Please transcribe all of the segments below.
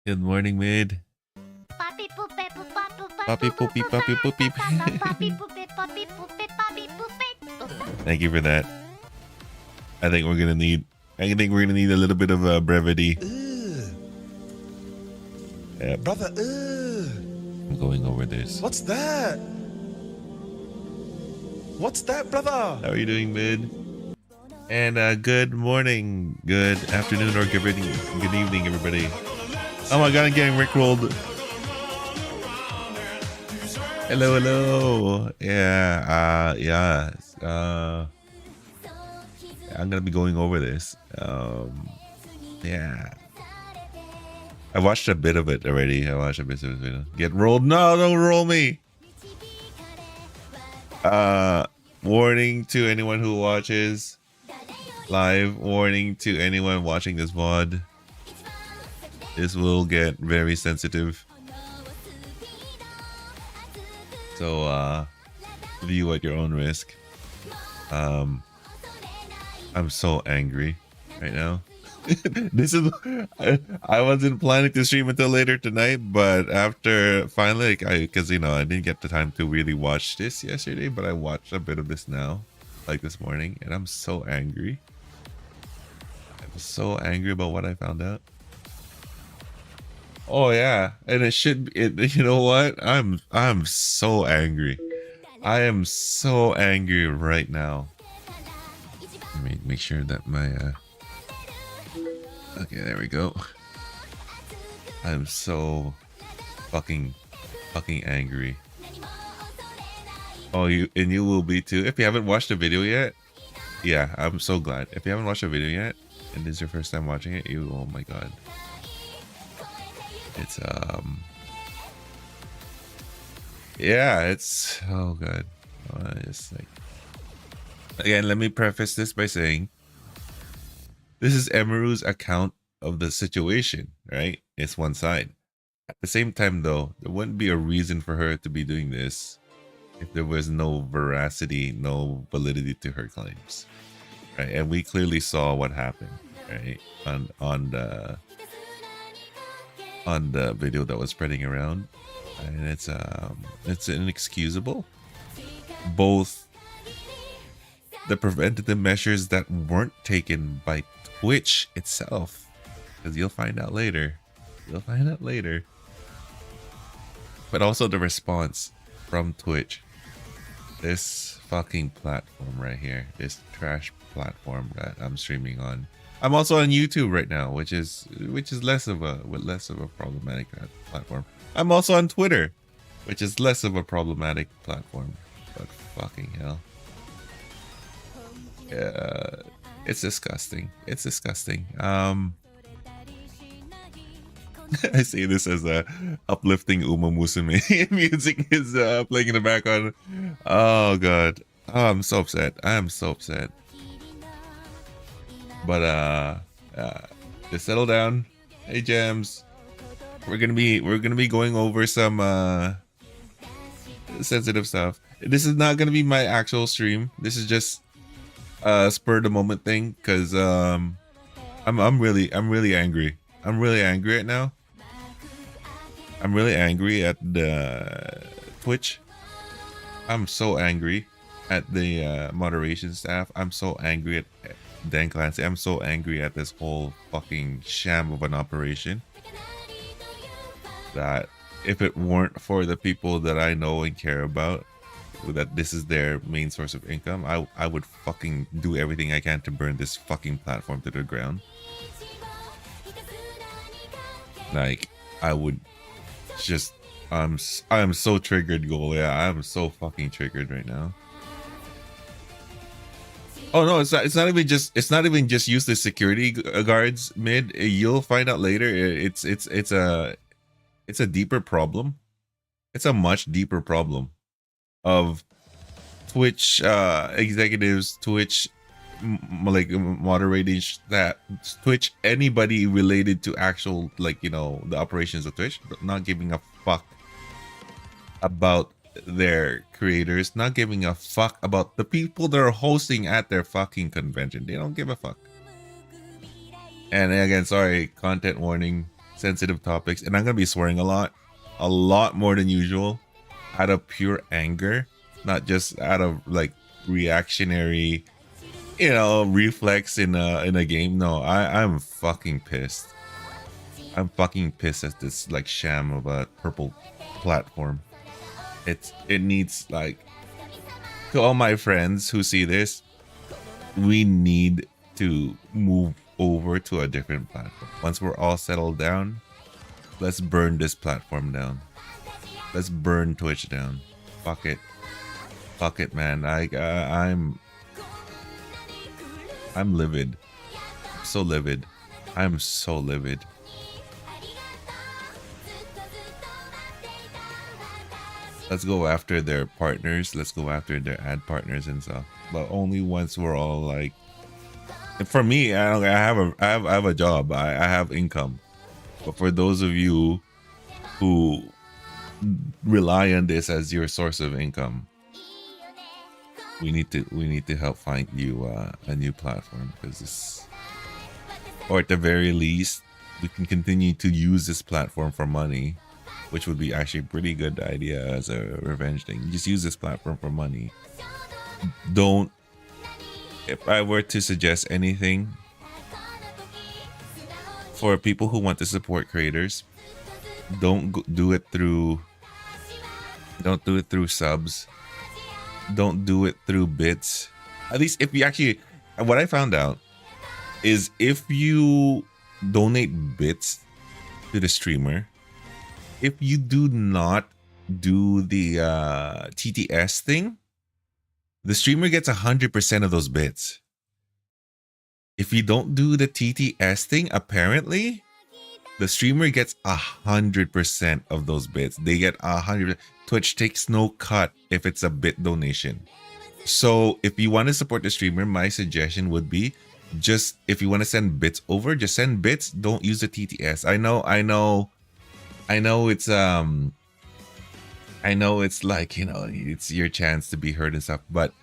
Good morning, Mid. Papi poopy Poppy poopy poppy poopy. papi poopy papi poopy papi poopy. Thank you for that. I think we're gonna need a little bit of brevity. Yep. Brother, I'm going over this. what's that? What's that, brother? How are you doing, Mid? And good morning, good afternoon, or good evening, everybody. Oh my god, I'm getting rickrolled. Hello, hello. Yeah, I'm gonna be going over this. Yeah. I watched a bit of it already. Get rolled. No, don't roll me. Warning to anyone who watches live. Warning to anyone watching this VOD. This will get very sensitive. So, view at your own risk. I'm so angry right now. This is I wasn't planning to stream until later tonight, but after finally, because I didn't get the time to really watch this yesterday, but I watched a bit of this now, like this morning, and I'm so angry. I'm so angry about what I found out. Oh yeah, and you know what? I'm so angry. I am so angry right now. Let me make sure that my okay, there we go. I'm so fucking angry. Oh, you will be too. If you haven't watched the video yet, yeah, I'm so glad. If you haven't watched the video yet, and this is your first time watching it, oh my god. It's yeah, it's oh god. It's like, again, let me preface this by saying this is Emiru's account of the situation, right? It's one side. At the same time, though, there wouldn't be a reason for her to be doing this if there was no veracity, no validity to her claims, right? And we clearly saw what happened, right? On the video that was spreading around, and it's inexcusable. Both the preventative measures that weren't taken by Twitch itself, because you'll find out later, but also the response from Twitch, this fucking platform right here, this trash platform that I'm streaming on. I'm also on YouTube right now, which is less of a problematic platform. I'm also on Twitter, which is less of a problematic platform. But fucking hell, yeah, it's disgusting. It's disgusting. I say this as a uplifting Uma Musume music is playing in the background. Oh god, I'm so upset. But just settle down. Hey Jams, we're gonna be going over some sensitive stuff. This is not gonna be my actual stream. This is just a spur of the moment thing, because I'm really angry. I'm really angry right now. I'm really angry at the Twitch. I'm so angry at the moderation staff. I'm so angry at Dan Clancy. I'm so angry at this whole fucking sham of an operation, that if it weren't for the people that I know and care about, that this is their main source of income, I would fucking do everything I can to burn this fucking platform to the ground. Like, I would just, I'm so triggered, Goal. Yeah, I'm so fucking triggered right now. Oh no, it's not even just useless security guards, Mid. You'll find out later. It's a deeper problem. It's a much deeper problem of Twitch executives, Twitch like moderating that, Twitch, anybody related to actual, like, the operations of Twitch, not giving a fuck about their creators, not giving a fuck about the people that are hosting at their fucking convention. They don't give a fuck. And again, sorry, content warning. sensitive topics, and I'm gonna be swearing a lot more than usual, out of pure anger, not just out of like reactionary, reflex in a game. No, I'm fucking pissed. I'm fucking pissed at this like sham of a purple platform. It needs, like, to all my friends who see this, we need to move over to a different platform. Once we're all settled down, let's burn this platform down. Let's burn Twitch down. Fuck it. Fuck it, man. I'm livid. I'm so livid. I'm so livid. Let's go after their partners. Let's go after their ad partners and stuff. But only once we're all like. For me, I have a job. I have income. But for those of you who rely on this as your source of income, we need to help find you a new platform, because this, or at the very least, we can continue to use this platform for money, which would be actually a pretty good idea as a revenge thing. Just use this platform for money. Don't, if I were to suggest anything for people who want to support creators, don't do it through subs. Don't do it through bits. At least if you actually, what I found out is if you donate bits to the streamer, if you do not do the TTS thing, the streamer gets 100% of those bits. If you don't do the TTS thing, apparently, the streamer gets 100% of those bits. They get 100. Twitch takes no cut if it's a bit donation. So if you want to support the streamer, my suggestion would be, just if you want to send bits over, just send bits. Don't use the TTS. I know it's like, it's your chance to be heard and stuff, but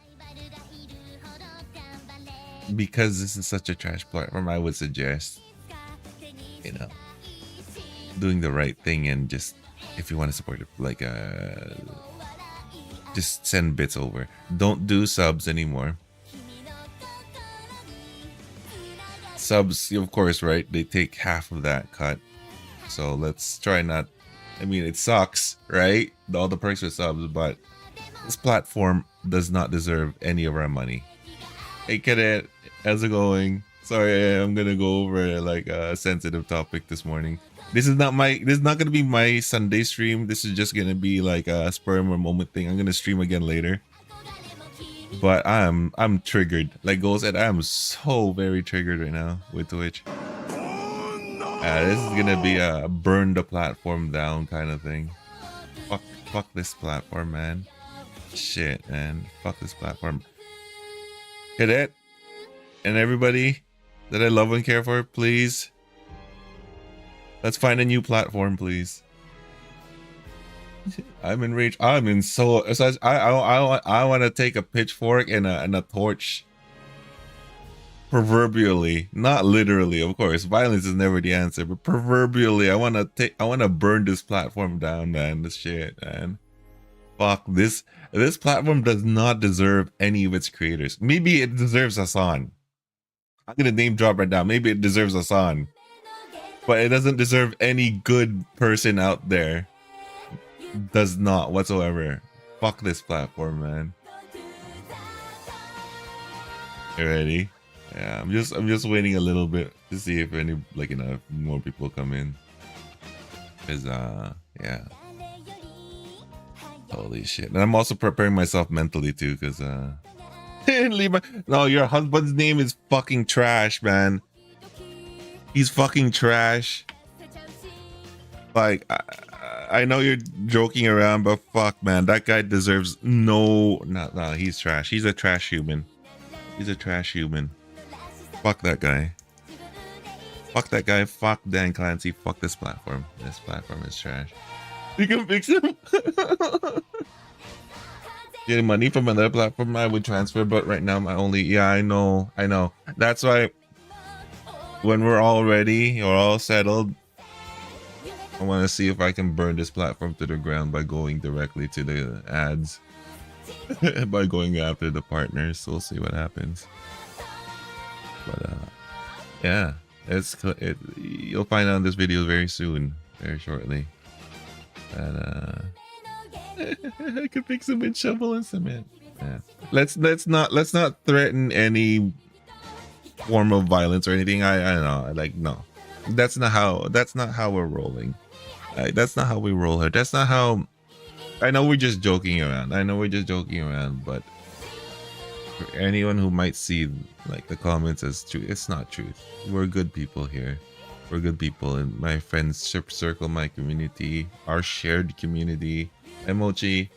because this is such a trash platform, I would suggest, doing the right thing, and just, if you want to support it, like, just send bits over. Don't do subs anymore. Subs, of course, right? They take half of that cut. So let's try not, it sucks, right? All the perks with subs, but this platform does not deserve any of our money. Hey, Cadet, how's it going? Sorry, I'm gonna go over like a sensitive topic this morning. This is not gonna be my Sunday stream. This is just gonna be like a spur of a moment thing. I'm gonna stream again later. But I'm triggered. Like Gold said, I am so very triggered right now with Twitch. This is gonna be a burn the platform down kind of thing. Fuck this platform, man. Shit, man. Fuck this platform. Cadet and everybody that I love and care for, please. Let's find a new platform, please. I'm in rage. I want to take a pitchfork and a torch. Proverbially, not literally, of course. Violence is never the answer, but proverbially, I want to burn this platform down, man. This shit, man. Fuck this. This platform does not deserve any of its creators. Maybe it deserves Hassan. I'm gonna name drop right now. Maybe it deserves Hassan, but it doesn't deserve any good person out there. Does not whatsoever. Fuck this platform, man. You ready? Yeah, I'm just waiting a little bit to see if any more people come in. Cause yeah. Holy shit. And I'm also preparing myself mentally too, cause no, your husband's name is fucking trash, man. He's fucking trash. Like, I know you're joking around, but fuck, man, that guy deserves no. He's trash. He's a trash human. He's a trash human. Fuck that guy. Fuck that guy. Fuck Dan Clancy. Fuck this platform. This platform is trash. You can fix him. Getting money from another platform, I would transfer, but right now my only. Yeah, I know. That's why when we're all ready, you're all settled, I want to see if I can burn this platform to the ground by going directly to the ads. By going after the partners. We'll see what happens. But yeah, you'll find out in this video very soon, very shortly. And I could fix them with shovel and cement. Yeah. Let's not threaten any form of violence or anything. I don't know. Like, no, that's not how we're rolling. That's not how we roll her. That's not how. I know we're just joking around. But for anyone who might see like the comments as true, it's not truth. We're good people here. We're good people in my friendship circle, my community, our shared community. Emoji.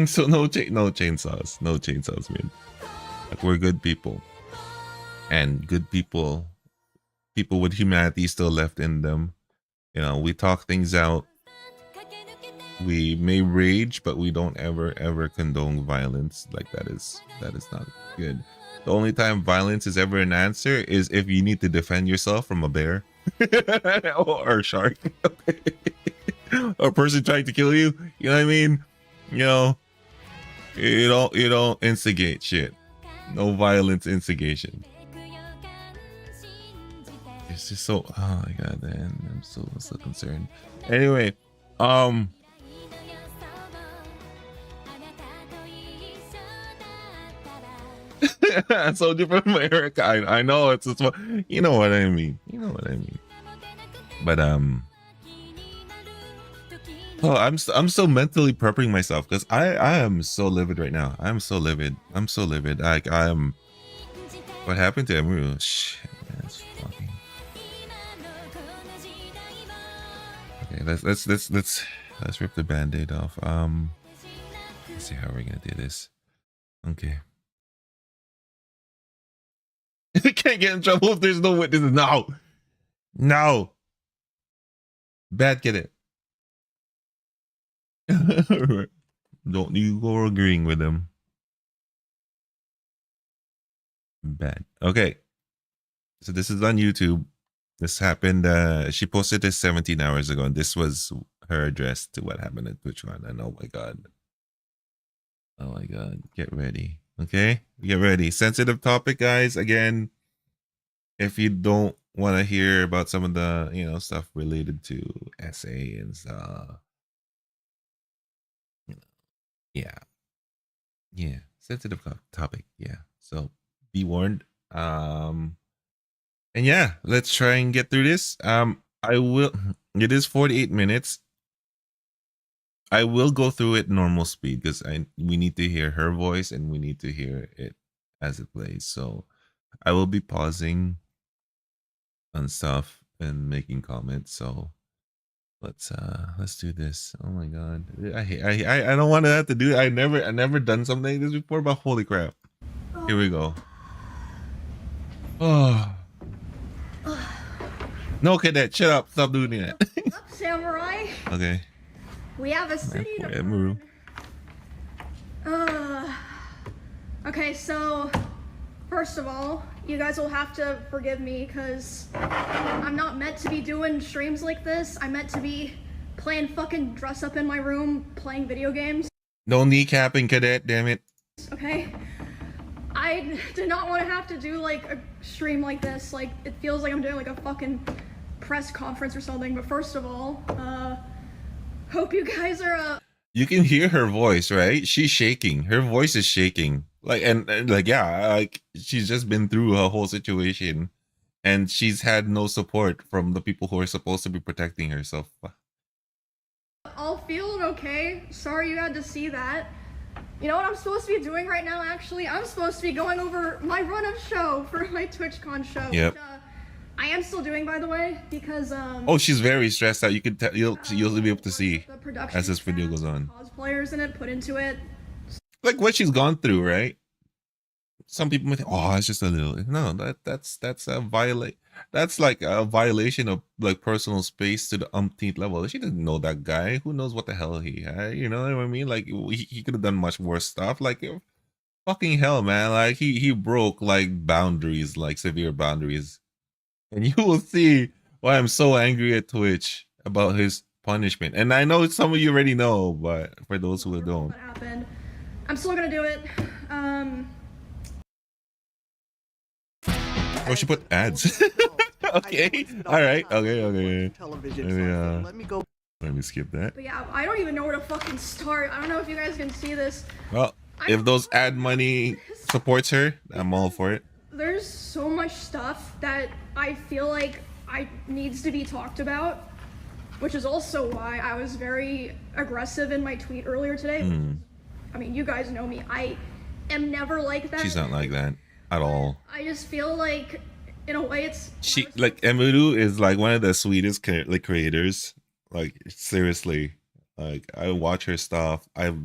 So no chainsaws, man. Like, we're good people, and good people with humanity still left in them. You know, we talk things out. We may rage, but we don't ever condone violence. Like, that is not good. The only time violence is ever an answer is if you need to defend yourself from a bear or a shark. Or a person trying to kill you. You know what I mean? You know, you don't instigate shit. No violence instigation. It's just so, oh my god, man, I'm so concerned. Anyway, I told you from America. I know it's just, you know what I mean. But oh, I'm so mentally prepping myself because I am so livid right now. I'm so livid. Like, I am. What happened to Emiru? Shit, man, it's fucking. Okay, let's rip the band-aid off. Let's see how we're gonna do this. Okay. Can't get in trouble if there's no witnesses. No. Bad, get it. Don't you go agreeing with him. Bad. Okay. So this is on YouTube. This happened. She posted this 17 hours ago, and this was her address to what happened at Twitchcon. And oh my god. Get ready. Okay? Get ready. Sensitive topic, guys. Again, if you don't want to hear about some of the, you know, stuff related to SA and stuff. Yeah, sensitive topic. Yeah, so be warned. And yeah, let's try and get through this. I will. It is 48 minutes. I will go through it normal speed because we need to hear her voice and we need to hear it as it plays. So I will be pausing on stuff and making comments. So let's do this. Oh my god, I don't want to have to do it. I never done something like this before, but holy crap. Here we go. Oh no, cadet, shut up, stop doing that. Up, samurai. Okay, We have a city to Emiru. burn. Okay, so first of all, you guys will have to forgive me because I'm not meant to be doing streams like this. I'm meant to be playing fucking dress up in my room, playing video games. No kneecapping, cadet, damn it. Okay? I did not want to have to do like a stream like this. Like, it feels like I'm doing like a fucking press conference or something. But first of all, hope you guys are You can hear her voice, right? She's shaking. Her voice is shaking. Like, and like, yeah, like she's just been through a whole situation and she's had no support from the people who are supposed to be protecting her. So all feeling okay. Sorry you had to see that. You know what I'm supposed to be doing right now, actually? I'm supposed to be going over my run-up show for my TwitchCon show. Yep. Which, I am still doing, by the way, because oh, she's very stressed out. You could tell. You'll be able to see the production as this video goes on. cosplayers in it put into it. Like what she's gone through, right? Some people might think, oh, it's just a little. No, that's a violate. That's like a violation of like personal space to the umpteenth level. She didn't know that guy. Who knows what the hell he had? You know what I mean? Like he could have done much worse stuff. Like fucking hell, man. Like he broke like boundaries, like severe boundaries. And you will see why I'm so angry at Twitch. about his punishment. And I know some of you already know, but for those who don't. What happened? I'm still gonna do it. Oh, she put ads. Okay. All right. Okay. Let me go. Let me skip that. But yeah, I don't even know where to fucking start. I don't know if you guys can see this. Well, if those ad money supports her, I'm all for it. There's so much stuff that I feel like needs to be talked about, which is also why I was very aggressive in my tweet earlier today. I mean, you guys know me. I am never like that. She's not like that at all. I just feel like, in a way, she like Emiru is like one of the sweetest creators. Like seriously, like I watch her stuff. I've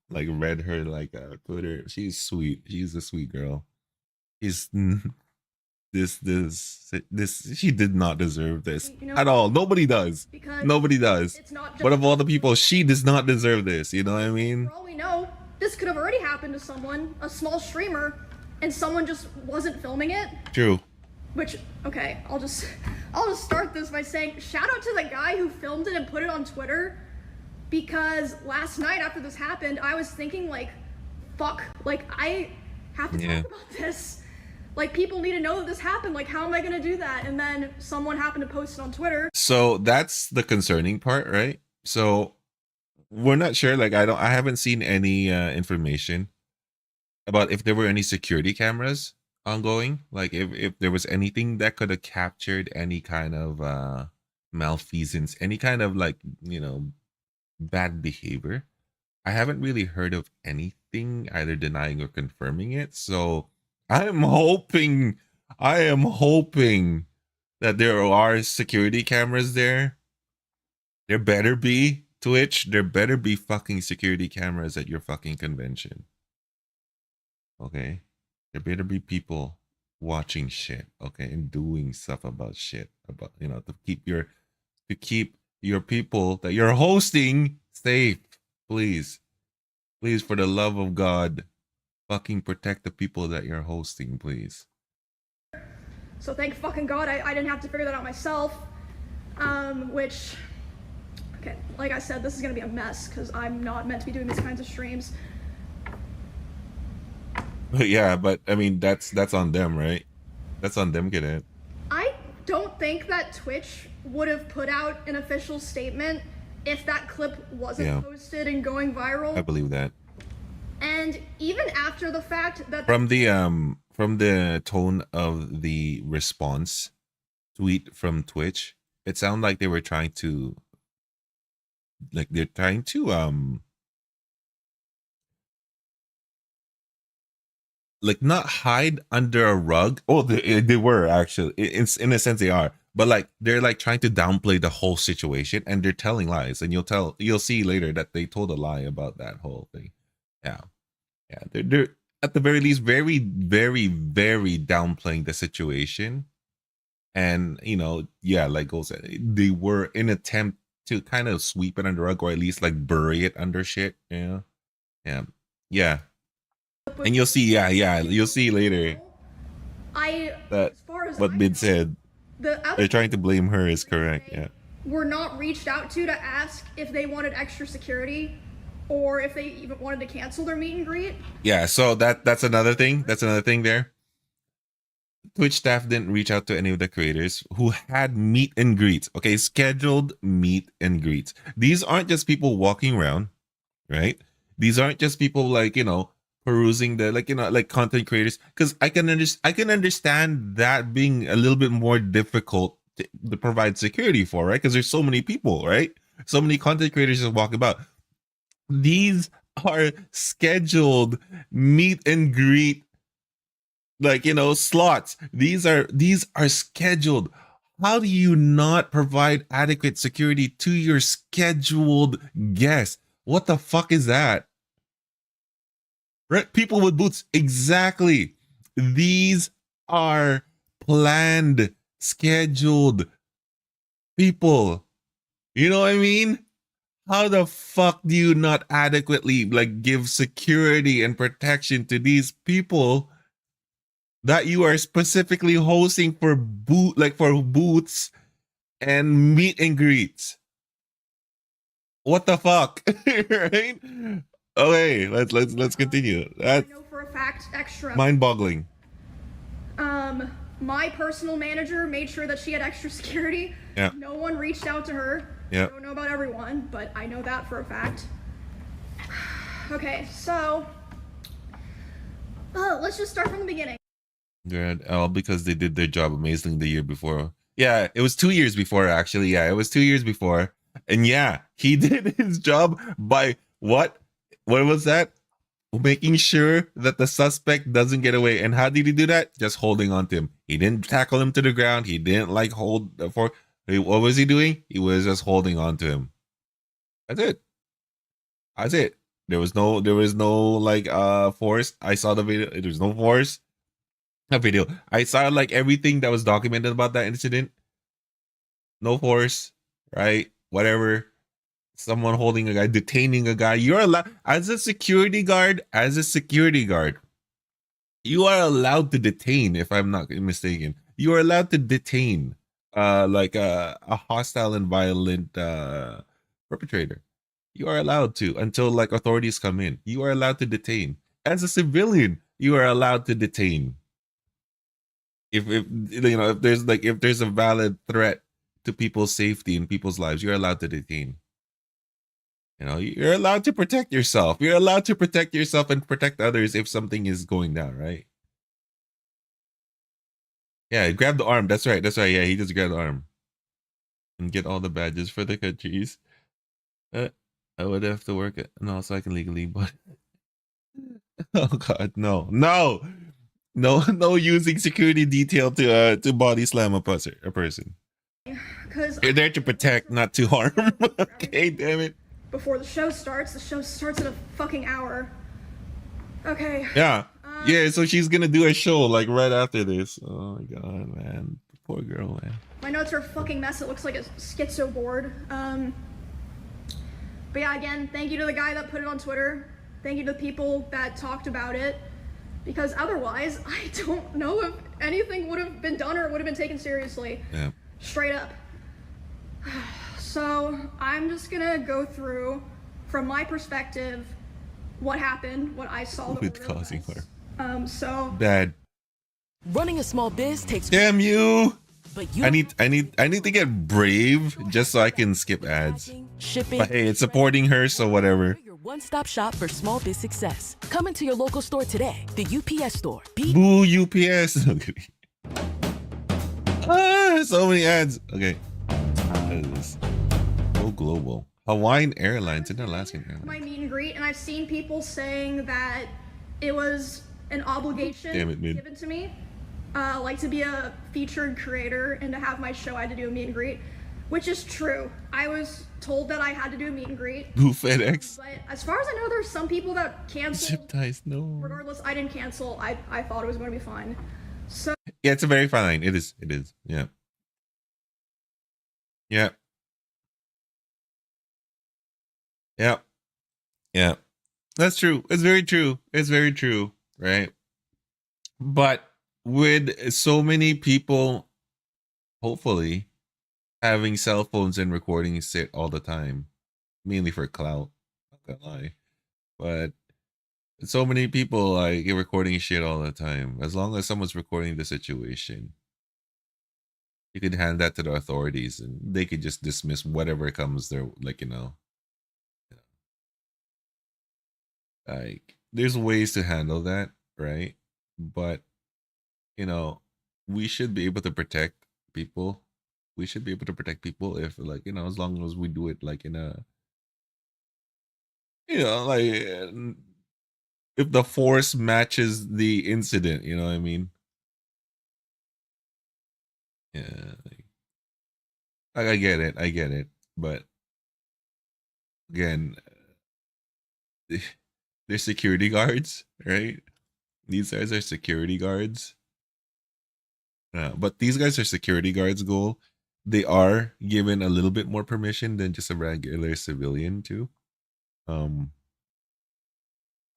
like read her like Twitter. She's sweet. She's a sweet girl. She's this. She did not deserve this at all. Nobody does. Nobody does. It's not but of all the people, she does not deserve this. You know what I mean? For all we know, this could have already happened to someone, a small streamer, and someone just wasn't filming it. True. Which, okay, I'll just start this by saying shout out to the guy who filmed it and put it on Twitter, because last night after this happened, I was thinking like, fuck, like I have to talk about this. Like people need to know that this happened. Like how am I gonna do that? And then someone happened to post it on Twitter. So that's the concerning part, right? So we're not sure. Like I haven't seen any information about if there were any security cameras ongoing, like if there was anything that could have captured any kind of malfeasance, any kind of like, you know, bad behavior. I haven't really heard of anything either denying or confirming it. So I am hoping that there are security cameras there. There better be, Twitch, there better be fucking security cameras at your fucking convention. Okay? There better be people watching shit, okay, and doing stuff about shit, about, you know, to keep your people that you're hosting safe. Please, for the love of God, fucking protect the people that you're hosting, please. So thank fucking God I didn't have to figure that out myself. Which, okay, like I said, this is gonna be a mess because I'm not meant to be doing these kinds of streams. Yeah, but I mean that's on them, right? That's on them, get it. I don't think that Twitch would have put out an official statement if that clip wasn't posted and going viral. I believe that. And even after the fact that from the tone of the response tweet from Twitch, it sounded like they were trying to like not hide under a rug. Oh, they were actually. In a sense they are, but like they're like trying to downplay the whole situation, and they're telling lies. And you'll see later that they told a lie about that whole thing. Yeah. They're at the very least very, very, very downplaying the situation. And you know, yeah, like Go said, they were in an attempt to kind of sweep it under the rug, or at least like bury it under shit. Yeah. And you'll see, you'll see later that what Bid said, they're trying to blame her is correct. Yeah. Were not reached out to ask if they wanted extra security or if they even wanted to cancel their meet and greet. Yeah, so that's another thing. That's another thing there. Twitch staff didn't reach out to any of the creators who had meet and greets. Okay, scheduled meet and greets. These aren't just people walking around, right? These aren't just people like, you know, perusing the like content creators, because I can understand that being a little bit more difficult to provide security for, right? Because there's so many people, right? So many content creators just walking about. These are scheduled meet and greet, like, you know, slots. These are scheduled. How do you not provide adequate security to your scheduled guests? What the fuck is that? Right? People with boots. Exactly. These are planned, scheduled people. You know what I mean? How the fuck do you not adequately like give security and protection to these people that you are specifically hosting for booths and meet and greets? What the fuck? Right? Okay, let's continue. I That's know for a fact extra. mind-boggling. My personal manager made sure that she had extra security. Yeah. No one reached out to her. Yeah. I don't know about everyone, but I know that for a fact. Okay, so let's just start from the beginning. Good. Oh, because they did their job amazingly the year before. Yeah, it was 2 years before actually. Yeah, it was 2 years before. And yeah, he did his job by what? What was that? Making sure that the suspect doesn't get away. And how did he do that? Just holding on to him. He didn't tackle him to the ground. He didn't like hold for. What was he doing? He was just holding on to him. That's it. That's it. There was no like force. I saw the video. There was no force. A video. I saw like everything that was documented about that incident. No force, right? Whatever. Someone holding a guy, detaining a guy. You're allowed as a security guard, you are allowed to detain, if I'm not mistaken. You are allowed to detain like a hostile and violent perpetrator. You are allowed to until like authorities come in. You are allowed to detain. As a civilian, you are allowed to detain. If you know, if there's a valid threat to people's safety and people's lives, you're allowed to detain. You know, you're allowed to protect yourself. You're allowed to protect yourself and protect others if something is going down, right? Yeah, grab the arm. That's right. Yeah, he just grabbed the arm. And get all the badges for the countries. I would have to work it. No, so I can legally, but oh god, no. No using security detail to body slam a person. Because You're there to protect, not to harm. Okay, damn it. before the show starts in a fucking hour. Okay. Yeah. Yeah, so she's gonna do a show like right after this. Oh my god, man. Poor girl, man. My notes are a fucking mess. It looks like a schizo board. But yeah, again, thank you to the guy that put it on Twitter. Thank you to the people that talked about it. Because otherwise, I don't know if anything would have been done or would have been taken seriously. Yeah. Straight up. So I'm just gonna go through, from my perspective, what happened, what I saw. With causing harm. So Bad. Running a small biz takes. Damn you! But you I need to get brave just so I can skip ads. shipping. But hey, it's supporting her, so whatever. Your one-stop shop for small biz success. Come into your local store today. The UPS store. Boo UPS. So many ads. Okay. What is this? Go global. Hawaiian Airlines and Alaskan Airlines. my meet and greet, and I've seen people saying that it was an obligation Damn it, Mid. given to me, like to be a featured creator and to have my show. I had to do a meet and greet, which is true. I was told that I had to do a meet and greet, Boo FedEx. but as far as I know, there's some people that canceled. Zip ties. No. Regardless, I didn't cancel. I thought it was going to be fine. So Yeah, it's a very fine line. It is. Yeah. Yeah. Yeah. Yeah. That's true. It's very true. Right. But with so many people, hopefully, having cell phones and recording sit all the time, mainly for clout, not gonna lie. But so many people like recording shit all the time. As long as someone's recording the situation, you could hand that to the authorities and they could just dismiss whatever comes their, like, like there's ways to handle that, right? But we should be able to protect people. We should be able to protect people if, like, as long as we do it like in a, like, if the force matches the incident, you know what I mean? Yeah, like I get it, but again, they're security guards, right? These guys are security guards. But these guys are security guards, Goal. They are given a little bit more permission than just a regular civilian too. Like,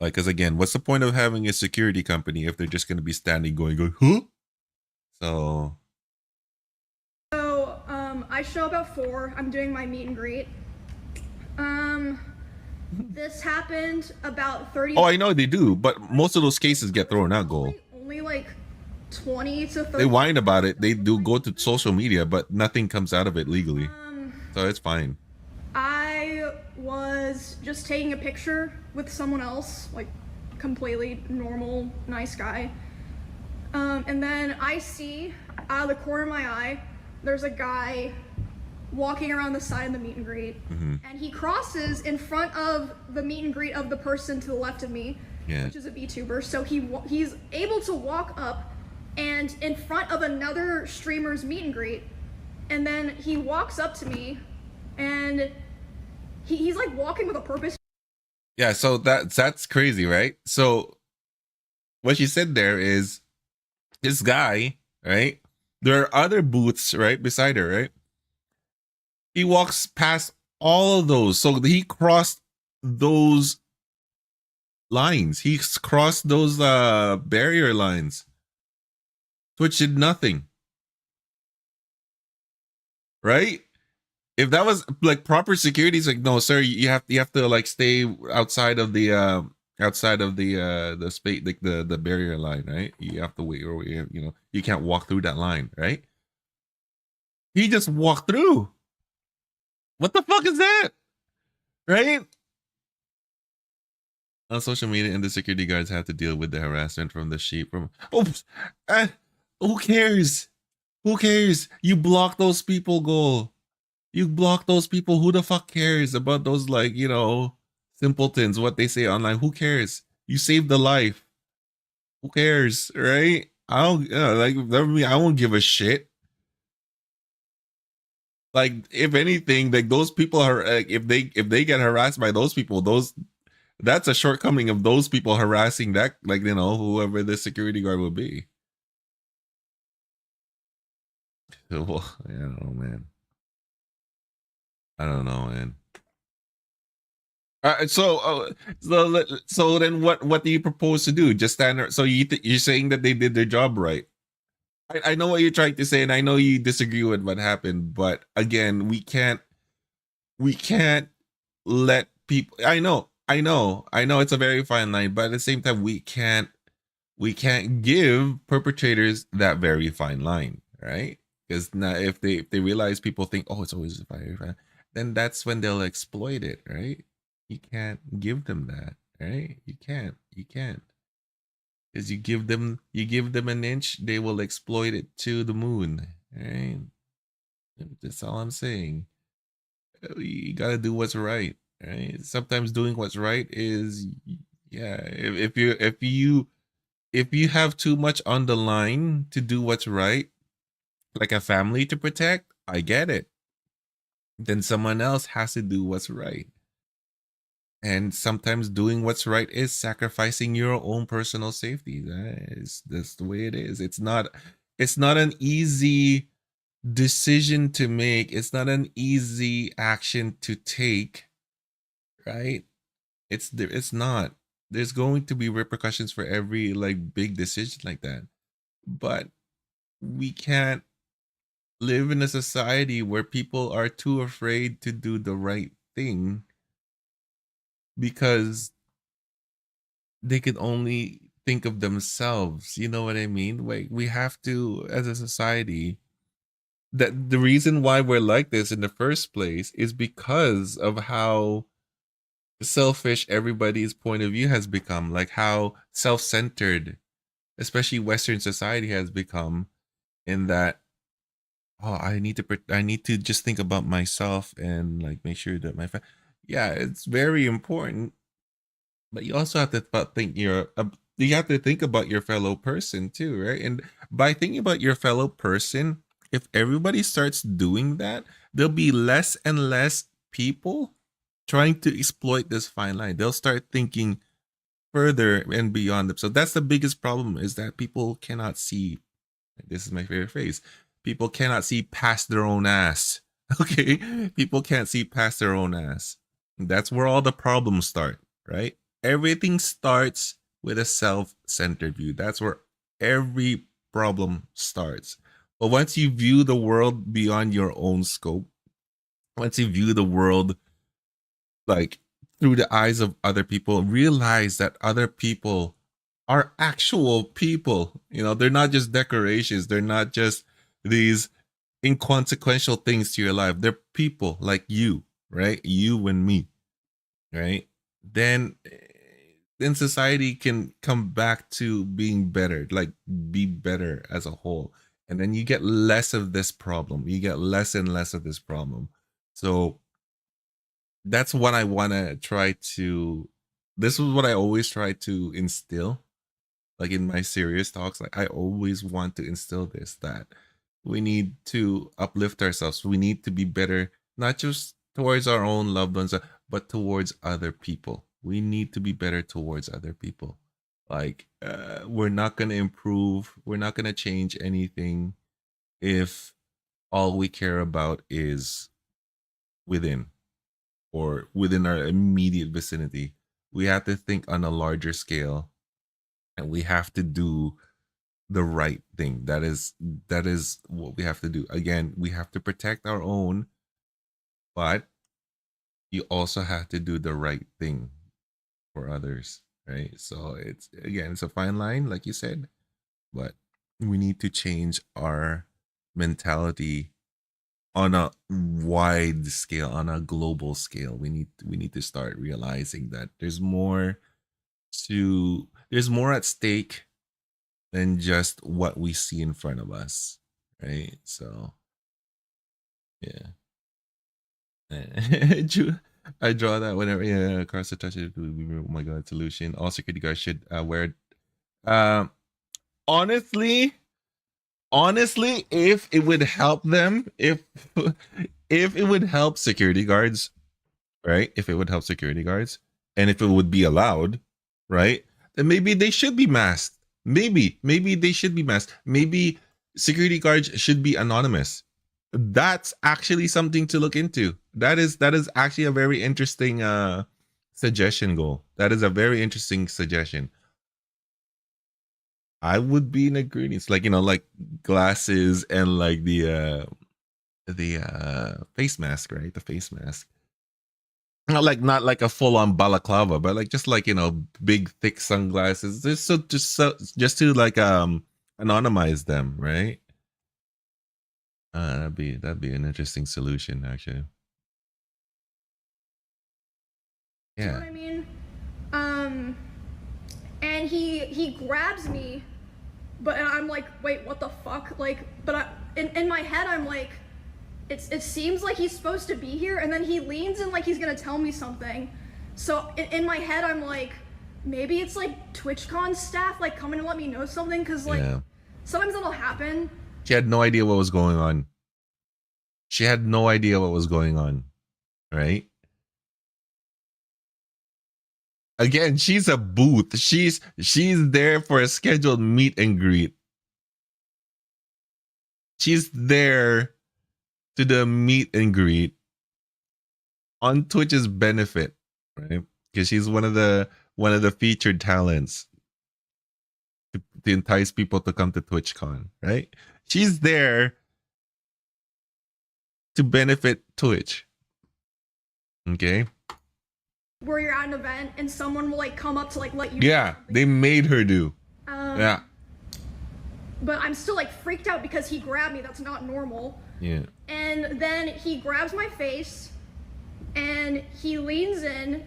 because again, what's the point of having a security company if they're just going to be standing going, huh? So I show up at 4. I'm doing my meet and greet. This happened about 30. Oh, I know they do, but most of those cases get thrown out, Goal. Only like 20 to 30. They whine about it. They do go to social media, but nothing comes out of it legally. So it's fine. I was just taking a picture with someone else, like completely normal, nice guy. And then I see out of the corner of my eye, there's a guy walking around the side of the meet and greet, and he crosses in front of the meet and greet of the person to the left of me, which is a VTuber. So he's able to walk up and in front of another streamer's meet and greet, and then he walks up to me, and he's like walking with a purpose. Yeah, so that's crazy, right? So what you said there is this guy, right? There are other booths right beside her, right? He walks past all of those. So he crossed those lines. He crossed those barrier lines. Twitch did nothing. Right? If that was like proper security, it's like, no, sir, you have to like stay outside of the space, like the barrier line, right? You have to wait, or you know, you can't walk through that line, right? He just walked through. What the fuck is that? Right? On social media, and the security guards have to deal with the harassment from the sheep. Who cares? Who cares? You block those people, Goal. You block those people. Who the fuck cares about those, like, you know, simpletons, what they say online? Who cares? You saved the life. Who cares, right? I don't I won't give a shit. Like, if anything, like, those people are, like, if they get harassed by those people, that's a shortcoming of those people harassing that, like, you know, whoever the security guard will be. Well, I don't know, man. I don't know, man. So then what do you propose to do? Just stand there? So you're saying that they did their job right? I know what you're trying to say, and I know you disagree with what happened, but again, we can't let people. I know it's a very fine line, but at the same time, we can't give perpetrators that very fine line, right? Because now, if they realize people think, oh, it's always very fine, then that's when they'll exploit it, right? You can't give them that, right? You can't. Because you give them an inch, they will exploit it to the moon, right? That's all I'm saying. You gotta do what's right, right? Sometimes doing what's right is, yeah. If you have too much on the line to do what's right, like a family to protect, I get it. Then someone else has to do what's right. And sometimes doing what's right is sacrificing your own personal safety. That's the way it is. It's not an easy decision to make. It's not an easy action to take, right? It's not. There's going to be repercussions for every, like, big decision like that. But we can't live in a society where people are too afraid to do the right thing because they can only think of themselves. You know what I mean? Like, we have to, as a society, that the reason why we're like this in the first place is because of how selfish everybody's point of view has become, like how self-centered, especially Western society, has become, in that, oh, I need to just think about myself and, like, make sure that my yeah, it's very important, but you also have to think you have to think about your fellow person too, right? And by thinking about your fellow person, if everybody starts doing that, there'll be less and less people trying to exploit this fine line. They'll start thinking further and beyond them. So that's the biggest problem, is that people cannot see. This is my favorite phrase. People cannot see past their own ass. Okay? People can't see past their own ass. That's where all the problems start, right? Everything starts with a self-centered view. That's where every problem starts. But once you view the world beyond your own scope, once you view the world like through the eyes of other people, realize that other people are actual people. You know, they're not just decorations. They're not just these inconsequential things to your life. They're people like you, right? You and me, right? Then society can come back to being better, like be better as a whole. And then you get less of this problem. You get less and less of this problem. So that's what I want to try to, this is what I always try to instill, like in my serious talks. Like I always want to instill this, that we need to uplift ourselves. We need to be better, not just towards our own loved ones, but towards other people. We need to be better towards other people. Like we're not going to improve, we're not going to change anything if all we care about is within, or within our immediate vicinity. We have to think on a larger scale, and we have to do the right thing. That is what we have to do. Again, we have to protect our own, but you also have to do the right thing for others, right? So it's, again, it's a fine line, like you said, but we need to change our mentality on a wide scale, on a global scale. We need to start realizing that there's more at stake than just what we see in front of us, right? So yeah. I draw that whenever, yeah, cars to touch it. Oh my god, solution. All security guards should wear it. Honestly, if it would help them, if if it would help security guards, right? If it would help security guards, and if it would be allowed, right? Then maybe they should be masked. Maybe they should be masked. Maybe security guards should be anonymous. That's actually something to look into. That is actually a very interesting suggestion goal. That is a very interesting suggestion. I would be in agreement. Like, you know, like glasses and like the face mask, right? The face mask. Not like a full on balaclava, but like just like, you know, big thick sunglasses. Just to like anonymize them, right? That'd be an interesting solution, actually. Yeah. You know what I mean? And he grabs me, but I'm like, wait, what the fuck? Like, but in my head, I'm like, it seems like he's supposed to be here, and then he leans in like he's gonna tell me something. So in my head, I'm like, maybe it's like Twitchcon staff like coming to let me know something, because like sometimes that'll happen. She had no idea what was going on. She had no idea what was going on, right? Again, she's a booth. She's there for a scheduled meet and greet. She's there to the meet and greet on Twitch's benefit, right? Because she's one of the featured talents to entice people to come to TwitchCon, right? She's there to benefit Twitch. Okay? Where you're at an event and someone will like come up to like let you. Yeah, they made her do. Yeah. But I'm still like freaked out because he grabbed me. That's not normal. Yeah. And then he grabs my face and he leans in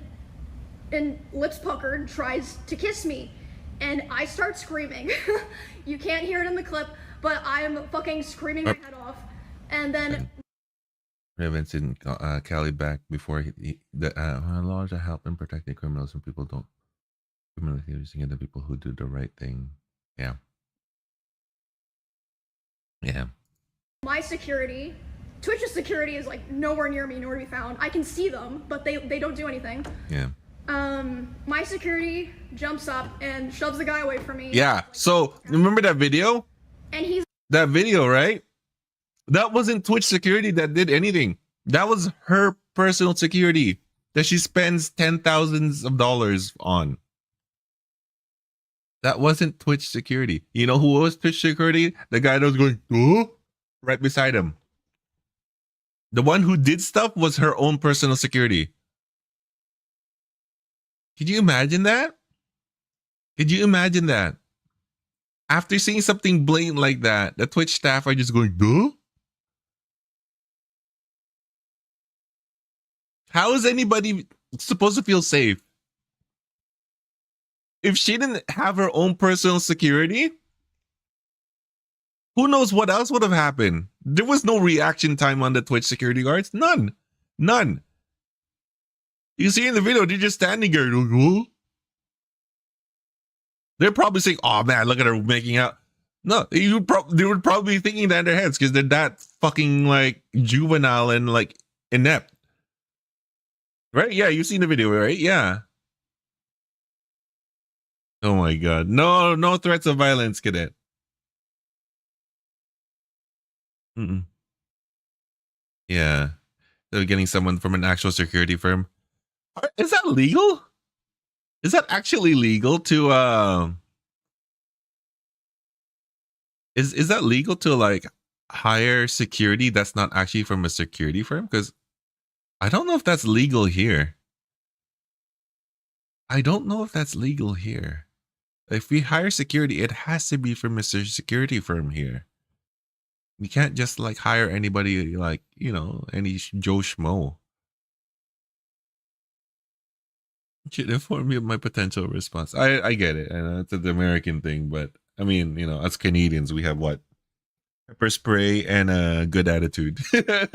and lips puckered tries to kiss me. And I start screaming. You can't hear it in the clip, but I'm fucking screaming my head off. And then Events in Cali back before the laws are helping protecting criminals and people don't criminals using the people who do the right thing. Yeah. Yeah. My security, Twitch's security is like nowhere near me, nor to be found. I can see them, but they don't do anything. Yeah. My security jumps up and shoves the guy away from me. Yeah. So remember that video? And he's that video, right? That wasn't Twitch security that did anything. That was her personal security that she spends $10,000s on. That wasn't Twitch security. You know who was Twitch security? The guy that was going, oh, right beside him. The one who did stuff was her own personal security. Could you imagine that? Could you imagine that? After seeing something blatant like that, the Twitch staff are just going, duh? How is anybody supposed to feel safe? If she didn't have her own personal security, who knows what else would have happened? There was no reaction time on the Twitch security guards. None. None. You see in the video, they're just standing there. Whoa. They're probably saying, oh man, look at her making out. No, they would probably be thinking that in their heads because they're that fucking like juvenile and like inept. Right? Yeah, you've seen the video, right? Yeah. Oh my god. No threats of violence, cadet. Mm-mm. Yeah. They're getting someone from an actual security firm. Is that legal? Is that actually legal to is that legal to like hire security that's not actually from a security firm? Because I don't know if that's legal here. I don't know if that's legal here. If we hire security, it has to be from a security firm here. We can't just like hire anybody like, you know, any Joe Schmo. Should inform me of my potential response. I get it. I know it's an American thing, but I mean, you know, as Canadians, we have what? Pepper spray and a good attitude. Yeah.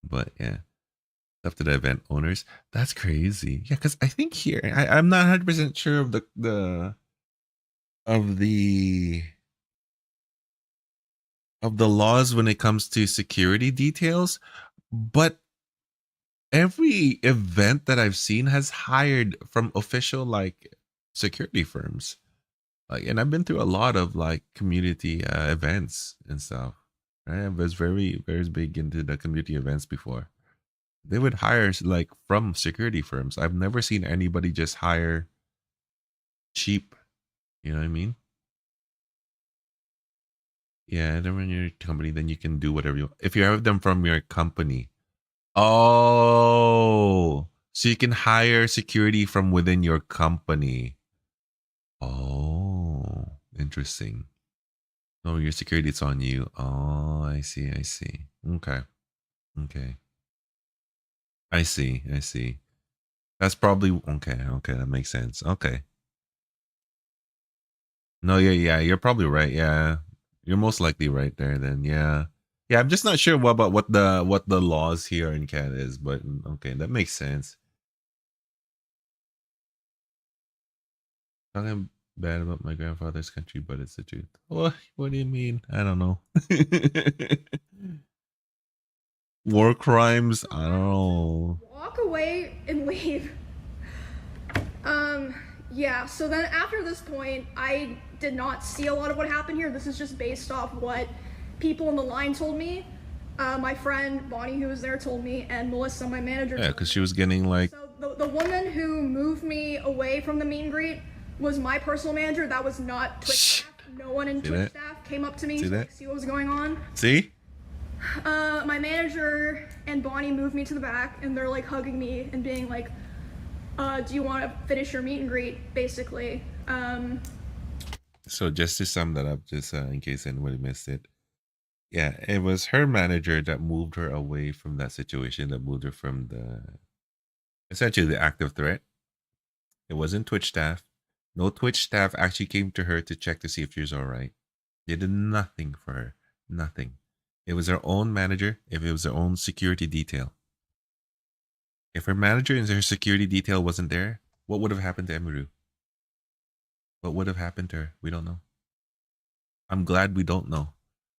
But yeah. Up to the event owners. That's crazy. Yeah, because I think here I'm not 100% sure of the laws when it comes to security details, but every event that I've seen has hired from official like security firms. Like, and I've been through a lot of like community events and stuff. Right? I was very big into the community events before. They would hire like from security firms. I've never seen anybody just hire cheap. You know what I mean? Yeah, they're in your company, then you can do whatever you want. If you have them from your company. Oh, so you can hire security from within your company. Oh, interesting. No, your security, it's on you. Oh, I see. Okay. I see. That's probably okay. That makes sense. Okay. No, yeah, you're probably right. Yeah. You're most likely right there then. Yeah. Yeah, I'm just not sure about what the laws here in Canada is, but okay, that makes sense. Talking bad about my grandfather's country, but it's the truth. What do you mean? I don't know. War crimes? I don't know. Walk away and leave. Yeah, so then after this point, I did not see a lot of what happened here. This is just based off what people in the line told me. My friend Bonnie, who was there, told me, and Melissa, my manager. Yeah, because she was getting like. So the woman who moved me away from the meet and greet was my personal manager. That was not Twitch staff. No one in Twitch staff came up to me to see what was going on. See? My manager and Bonnie moved me to the back, and they're like hugging me and being like, do you want to finish your meet and greet, basically. So just to sum that up, just in case anybody missed it. Yeah, it was her manager that moved her away from that situation, that moved her from essentially the active threat. It wasn't Twitch staff. No Twitch staff actually came to her to check to see if she was all right. They did nothing for her. Nothing. It was her own manager. If it was her own security detail. If her manager and her security detail wasn't there, what would have happened to Emiru? What would have happened to her? We don't know. I'm glad we don't know,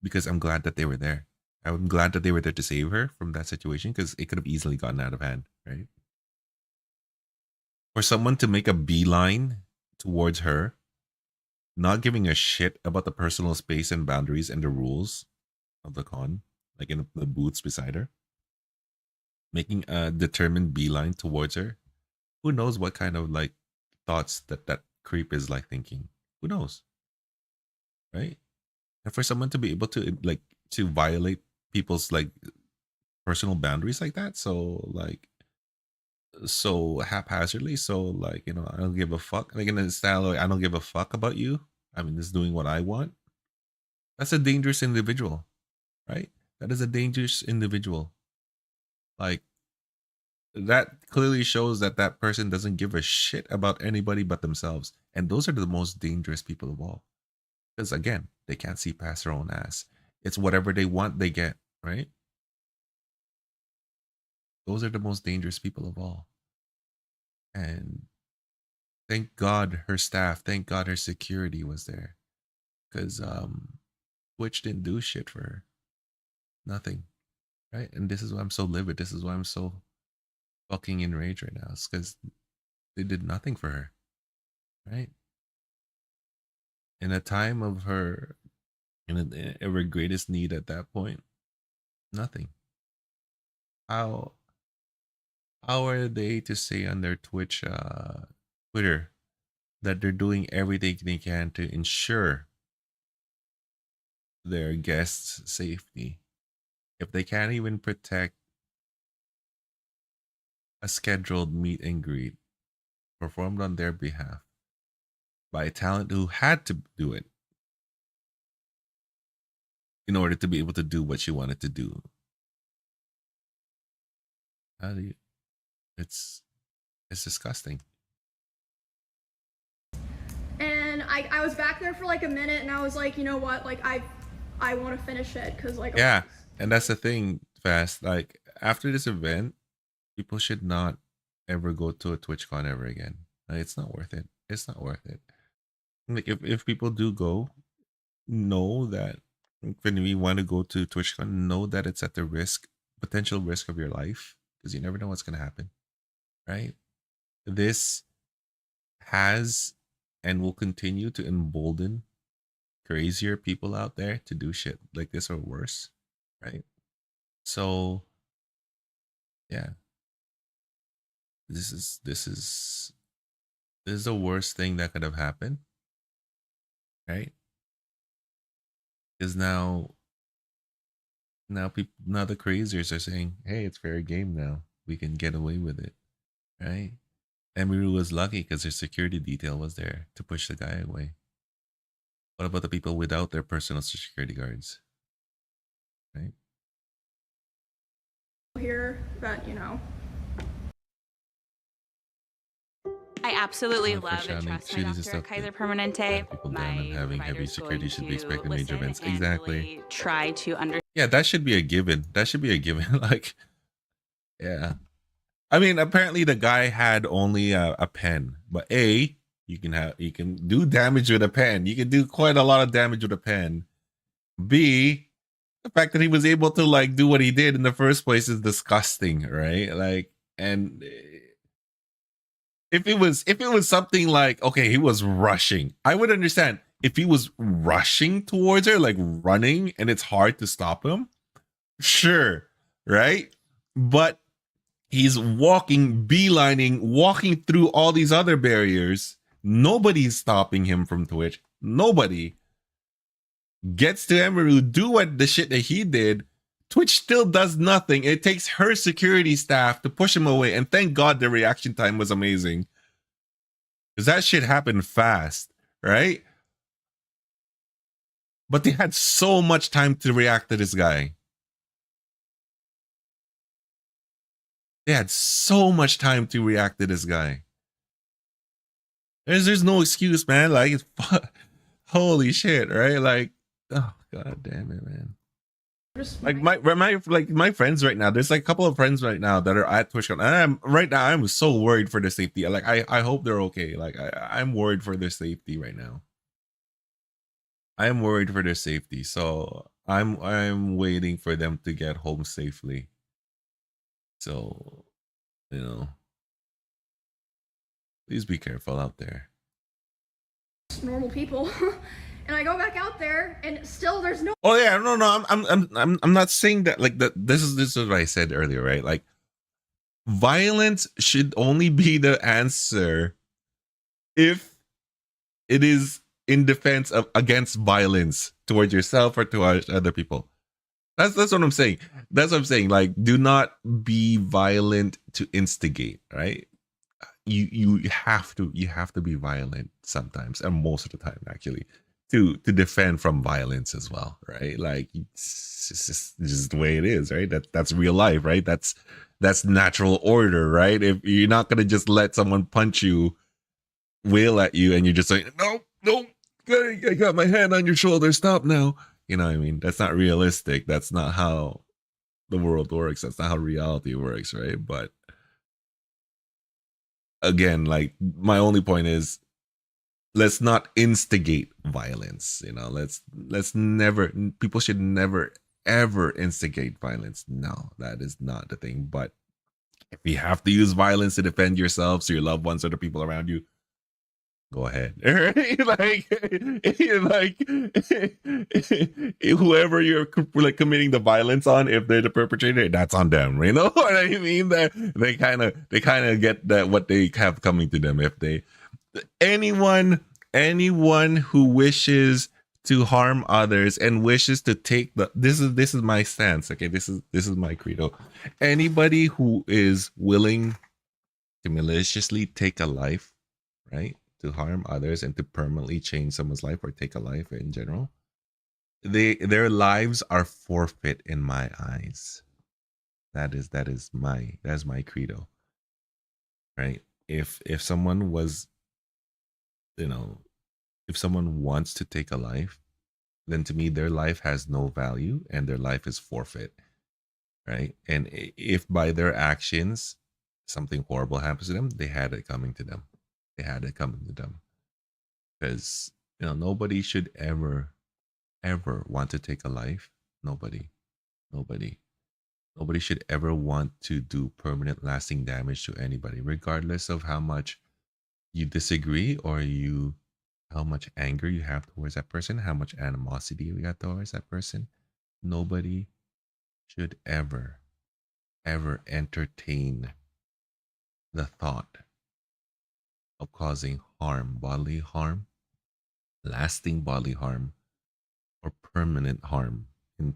because I'm glad that they were there. I'm glad that they were there to save her from that situation, because it could have easily gotten out of hand, right? For someone to make a beeline towards her, not giving a shit about the personal space and boundaries and the rules of the con, like in the booths beside her, making a determined beeline towards her. Who knows what kind of like thoughts that creep is like thinking? Who knows? Right? And for someone to be able to like to violate people's like personal boundaries like that. So like so haphazardly. So like, you know, I don't give a fuck. Like in the style of, I don't give a fuck about you. I'm just doing what I want. That's a dangerous individual, right? That is a dangerous individual. Like that clearly shows that that person doesn't give a shit about anybody but themselves. And those are the most dangerous people of all. Because again, they can't see past their own ass. It's whatever they want, they get, right? Those are the most dangerous people of all. And thank God her staff, thank God her security was there. Because Twitch didn't do shit for her. Nothing. Right? And this is why I'm so livid. This is why I'm so fucking enraged right now. It's because they did nothing for her. Right? In a time of her, in her greatest need at that point, nothing. How are they to say on their Twitch Twitter that they're doing everything they can to ensure their guests' safety if they can't even protect a scheduled meet and greet performed on their behalf by a talent who had to do it in order to be able to do what she wanted to do? How do you? It's disgusting. And I was back there for like a minute, and I was like, you know what, like I want to finish it because like Yeah, and that's the thing, Fast. Like after this event, people should not ever go to a TwitchCon ever again. Like, it's not worth it. It's not worth it. Like if people do go, know that when we want to go to TwitchCon, know that it's at the potential risk of your life, because you never know what's gonna happen, right? This has and will continue to embolden crazier people out there to do shit like this or worse, right? So yeah, this is the worst thing that could have happened, right? Because now people, now the craziers are saying, hey, it's fair game now, we can get away with it, right? Emiru was lucky because their security detail was there to push the guy away. What about the people without their personal security guards, right? here that, you know. I absolutely For love and shouting trust my shitty doctor stuff at Kaiser that Permanente. people down My and having heavy provider's security going should be to expected in major listen events. and Exactly. really try to understand. Yeah, that should be a given. That should be a given. Like, yeah. I mean, apparently the guy had only a pen, but you can do damage with a pen. You can do quite a lot of damage with a pen. B, the fact that he was able to like do what he did in the first place is disgusting, right? Like, and if it was something like, okay, he was rushing, I would understand. If he was rushing towards her, like running, and it's hard to stop him, sure, right? But he's walking through all these other barriers. Nobody's stopping him from Twitch. Nobody gets to Emiru, do what the shit that he did. Twitch still does nothing. It takes her security staff to push him away. And thank God the reaction time was amazing, because that shit happened fast, right? But they had so much time to react to this guy. They had so much time to react to this guy. There's no excuse, man. Like, it's holy shit, right? Like, oh god damn it, man. Like my friends right now, there's like a couple of friends right now that are at TwitchCon, and I'm so worried for their safety. Like, I hope they're okay. Like, I'm worried for their safety right now. I am worried for their safety, so I'm waiting for them to get home safely. So, you know, please be careful out there. Normal people. And I go back out there, and still there's no. Oh yeah, no. I'm not saying that. Like that. This is what I said earlier, right? Like, violence should only be the answer if it is in defense of against violence towards yourself or towards other people. That's what I'm saying. That's what I'm saying. Like, do not be violent to instigate, right? You have to be violent sometimes, and most of the time actually, to defend from violence as well, right? Like it's just the way it is, right? That's real life, right? That's natural order, right? If you're not gonna just let someone punch you, wail at you, and you're just like, no, no, I got my hand on your shoulder, stop now. You know what I mean? That's not realistic. That's not how the world works. That's not how reality works, right? But again, like my only point is, let's not instigate violence. You know, let's never, people should never ever instigate violence. No, that is not the thing. But if you have to use violence to defend yourselves or your loved ones or the people around you, go ahead. like whoever you're like committing the violence on, if they're the perpetrator, that's on them. You know what I mean? That they kind of get that what they have coming to them. If they anyone who wishes to harm others and wishes to take the, this is my stance. Okay, this is my credo. Anybody who is willing to maliciously take a life, right, to harm others and to permanently change someone's life or take a life in general, their lives are forfeit in my eyes. That's my credo, right? If someone was, you know, if someone wants to take a life, then to me their life has no value and their life is forfeit, right? And if by their actions something horrible happens to them, they had it coming to them. They had it coming to them. Because, you know, nobody should ever want to take a life. Nobody should ever want to do permanent lasting damage to anybody, regardless of how much you disagree or how much anger you have towards that person, how much animosity you got towards that person. Nobody should ever entertain the thought of causing harm, bodily harm, lasting bodily harm, or permanent harm. In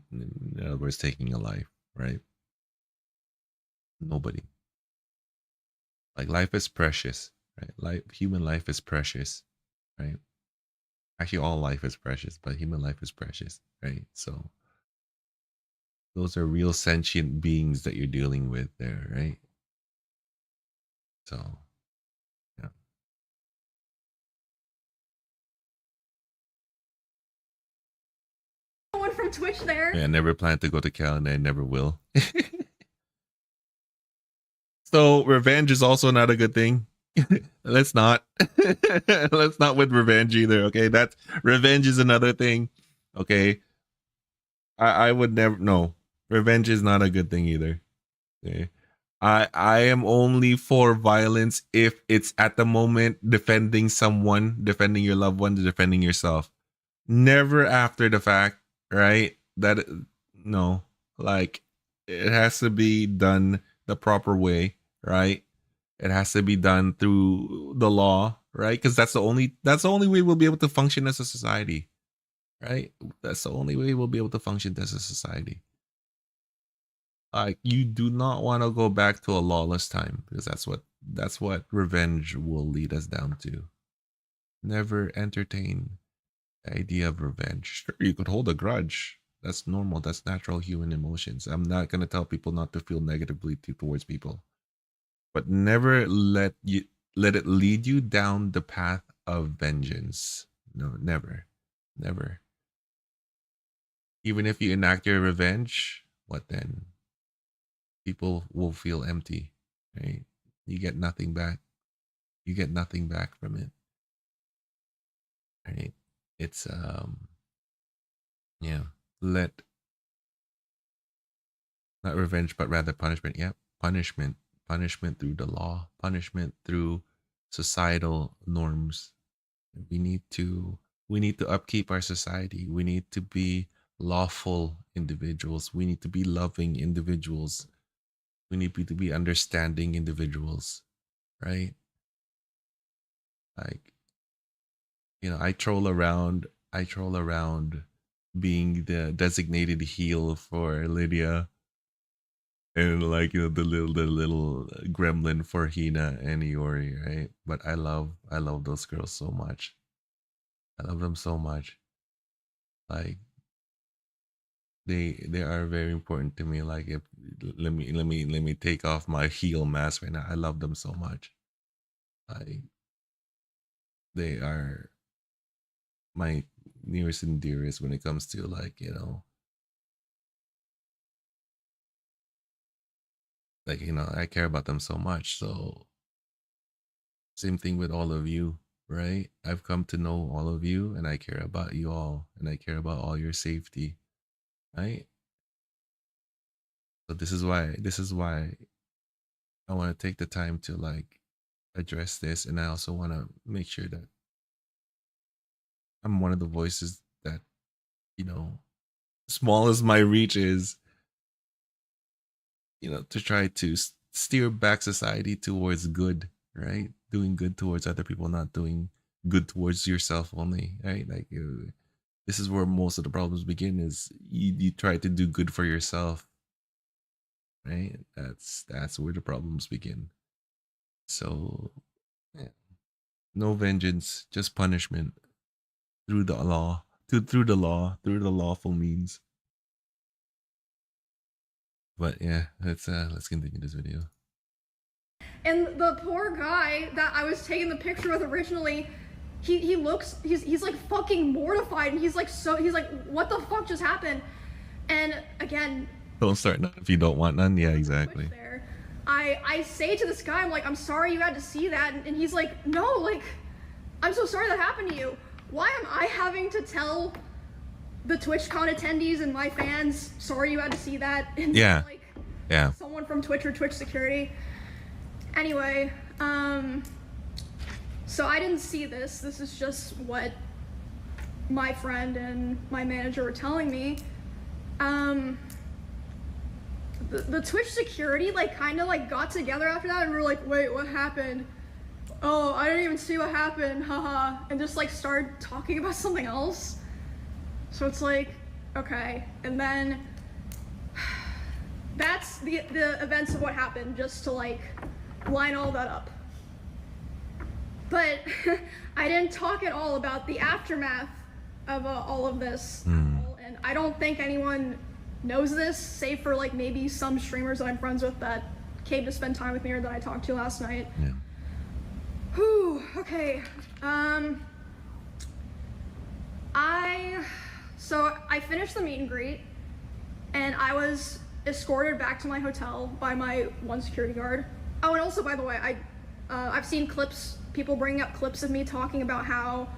other words, taking a life, right? Nobody. Like, life is precious, right? Human life is precious, right? Actually, all life is precious, but human life is precious, right? So those are real sentient beings that you're dealing with there, right? So, yeah. Someone from Twitch there. Yeah, I never plan to go to Canada. I never will. So revenge is also not a good thing. Let's not. Let's not with revenge either. Okay, that's revenge is another thing. Okay, I would never. No, revenge is not a good thing either. Okay, I am only for violence if it's at the moment defending someone, defending your loved one, defending yourself. Never after the fact, right? That no, like it has to be done the proper way, right? It has to be done through the law, right? Because that's the only way we'll be able to function as a society, right? That's the only way we'll be able to function as a society. Like, you do not want to go back to a lawless time, because that's what revenge will lead us down to. Never entertain the idea of revenge. Sure, you could hold a grudge. That's normal. That's natural human emotions. I'm not gonna tell people not to feel negatively towards people, but never let it lead you down the path of vengeance. No, never. Even if you enact your revenge, what then? People will feel empty, right? You get nothing back. You get nothing back from it, right? It's yeah. Let not revenge, but rather punishment. Yeah, punishment through the law, punishment through societal norms. We need to upkeep our society. We need to be lawful individuals. We need to be loving individuals. We need to be understanding individuals, right? Like, I troll around being the designated heel for Lydia, and like the little gremlin for Hina and Iori, right? But I love those girls so much. I love them so much. Like they are very important to me. Like if let me take off my heel mask right now. I love them so much. Like they are my nearest and dearest when it comes to like I care about them so much. So same thing with all of you, right? I've come to know all of you, and I care about you all, and I care about all your safety, right? So this is why I want to take the time to like address this, and I also want to make sure that I'm one of the voices that, small as my reach is, to try to steer back society towards good, right? Doing good towards other people, not doing good towards yourself only, right? Like this is where most of the problems begin, is you try to do good for yourself, right? That's where the problems begin. So yeah. No vengeance, just punishment through the law, through the law, through the lawful means. But yeah, let's continue this video. And the poor guy that I was taking the picture with originally, he's like fucking mortified, and he's like, what the fuck just happened? And again, Don't start none if you don't want none. Yeah, exactly. there, I say to this guy, I'm like, I'm sorry you had to see that, and he's like, no, like, I'm so sorry that happened to you. Why am I having to tell the TwitchCon attendees and my fans, sorry you had to see that? And Yeah. like, Yeah. someone from Twitch or Twitch security. Anyway, so I didn't see this. This is just what my friend and my manager were telling me. The Twitch security kind of got together after that, and we were like, wait, what happened? Oh, I didn't even see what happened, haha, and just started talking about something else. So it's like, okay, and then that's the events of what happened, just to line all that up. But I didn't talk at all about the aftermath of all of this, and I don't think anyone knows this, save for maybe some streamers that I'm friends with that came to spend time with me or that I talked to last night. Yeah. Whew, okay. So I finished the meet and greet, and I was escorted back to my hotel by my one security guard. Oh, and also, by the way, I've seen clips, people bringing up clips of me talking about how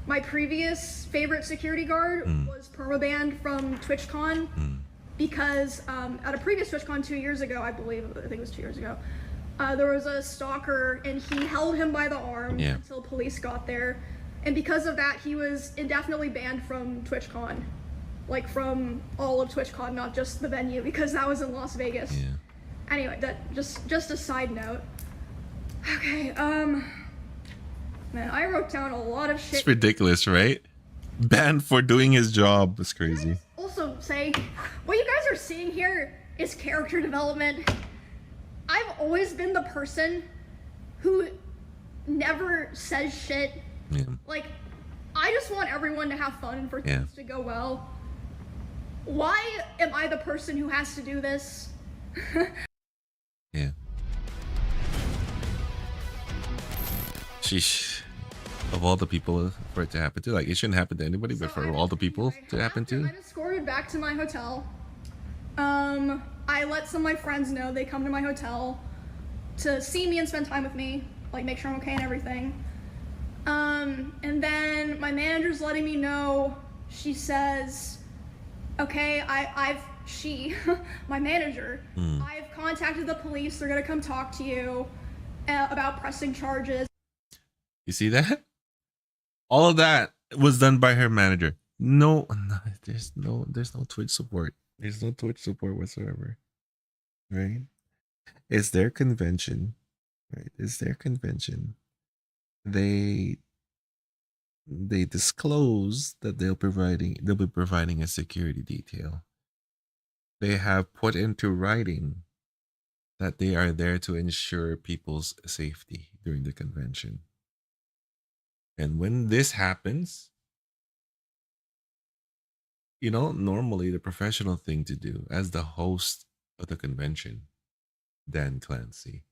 my previous favorite security guard was permabanned from TwitchCon because at a previous TwitchCon 2 years ago, I think it was 2 years ago, there was a stalker, and he held him by the arm until police got there. And because of that, he was indefinitely banned from TwitchCon. From all of TwitchCon, not just the venue, because that was in Las Vegas. Yeah. Anyway, that just a side note. Okay, man, I wrote down a lot of shit. It's ridiculous, right? Banned for doing his job. It's crazy. Also say, what you guys are seeing here is character development. I've always been the person who never says shit. Yeah. I just want everyone to have fun and for things to go well. Why am I the person who has to do this? Yeah. Sheesh. Of all the people for it to happen to, it shouldn't happen to anybody, but for all the people to happen to. I'm escorted back to my hotel. I let some of my friends know. They come to my hotel to see me and spend time with me, make sure I'm okay and everything. And then my manager's letting me know. She says, okay, my manager, I've contacted the police. They're gonna come talk to you about pressing charges. You see that? All of that was done by her manager. No, there's no Twitch support. There's no Twitch support whatsoever. Right? It's their convention. Right? It's their convention. They they disclose that they'll be providing a security detail. They have put into writing that they are there to ensure people's safety during the convention. And when this happens, you know, normally the professional thing to do as the host of the convention, Dan Clancy,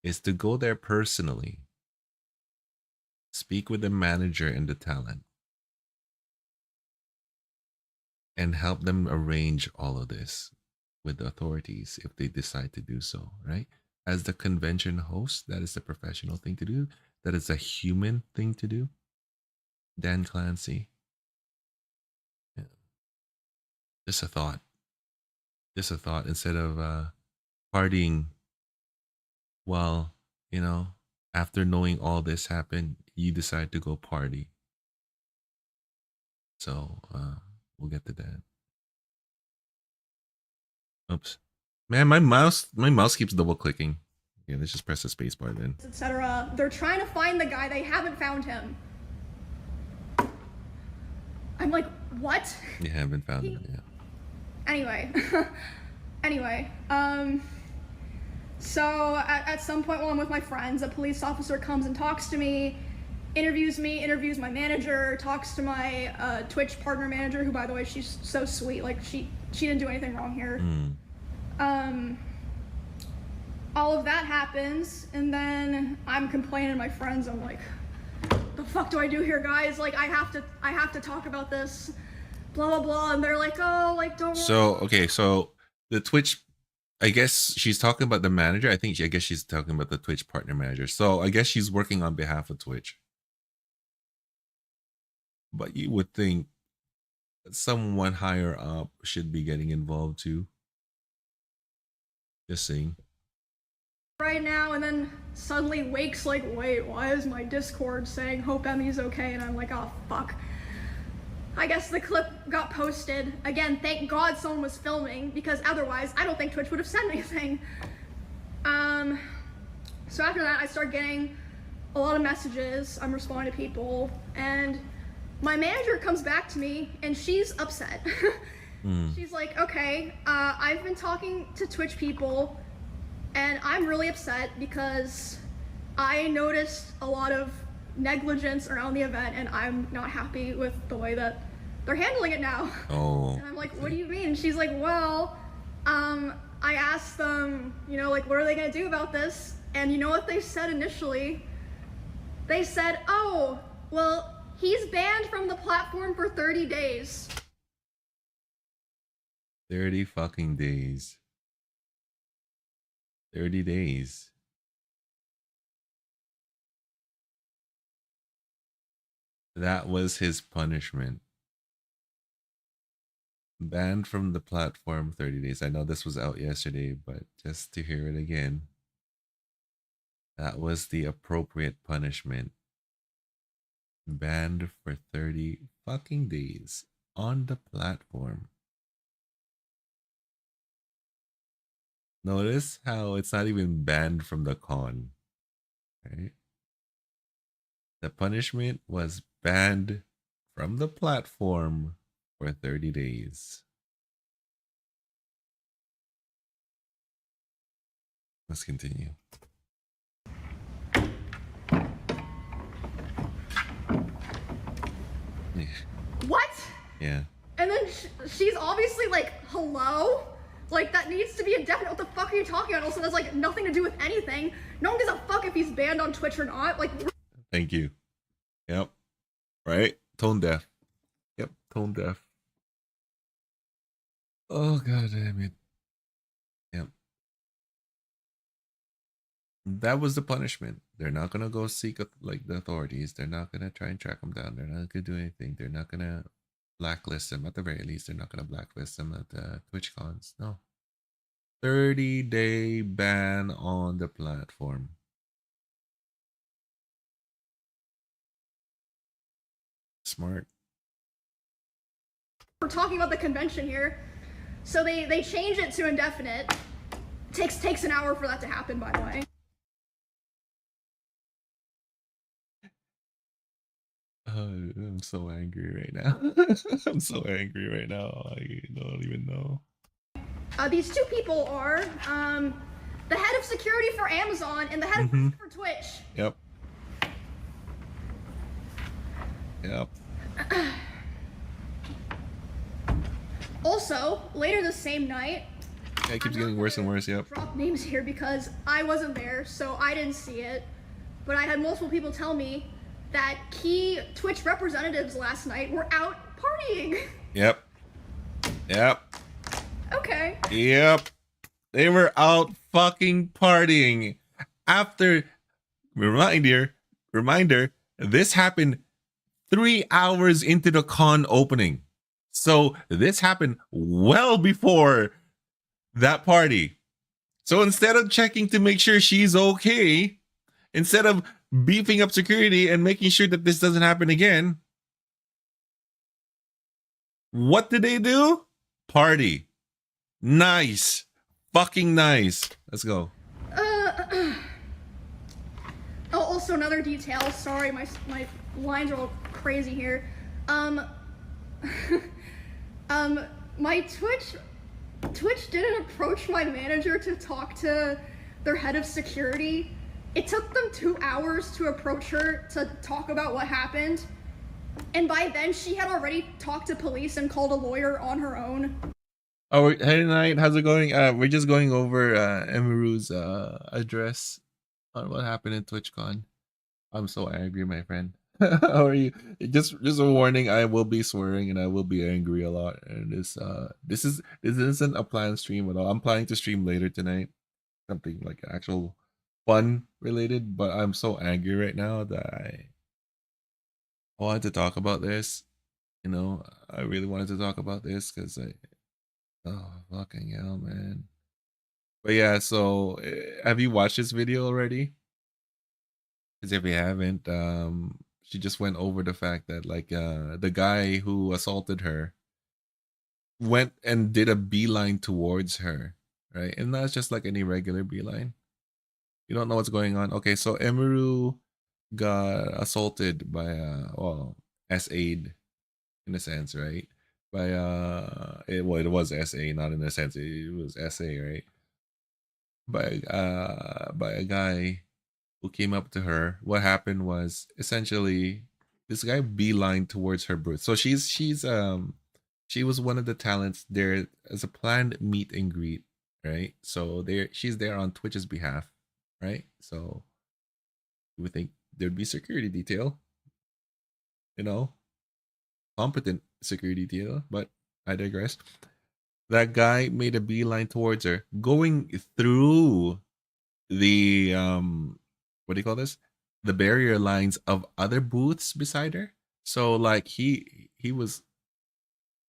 is to go there personally, speak with the manager and the talent, and help them arrange all of this with the authorities if they decide to do so, right? As the convention host, that is the professional thing to do. That is a human thing to do. Dan Clancy. Yeah. Just a thought. Just a thought. Instead of partying while, you know, after knowing all this happened, you decide to go party. So we'll get to that. Oops. Man, my mouse keeps double clicking. Yeah, let's just press the space bar then. etc. They're trying to find the guy. They haven't found him. I'm like, what? You haven't found him, yeah. Anyway, so at some point while I'm with my friends, a police officer comes and talks to me, interviews my manager, talks to my Twitch partner manager, who, by the way, she's so sweet. Like, she didn't do anything wrong here. All of that happens, and then I'm complaining to my friends. I'm like, the fuck do I do here, guys? Like, I have to talk about this, blah blah blah. And they're like, oh, like, don't. So okay, so the Twitch, I guess she's talking about the manager. I guess she's talking about the Twitch partner manager. So I guess she's working on behalf of Twitch. But you would think that someone higher up should be getting involved too. Just saying. Right now, and then suddenly wakes like, wait, why is my Discord saying hope Emmy's okay? And I'm like, oh fuck. I guess the clip got posted. Again, thank God someone was filming, because otherwise I don't think Twitch would have said anything. So after that, I start getting a lot of messages. I'm responding to people, and my manager comes back to me and she's upset. She's like, okay, I've been talking to Twitch people and I'm really upset because I noticed a lot of negligence around the event and I'm not happy with the way that they're handling it now. Oh. And I'm like, what do you mean? And she's like, well, I asked them, you know, like, what are they gonna do about this? And you know what they said initially? They said, oh, well, he's banned from the platform for 30 days. 30 fucking days. 30 days. That was his punishment. Banned from the platform 30 days. I know this was out yesterday, but just to hear it again. That was the appropriate punishment. Banned for 30 fucking days on the platform. Notice how it's not even banned from the con, right? The punishment was banned from the platform for 30 days. Let's continue. What? Yeah. And then she's obviously like, hello? Like, that needs to be indefinite. What the fuck are you talking about? Also, that's like nothing to do with anything. No one gives a fuck if he's banned on Twitch or not. Like, Thank you. Yep. Right? Tone deaf. Yep. Tone deaf. Oh, god damn it. Yep. That was the punishment. They're not gonna go seek like the authorities. They're not gonna try and track them down. They're not gonna do anything. They're not gonna blacklist them. At the very least, they're not gonna blacklist them at the Twitchcons. No. 30-day ban on the platform. Smart. we're talking about the convention here. So they changed it to indefinite. Takes an hour for that to happen, by the way. I'm so angry right now. I'm so angry right now. I don't even know. These two people are the head of security for Amazon and the head of for Twitch. Yep. Yep. Also, later the same night, Yeah, it keeps getting worse and worse. Yep. drop names here because I wasn't there, so I didn't see it. But I had multiple people tell me that key Twitch representatives last night were out partying. Yep. Yep. Okay. Yep. They were out fucking partying. After reminder, this happened 3 hours into the con opening. So this happened well before that party. So instead of checking to make sure she's okay, instead of beefing up security and making sure that this doesn't happen again, what did they do? Party. Nice. Fucking nice. Let's go. Oh, also another detail. Sorry, my lines are all crazy here. My Twitch didn't approach my manager to talk to their head of security. It took them 2 hours to approach her to talk about what happened. And by then, she had already talked to police and called a lawyer on her own. Oh, hey night, how's it going? We're just going over Emiru's address on what happened in TwitchCon. I'm so angry, my friend. How are you? Just a warning, I will be swearing and I will be angry a lot. And this isn't a planned stream at all. I'm planning to stream later tonight, something like actual fun related. But I'm so angry right now that I wanted to talk about this. You know, I really wanted to talk about this because oh fucking hell, man. But yeah, so have you watched this video already? Because if you haven't, she just went over the fact that like the guy who assaulted her went and did a beeline towards her, right? And that's just like any regular beeline. You don't know what's going on. Okay, so Emiru got assaulted by SA'd in a sense, right? By it was SA, not in a sense, it was SA, right? By a guy who came up to her. What happened was essentially this guy beeline towards her booth. So she was one of the talents there as a planned meet and greet, right? So she's there on Twitch's behalf, right? So you would think there'd be security detail, you know, competent security detail, but I digress. That guy made a beeline towards her, going through the what do you call this? The barrier lines of other booths beside her. So like he was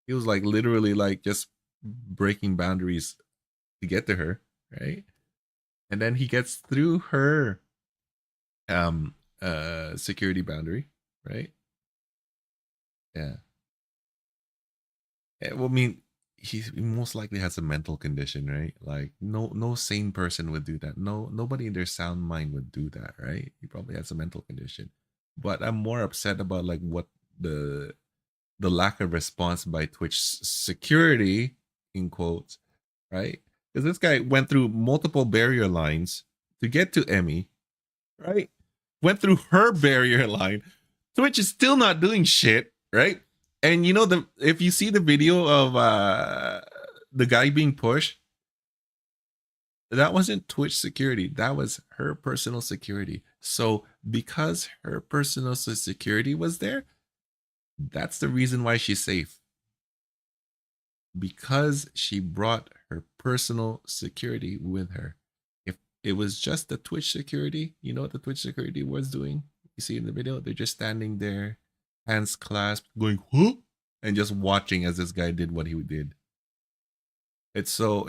like literally like just breaking boundaries to get to her, right? And then he gets through her security boundary, right? Yeah. Well, I mean, he most likely has a mental condition, right? Like no sane person would do that. Nobody in their sound mind would do that, right? He probably has a mental condition. But I'm more upset about like what the lack of response by Twitch security in quotes, right? Because this guy went through multiple barrier lines to get to Emmy, right? Went through her barrier line. Twitch is still not doing shit, right? And you know, if you see the video of the guy being pushed, that wasn't Twitch security. That was her personal security. So because her personal security was there, that's the reason why she's safe. Because she brought her personal security with her. If it was just the Twitch security, you know what the Twitch security was doing? You see in the video, they're just standing there, hands clasped, going, whoop, and just watching as this guy did what he did. It's a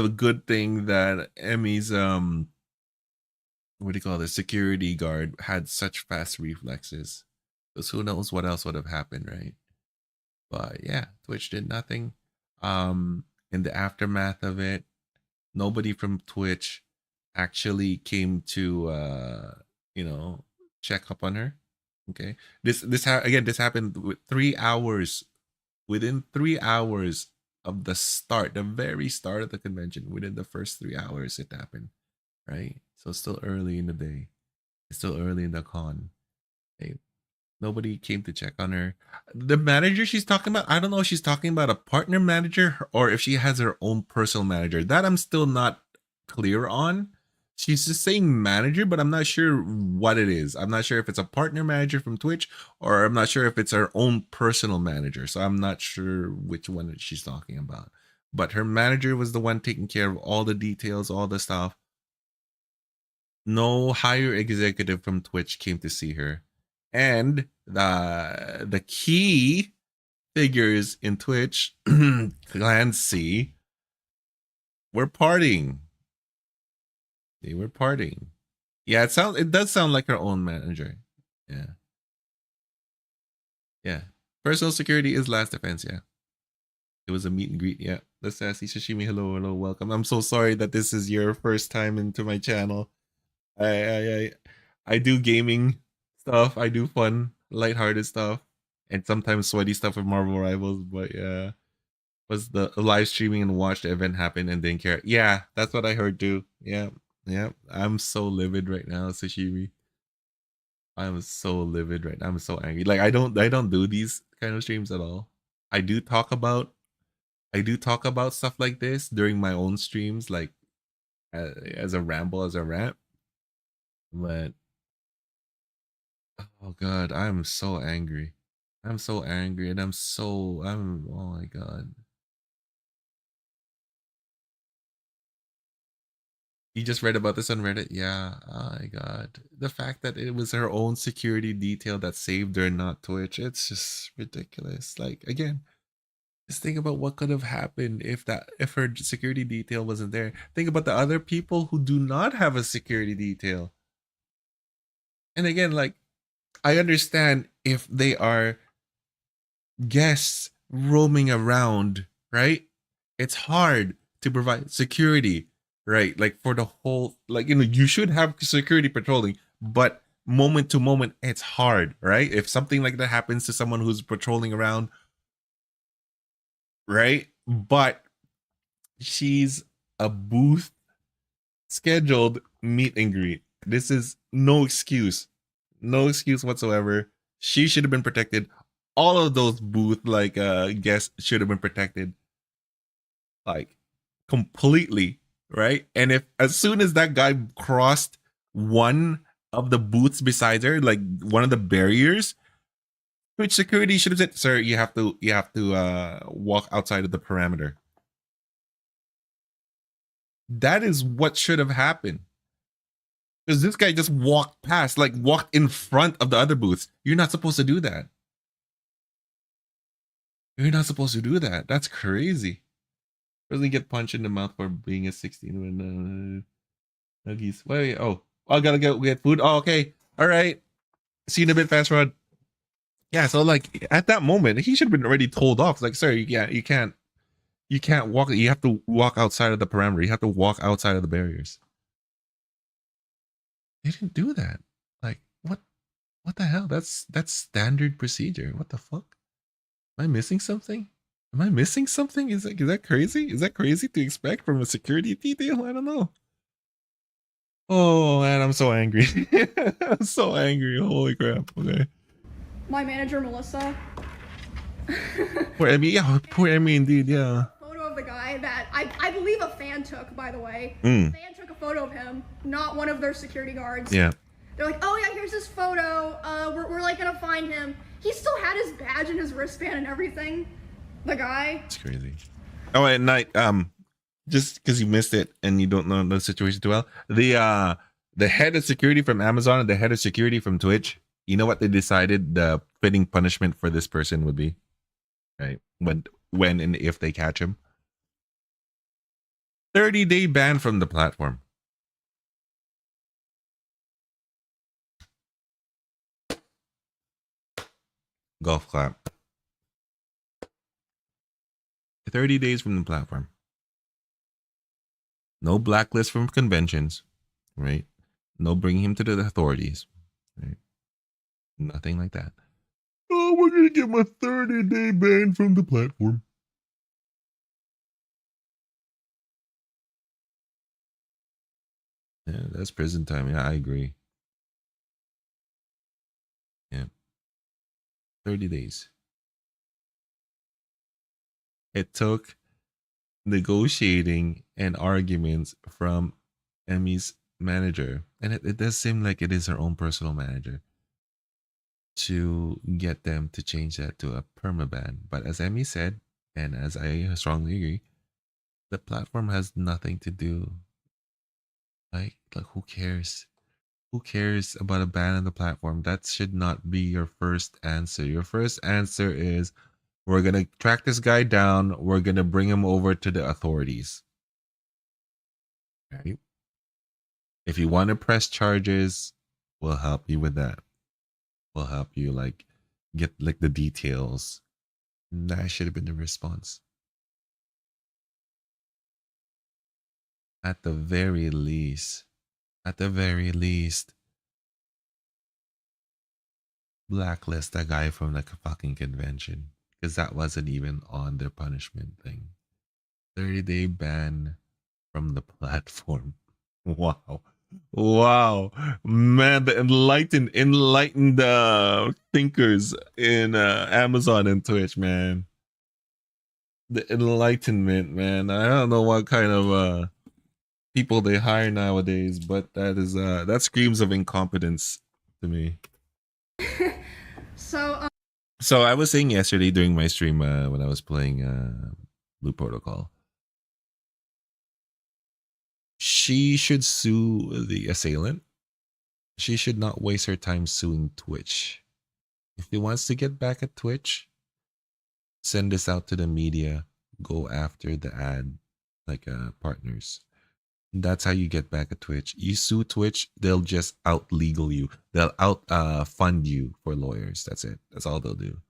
good thing that Emmy's what do you call this, security guard had such fast reflexes. Because who knows what else would have happened, right? But yeah, Twitch did nothing. In the aftermath of it, nobody from Twitch actually came to you know, check up on her. Okay. This happened with 3 hours. Within 3 hours of the start, the very start of the convention, within the first 3 hours, it happened. Right. So it's still early in the day. It's still early in the con. Okay. Nobody came to check on her. The manager she's talking about, I don't know if she's talking about a partner manager or if she has her own personal manager. That I'm still not clear on. She's just saying manager, but I'm not sure what it is. I'm not sure if it's a partner manager from Twitch or I'm not sure if it's her own personal manager. So I'm not sure which one she's talking about. But her manager was the one taking care of all the details, all the stuff. No higher executive from Twitch came to see her. And the key figures in Twitch, Clan C, were partying. They were partying. Yeah, it does sound like her own manager. Yeah. Yeah. Personal security is last defense, yeah. It was a meet and greet, yeah. The Sassy Sashimi, hello, welcome. I'm so sorry that this is your first time into my channel. I do gaming stuff. I do fun, lighthearted stuff, and sometimes sweaty stuff with Marvel Rivals. But yeah, was the live streaming and watched the event happen and didn't care. Yeah, that's what I heard too. Yeah. I'm so livid right now, Sashimi. I'm so livid right now. I'm so angry. Like I don't do these kind of streams at all. I do talk about stuff like this during my own streams, like as a ramble, as a rant. But oh god, I'm so angry. I'm so angry and oh my god. You just read about this on Reddit? Yeah. Oh my god. The fact that it was her own security detail that saved her, not Twitch, it's just ridiculous. Like again, just think about what could have happened if her security detail wasn't there. Think about the other people who do not have a security detail. And again, like I understand if they are guests roaming around, right? It's hard to provide security, right? Like for the whole, like, you should have security patrolling, but moment to moment, it's hard, right? If something like that happens to someone who's patrolling around, right? But she's a booth scheduled meet and greet. This is no excuse whatsoever. She should have been protected. All of those booth guests should have been protected, like completely, right? And if as soon as that guy crossed one of the booths beside her, like one of the barriers, which security should have said, "Sir, you have to walk outside of the parameter." That is what should have happened. Because this guy just walked in front of the other booths. You're not supposed to do that. You're not supposed to do that. That's crazy. Doesn't get punched in the mouth for being a 16 when Nuggies. Wait. Oh, I gotta get food. Oh, okay. All right. See you in a bit, Fast Rod. Yeah. So like at that moment, he should have been already told off. Like, sir, you can't walk. You have to walk outside of the parameter. You have to walk outside of the barriers. They didn't do that. Like what? What the hell? That's standard procedure. What the fuck? Am I missing something? Is that crazy? Is that crazy to expect from a security detail? I don't know. Oh man, I'm so angry. I'm so angry. Holy crap. Okay. My manager, Melissa. Poor Emmy. Yeah, poor Emmy indeed. Yeah. Photo of the guy that I believe a fan took, by the way. Mm. A fan took a photo of him, not one of their security guards. Yeah. They're like, oh yeah, here's this photo. We're like gonna find him. He still had his badge and his wristband and everything. The guy. It's crazy. Oh, at night, just because you missed it and you don't know the situation too well, the head of security from Amazon and the head of security from Twitch, you know what they decided the fitting punishment for this person would be, right? When and if they catch him, 30-day ban from the platform. Golf clap. 30 days from the platform. No blacklist from conventions, right? No bringing him to the authorities. Right? Nothing like that. Oh, we're gonna give him a 30-day ban from the platform. Yeah, that's prison time. Yeah, I agree. Yeah. 30 days. It took negotiating and arguments from Emmy's manager, and it does seem like it is her own personal manager, to get them to change that to a permaban. But as Emmy said, and as I strongly agree, the platform has nothing to do. Like who cares? Who cares about a ban on the platform? That should not be your first answer. Your first answer is, we're gonna track this guy down. We're gonna bring him over to the authorities. Right? If you want to press charges, we'll help you with that. We'll help you get like the details. That should have been the response. At the very least, blacklist that guy from like a fucking convention, because that wasn't even on their punishment thing. 30-day ban from the platform. Wow. Wow. Man, the enlightened thinkers in Amazon and Twitch, man. The enlightenment, man. I don't know what kind of people they hire nowadays, but that screams of incompetence to me. So I was saying yesterday during my stream when I was playing Blue Protocol, she should sue the assailant. She should not waste her time suing Twitch. If he wants to get back at Twitch, send this out to the media. Go after the ad partners. That's how you get back at Twitch. You sue Twitch, they'll just out legal you. They'll out fund you for lawyers. That's it. That's all they'll do.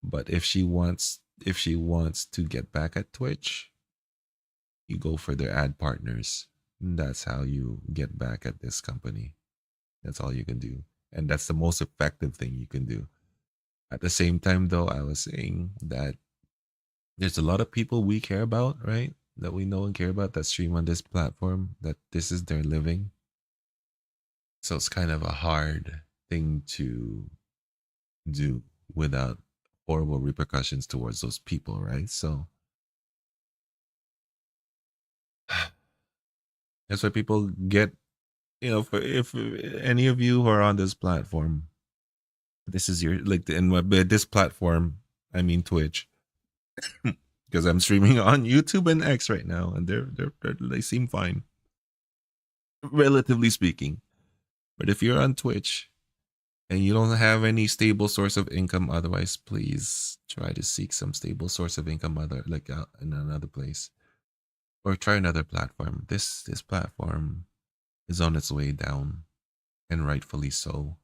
But if she wants to get back at Twitch, you go for their ad partners. That's how you get back at this company. That's all you can do. And that's the most effective thing you can do. At the same time, though, I was saying that there's a lot of people we care about, right? That we know and care about that stream on this platform, that this is their living. So it's kind of a hard thing to do without horrible repercussions towards those people, right? So that's why people get, if any of you who are on this platform, this is your, this platform, I mean Twitch, because I'm streaming on YouTube and X right now, and they seem fine, relatively speaking. But if you're on Twitch and you don't have any stable source of income otherwise, please try to seek some stable source of income in another place, or try another platform. This platform is on its way down, and rightfully so.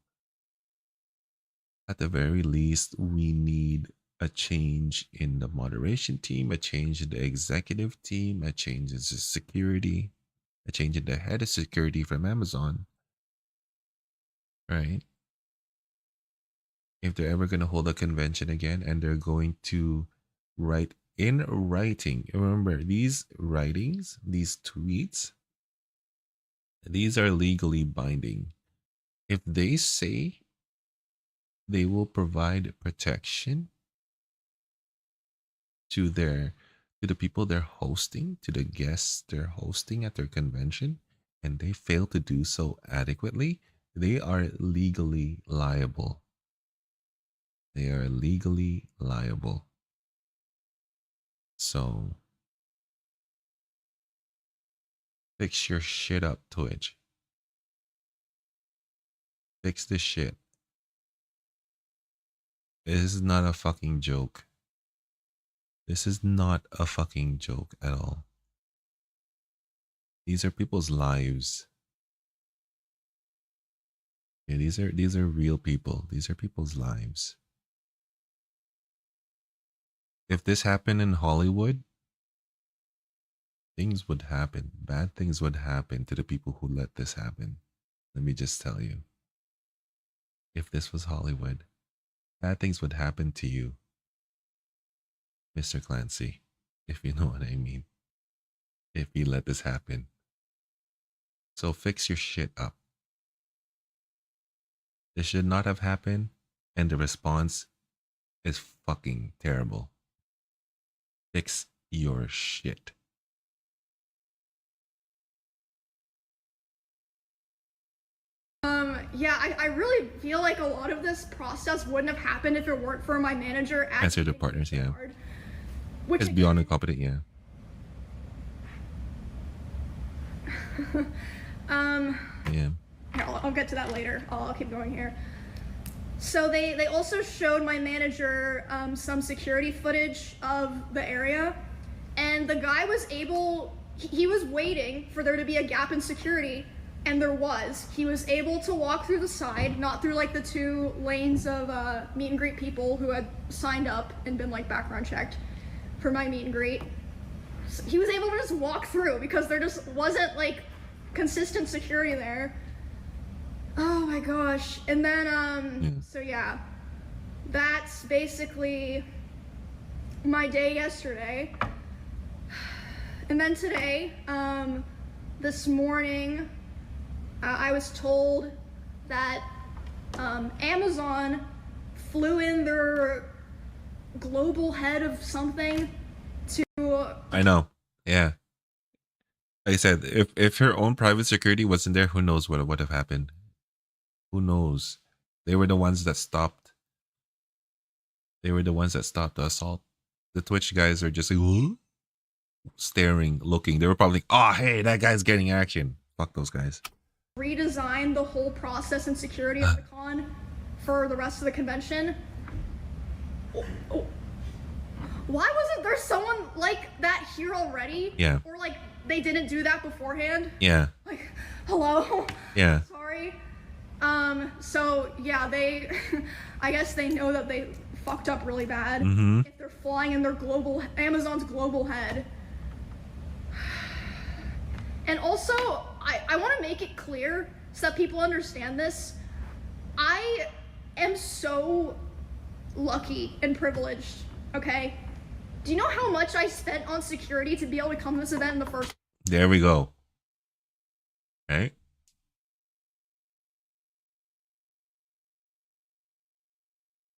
At the very least, we need a change in the moderation team, a change in the executive team, a change in the security, a change in the head of security from Amazon, right? If they're ever going to hold a convention again and they're going to write in writing, remember these writings, these tweets, these are legally binding. If they say they will provide protection to the people they're hosting, to the guests they're hosting at their convention, and they fail to do so adequately, they are legally liable. They are legally liable. So fix your shit up, Twitch. Fix this shit. This is not a fucking joke. This is not a fucking joke at all. These are people's lives. Yeah, these are real people. These are people's lives. If this happened in Hollywood, things would happen. Bad things would happen to the people who let this happen. Let me just tell you. If this was Hollywood, bad things would happen to you, Mr. Clancy, if you know what I mean. If you let this happen. So fix your shit up. This should not have happened, and the response is fucking terrible. Fix your shit. Yeah, I really feel like a lot of this process wouldn't have happened if it weren't for my manager. Answer the partners, yeah. Which It's beyond incompetent, yeah. Yeah. Here, I'll get to that later. I'll keep going here. So they also showed my manager some security footage of the area, and the guy was able, he was waiting for there to be a gap in security, and there was. He was able to walk through the side, not through like the 2 lanes of meet and greet people who had signed up and been like background checked for my meet and greet. So he was able to just walk through because there just wasn't like consistent security there. Oh my gosh. And then so yeah, that's basically my day yesterday. And then today, this morning, I was told that Amazon flew in their global head of something to... I know. Yeah. Like I said, if her own private security wasn't there, who knows what would have happened. Who knows? They were the ones that stopped. They were the ones that stopped the assault. The Twitch guys are just like, "Huh?" Staring, looking. They were probably like, oh, hey, that guy's getting action. Fuck those guys. Redesign the whole process and security of the con for the rest of the convention. Oh. Why wasn't there someone like that here already? Yeah. Or like they didn't do that beforehand? Yeah. Like, hello? Yeah. Sorry. So yeah, they, I guess they know that they fucked up really bad. Mm-hmm. If they're flying in their global, Amazon's global head. And also, I want to make it clear so that people understand this. I am so lucky and privileged, okay? Do you know how much I spent on security to be able to come to this event in the first? There we go. Right?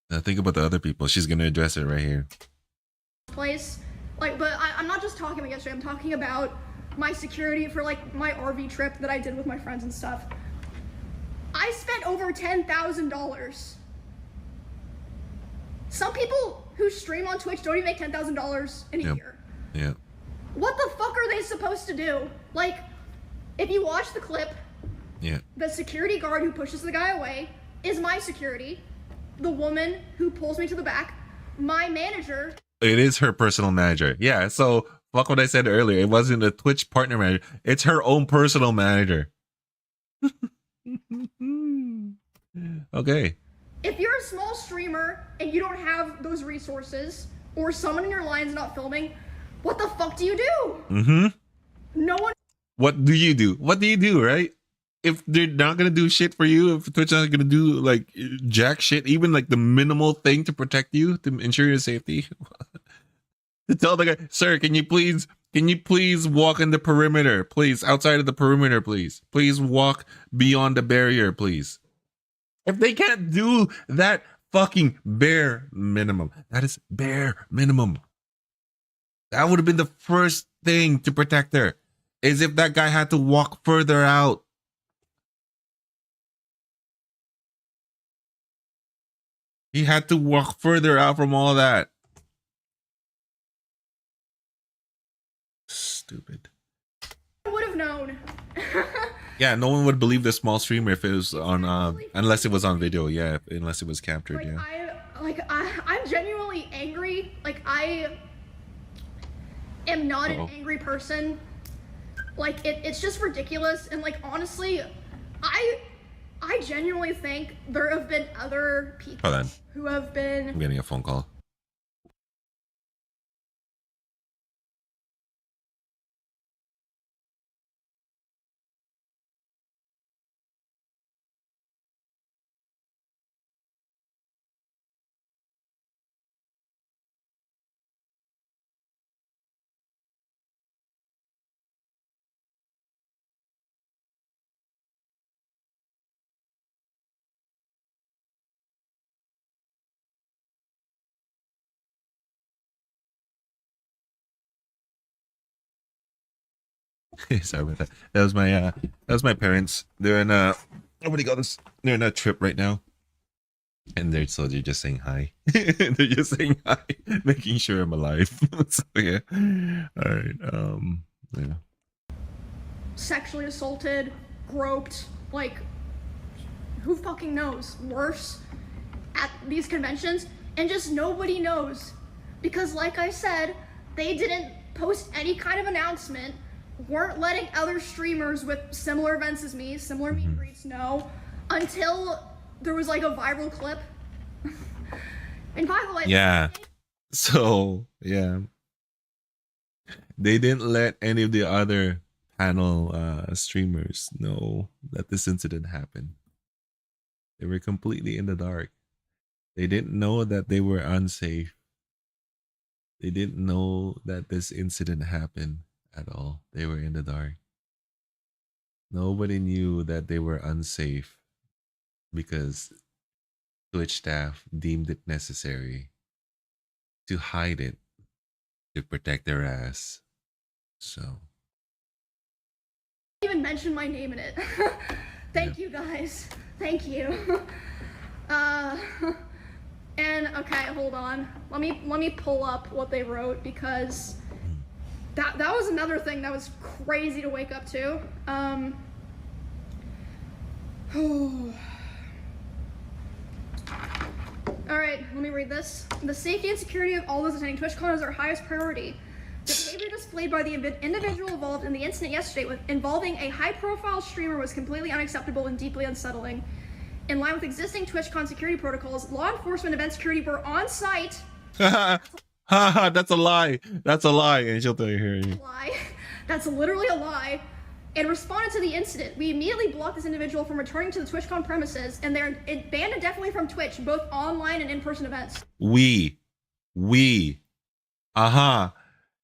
Now think about the other people. She's going to address it right here. Place? Like, but I'm not just talking about yesterday. I'm talking about my security for like my RV trip that I did with my friends and stuff. I spent over $10,000. Some people who stream on Twitch don't even make $10,000 in a year. Yeah. What the fuck are they supposed to do? Like, if you watch the clip, the security guard who pushes the guy away is my security. The woman who pulls me to the back, my manager. It is her personal manager. Yeah, so fuck what I said earlier. It wasn't a Twitch partner manager. It's her own personal manager. Okay. If you're a small streamer and you don't have those resources, or someone in your line's not filming, what the fuck do you do? Mm-hmm. No one. What do you do? What do you do, right? If they're not gonna do shit for you, if Twitch not gonna do like jack shit, even like the minimal thing to protect you, to ensure your safety, to tell the guy, sir, can you please walk in the perimeter, please, outside of the perimeter, please walk beyond the barrier, please. If they can't do that fucking bare minimum, that is bare minimum. That would have been the first thing to protect her, is if that guy had to walk further out. He had to walk further out from all that. Stupid. I would have known. Yeah, no one would believe the small streamer if it was on, unless it was on video. Yeah, unless it was captured. Like, yeah. I'm genuinely angry. Like, I am not an angry person. Like, it's just ridiculous. And like, honestly, I genuinely think there have been other people who have been... I'm getting a phone call. Sorry about that. That was my parents. They're in a what do you call this? They're in a trip right now. And they're just saying hi. They're just saying hi, making sure I'm alive. So yeah. Alright. Yeah. Sexually assaulted, groped, like, who fucking knows? Worse at these conventions, and just nobody knows. Because like I said, they didn't post any kind of announcement, weren't letting other streamers with similar events as me, similar meet and greets know, until there was like a viral clip. And by the way, Yeah. So yeah. They didn't let any of the other panel streamers know that this incident happened. They were completely in the dark. They didn't know that they were unsafe. They didn't know that this incident happened at all. They were in the dark. Nobody knew that they were unsafe because Twitch staff deemed it necessary to hide it to protect their ass. So even mention my name in it. Thank you guys. Thank you. And okay, hold on. Let me pull up what they wrote, because that was another thing that was crazy to wake up to. Alright, let me read this. The safety and security of all those attending TwitchCon is our highest priority. The behavior displayed by the individual involved in the incident yesterday involving a high-profile streamer was completely unacceptable and deeply unsettling. In line with existing TwitchCon security protocols, law enforcement event security were on site. Haha, that's a lie. That's a lie. And she'll tell you here. Lie. That's literally a lie. And responded to the incident. We immediately blocked this individual from returning to the TwitchCon premises, and they're banned indefinitely from Twitch, both online and in-person events. We.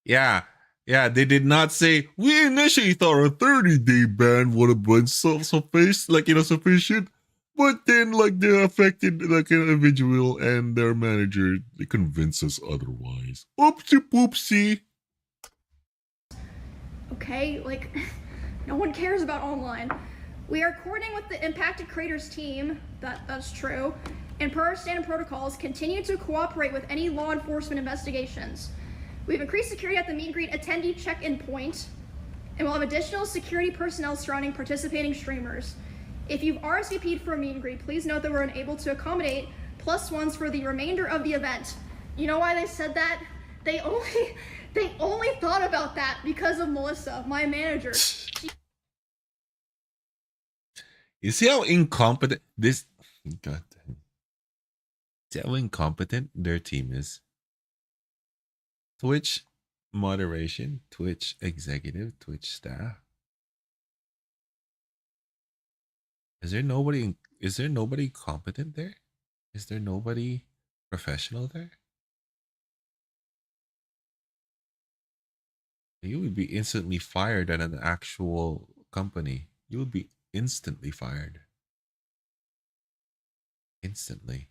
Yeah. They did not say we initially thought a 30-day ban would have been sufficient. But then, like, the affected, like, an individual and their manager, they convince us otherwise. Oopsie poopsie. Okay, like, no one cares about online. We are coordinating with the impacted creators team, that's true, and per our standard protocols, continue to cooperate with any law enforcement investigations. We've increased security at the meet and greet attendee check-in point, and we'll have additional security personnel surrounding participating streamers. If you've RSVP'd for a meet and greet, please note that we're unable to accommodate +1s for the remainder of the event. You know why they said that? They only thought about that because of Melissa, my manager. You see how incompetent this... God damn. See how incompetent their team is? Twitch moderation, Twitch executive, Twitch staff. Is there nobody competent there? Is there nobody professional there? You would be instantly fired at an actual company. You would be instantly fired. Instantly.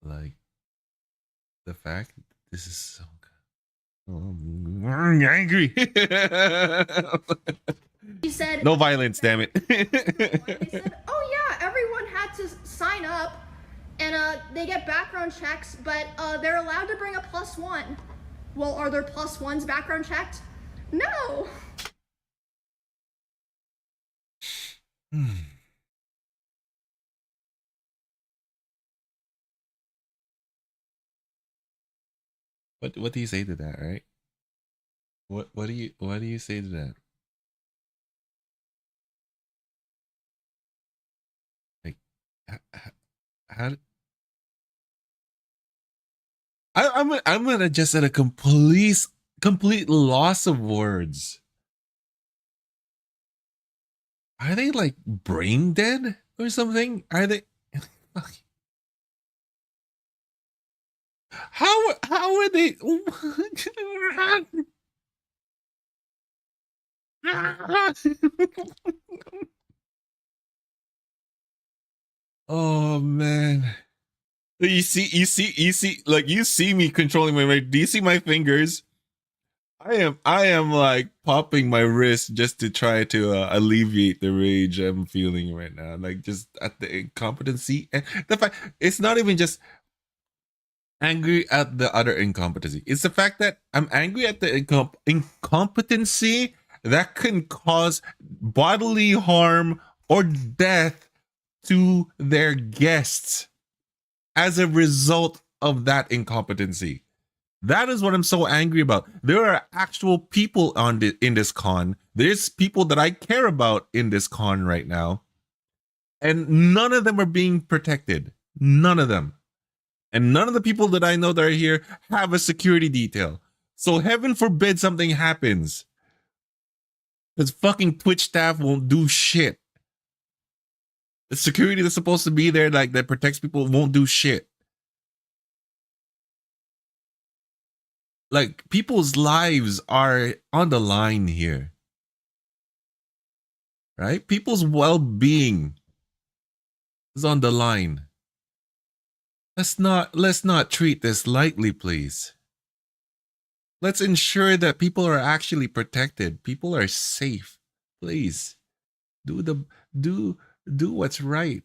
Like, the fact that this is so good. Oh, I'm angry. He said, no violence, damn it. They said, oh yeah, everyone had to sign up, and they get background checks, but they're allowed to bring a +1. Well, are there +1s background checked? No. What do you say to that, right? What do you say to that? Like, how I'm gonna just at a complete loss of words. Are they like brain dead or something? Are they? How are they? Oh man. You see, like you see me controlling my right. Do you see my fingers? I am like popping my wrist just to try to alleviate the rage I'm feeling right now. Like just at the incompetency and the fact it's not even just angry at the other incompetency. It's the fact that I'm angry at the incompetency that can cause bodily harm or death to their guests as a result of that incompetency. That is what I'm so angry about. There are actual people in this con. There's people that I care about in this con right now. And none of them are being protected. None of them. And none of the people that I know that are here have a security detail. So heaven forbid something happens. Because fucking Twitch staff won't do shit. The security that's supposed to be there, like that protects people, won't do shit. Like people's lives are on the line here. Right? People's well-being is on the line. Let's not treat this lightly, please. Let's ensure that people are actually protected. People are safe. Please. Do what's right.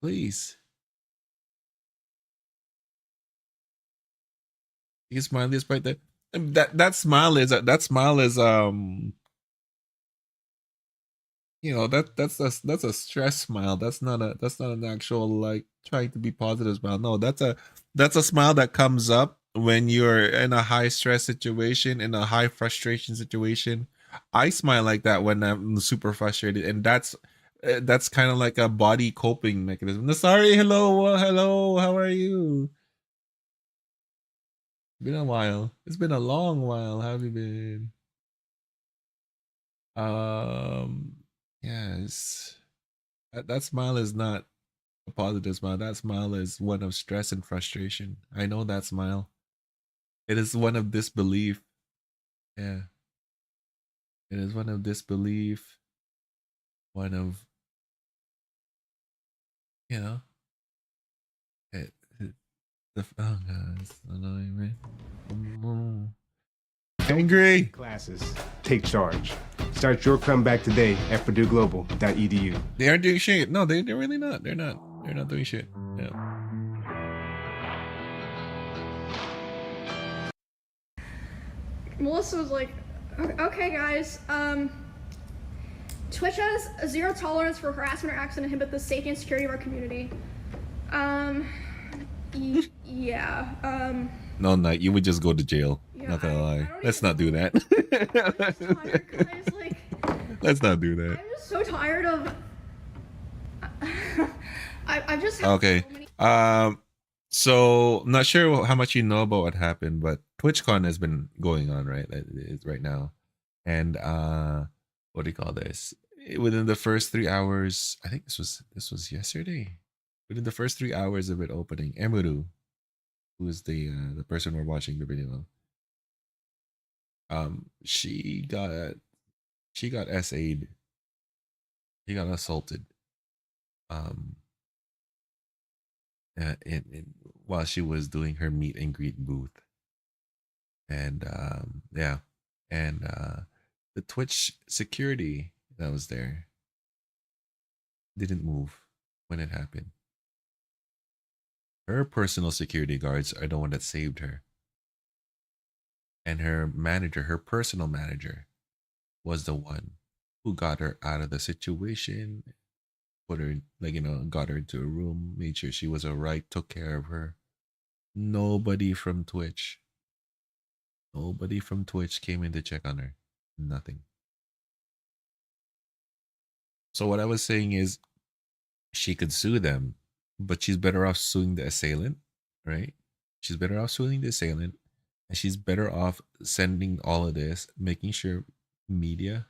Please. You smile this right there. That smile is you know, that's a stress smile. That's not an actual like trying to be positive smile. No, that's a smile that comes up when you're in a high stress situation, in a high frustration situation. I smile like that when I'm super frustrated, and that's kind of like a body coping mechanism. Sorry, hello, how are you? Been a while. It's been a long while. How have you been? Yes. That smile is not a positive smile. That smile is one of stress and frustration. I know that smile. It is one of disbelief. Yeah. It is one of disbelief. One of, you know, oh god, it's annoying, man. Angry. Classes. Take charge. Start your comeback today at PurdueGlobal.edu. They aren't doing shit. No, they're really not. They're not doing shit. Yeah. Melissa was like, okay guys, Twitch has a zero tolerance for harassment or acts that inhibit the safety and security of our community. Yeah. No, Knight, you would just go to jail. Yeah, Not gonna lie. Let's not do that. Tired, guys. Like, Let's not do that. I'm just so tired of. I've just had Okay. so many. So not sure how much you know about what happened, but TwitchCon has been going on right now, and what do you call this? Within the first 3 hours, I think this was yesterday. Within the first 3 hours of it opening, Emiru, who is the person we're watching the video of, she got SA'd. She got assaulted. While she was doing her meet and greet booth, and yeah, and the Twitch security that was there didn't move when it happened. Her personal security guards are the one that saved her, and her manager, her personal manager, was the one who got her out of the situation, put her, like, you know, got her into a room, made sure she was all right, took care of her. Nobody from Twitch came in to check on her. Nothing. So what I was saying is, she could sue them, but she's better off suing the assailant, right? She's better off suing the assailant, and she's better off sending all of this, making sure media,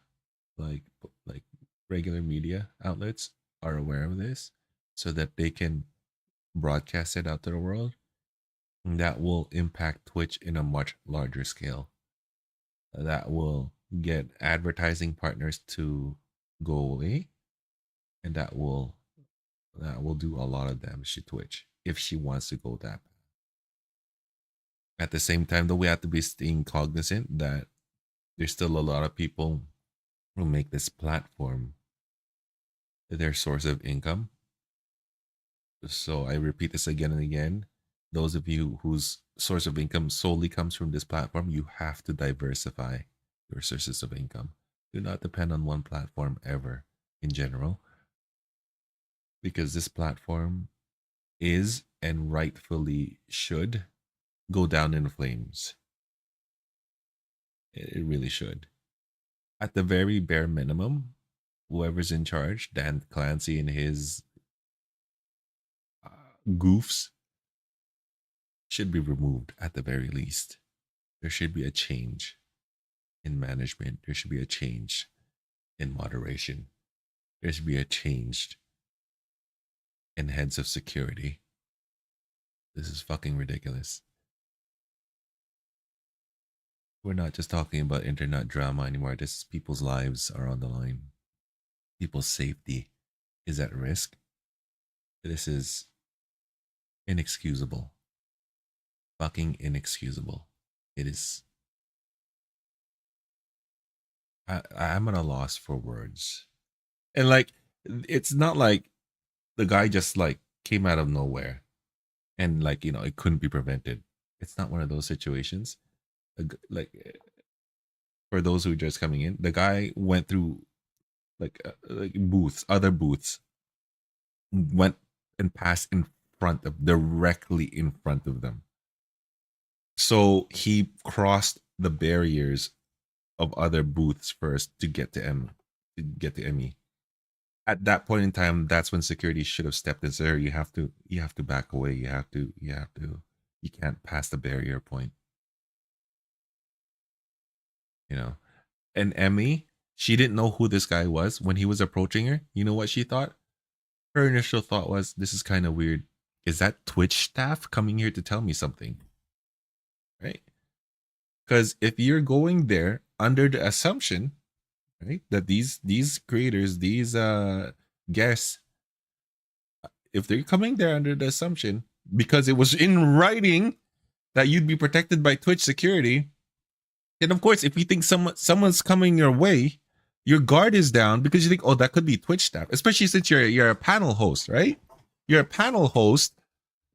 like regular media outlets, are aware of this, so that they can broadcast it out to the world. And that will impact Twitch in a much larger scale. That will get advertising partners to go away, and that will do a lot of damage to Twitch if she wants to go that path. At the same time, though, we have to be staying cognizant that there's still a lot of people who make this platform their source of income. So I repeat this again and again. Those of you whose source of income solely comes from this platform, you have to diversify your sources of income. Do not depend on one platform ever in general, because this platform is and rightfully should go down in flames. It really should. At the very bare minimum, whoever's in charge, Dan Clancy and his goofs, should be removed at the very least. There should be a change in management. There should be a change in moderation. There should be a change in heads of security. This is fucking ridiculous. We're not just talking about internet drama anymore. This is people's lives are on the line. People's safety is at risk. This is inexcusable. Fucking inexcusable. It is. I'm at a loss for words. And like, it's not like the guy just like came out of nowhere and like, you know, it couldn't be prevented. It's not one of those situations. Like, for those who are just coming in, the guy went through like booths, other booths, went and passed in front of, directly in front of them. So he crossed the barriers of other booths first to get to Emmy. At that point in time, that's when security should have stepped in. Sir, you have to back away. You can't pass the barrier point. You know, and Emmy, she didn't know who this guy was when he was approaching her. You know what she thought? Her initial thought was, this is kind of weird. Is that Twitch staff coming here to tell me something? Right? Because if you're going there under the assumption, right, that these creators, these guests, if they're coming there under the assumption, because it was in writing that you'd be protected by Twitch security, then of course, if you think someone's coming your way, your guard is down because you think, oh, that could be Twitch staff. Especially since you're a panel host, right? You're a panel host.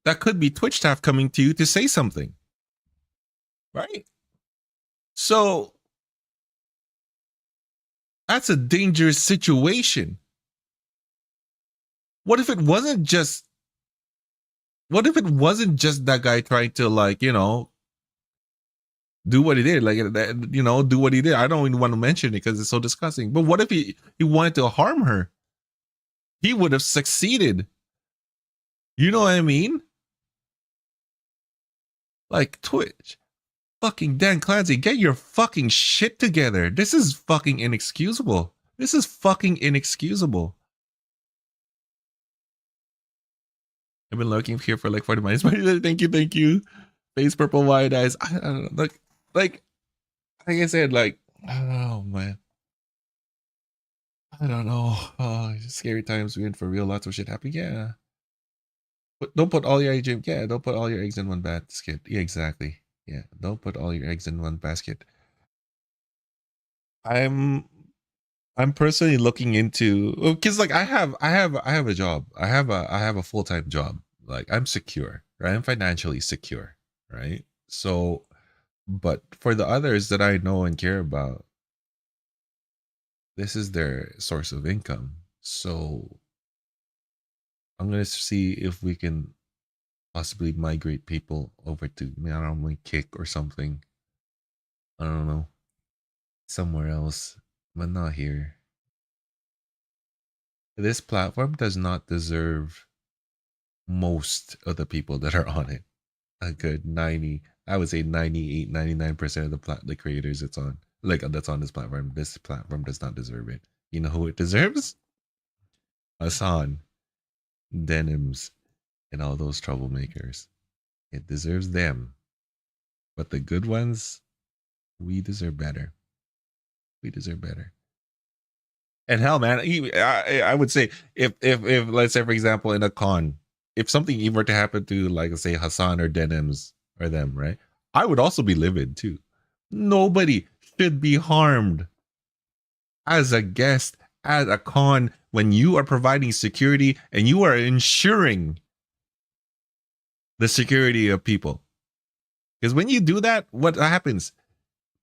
That could be Twitch staff coming to you to say something, right? So that's a dangerous situation. What if it wasn't just that guy trying to, like, you know, do what he did, like, you know, do what he did? I don't even want to mention it because it's so disgusting. But what if he wanted to harm her? He would have succeeded. You know what I mean? Like, Twitch, fucking Dan Clancy, get your fucking shit together. This is fucking inexcusable. This is fucking inexcusable. I've been lurking here for like 40 minutes. Thank you. Face purple, wide eyes. I don't know. Like I said, like, oh man, I don't know. Oh, scary times we're in for real. Lots of shit happening. Yeah, but don't put all your eggs. Yeah, don't put all your eggs in one basket. Yeah, exactly. Yeah, don't put all your eggs in one basket. I'm personally looking into, because like I have a job. I have a full-time job. Like, I'm secure, right? I'm financially secure, right? So, but for the others that I know and care about, this is their source of income. So I'm gonna see if we can possibly migrate people over to, I don't know, Kick or something. I don't know, somewhere else, but not here. This platform does not deserve most of the people that are on it. A good 90, I would say 98, 99% of the creators it's on, like, that's on this platform. This platform does not deserve it. You know who it deserves? Hassan, Denims, and all those troublemakers. It deserves them. But the good ones, we deserve better. We deserve better. And hell, man, I would say if let's say, for example, in a con, if something even were to happen to, like, say, Hassan or Denims or them, right? I would also be livid too. Nobody should be harmed as a guest at a con when you are providing security and you are ensuring the security of people. Because when you do that, what happens?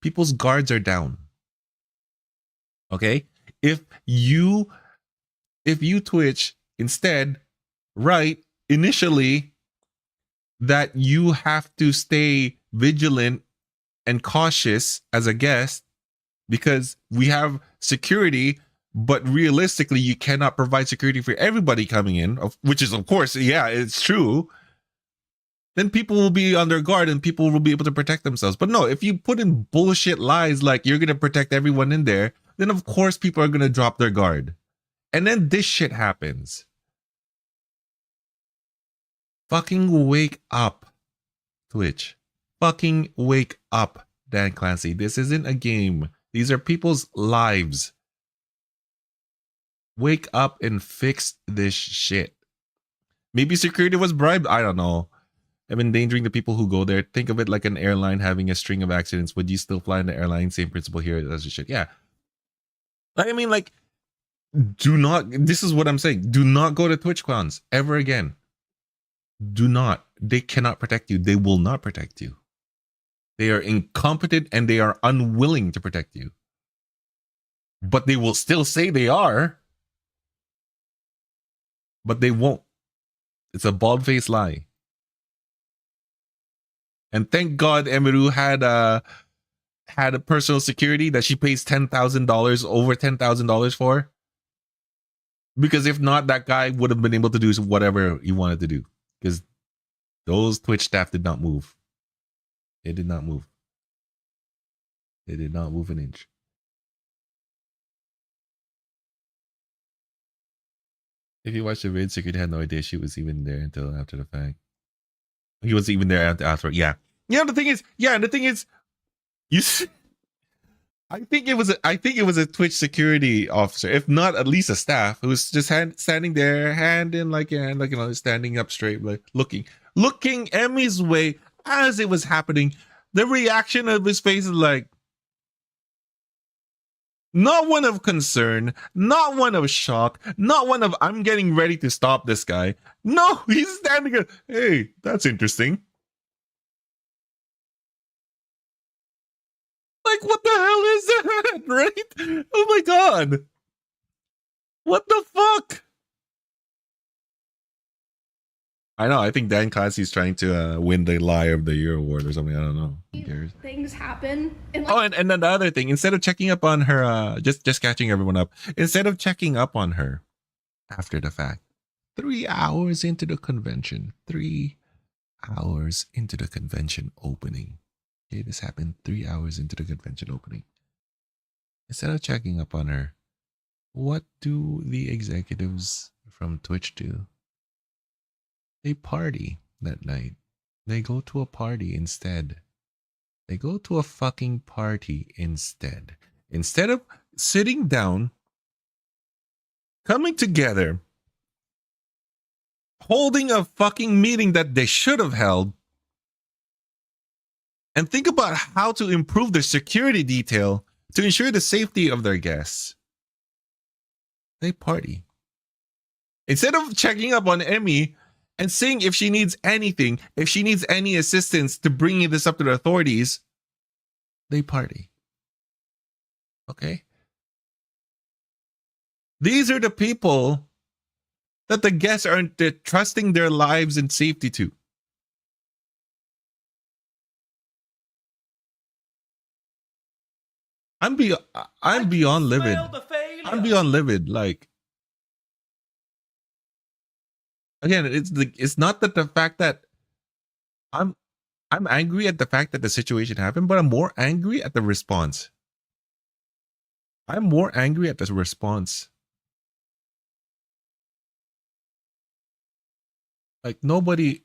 People's guards are down. Okay? If you Twitch instead write initially that you have to stay vigilant and cautious as a guest because we have security, but realistically you cannot provide security for everybody coming in, which is of course, yeah, it's true. Then people will be on their guard and people will be able to protect themselves. But no, if you put in bullshit lies like you're going to protect everyone in there, then of course people are going to drop their guard. And then this shit happens. Fucking wake up, Twitch. Fucking wake up, Dan Clancy. This isn't a game. These are people's lives. Wake up and fix this shit. Maybe security was bribed. I don't know. I'm endangering the people who go there. Think of it like an airline having a string of accidents. Would you still fly in the airline? Same principle here. That's just shit. Yeah. I mean, like, do not. This is what I'm saying. Do not go to Twitchcons ever again. Do not. They cannot protect you. They will not protect you. They are incompetent and they are unwilling to protect you. But they will still say they are. But they won't. It's a bald-faced lie. And thank God Emiru had a personal security that she pays $10,000, over $10,000 for. Because if not, that guy would have been able to do whatever he wanted to do. Because those Twitch staff did not move. They did not move. They did not move an inch. If you watched the vid, security had no idea she was even there until after the fact. He was even there after. Yeah. Yeah, the thing is, you see, I think it was a Twitch security officer, if not at least a staff, who was just standing there, hand in like standing up straight, like looking Emmy's way as it was happening. The reaction of his face is like not one of concern, not one of shock, not one of I'm getting ready to stop this guy. No, he's standing there. Hey, that's interesting. Like, what the hell is that, right? Oh my god. What the fuck? I know, I think Dan Clancy's trying to win the Lie of the Year award or something. I don't know. Who cares? Things happen. And And then the other thing, instead of checking up on her, just catching everyone up, instead of checking up on her after the fact, 3 hours into the convention, 3 hours into the convention opening. Okay, this happened 3 hours into the convention opening. Instead of checking up on her, what do the executives from Twitch do? They party that night. They go to a party instead. They go to a fucking party instead. Instead of sitting down, coming together, holding a fucking meeting that they should have held, and think about how to improve their security detail to ensure the safety of their guests. They party. Instead of checking up on Emmy and seeing if she needs anything, if she needs any assistance to bringing this up to the authorities, they party. Okay? These are the people that the guests are trusting their lives and safety to. I'm beyond livid. I'm beyond livid. Like, again, it's not that the fact that I'm angry at the fact that the situation happened, but I'm more angry at the response. I'm more angry at the response. Like, nobody,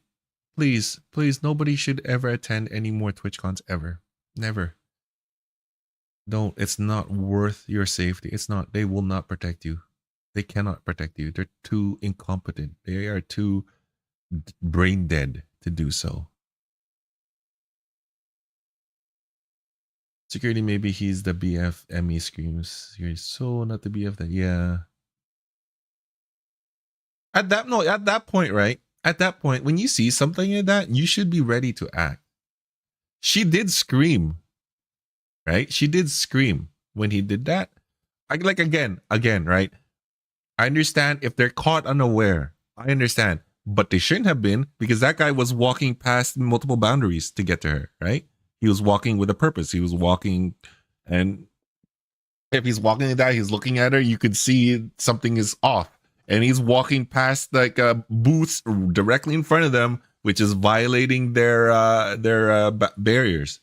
please, nobody should ever attend any more TwitchCons ever. Never. Don't. It's not worth your safety. It's not. They will not protect you. They cannot protect you. They're too incompetent. They are too brain dead to do so. Security, maybe he's the BF. Emmy screams. You're so not the BF. That yeah. At that point, right? At that point, when you see something like that, you should be ready to act. She did scream, right? She did scream when he did that. Like again, right? I understand if they're caught unaware. I understand, but they shouldn't have been because that guy was walking past multiple boundaries to get to her, right? He was walking with a purpose. He was walking, and if he's walking like that, he's looking at her. You could see something is off, and he's walking past like booths directly in front of them, which is violating their barriers.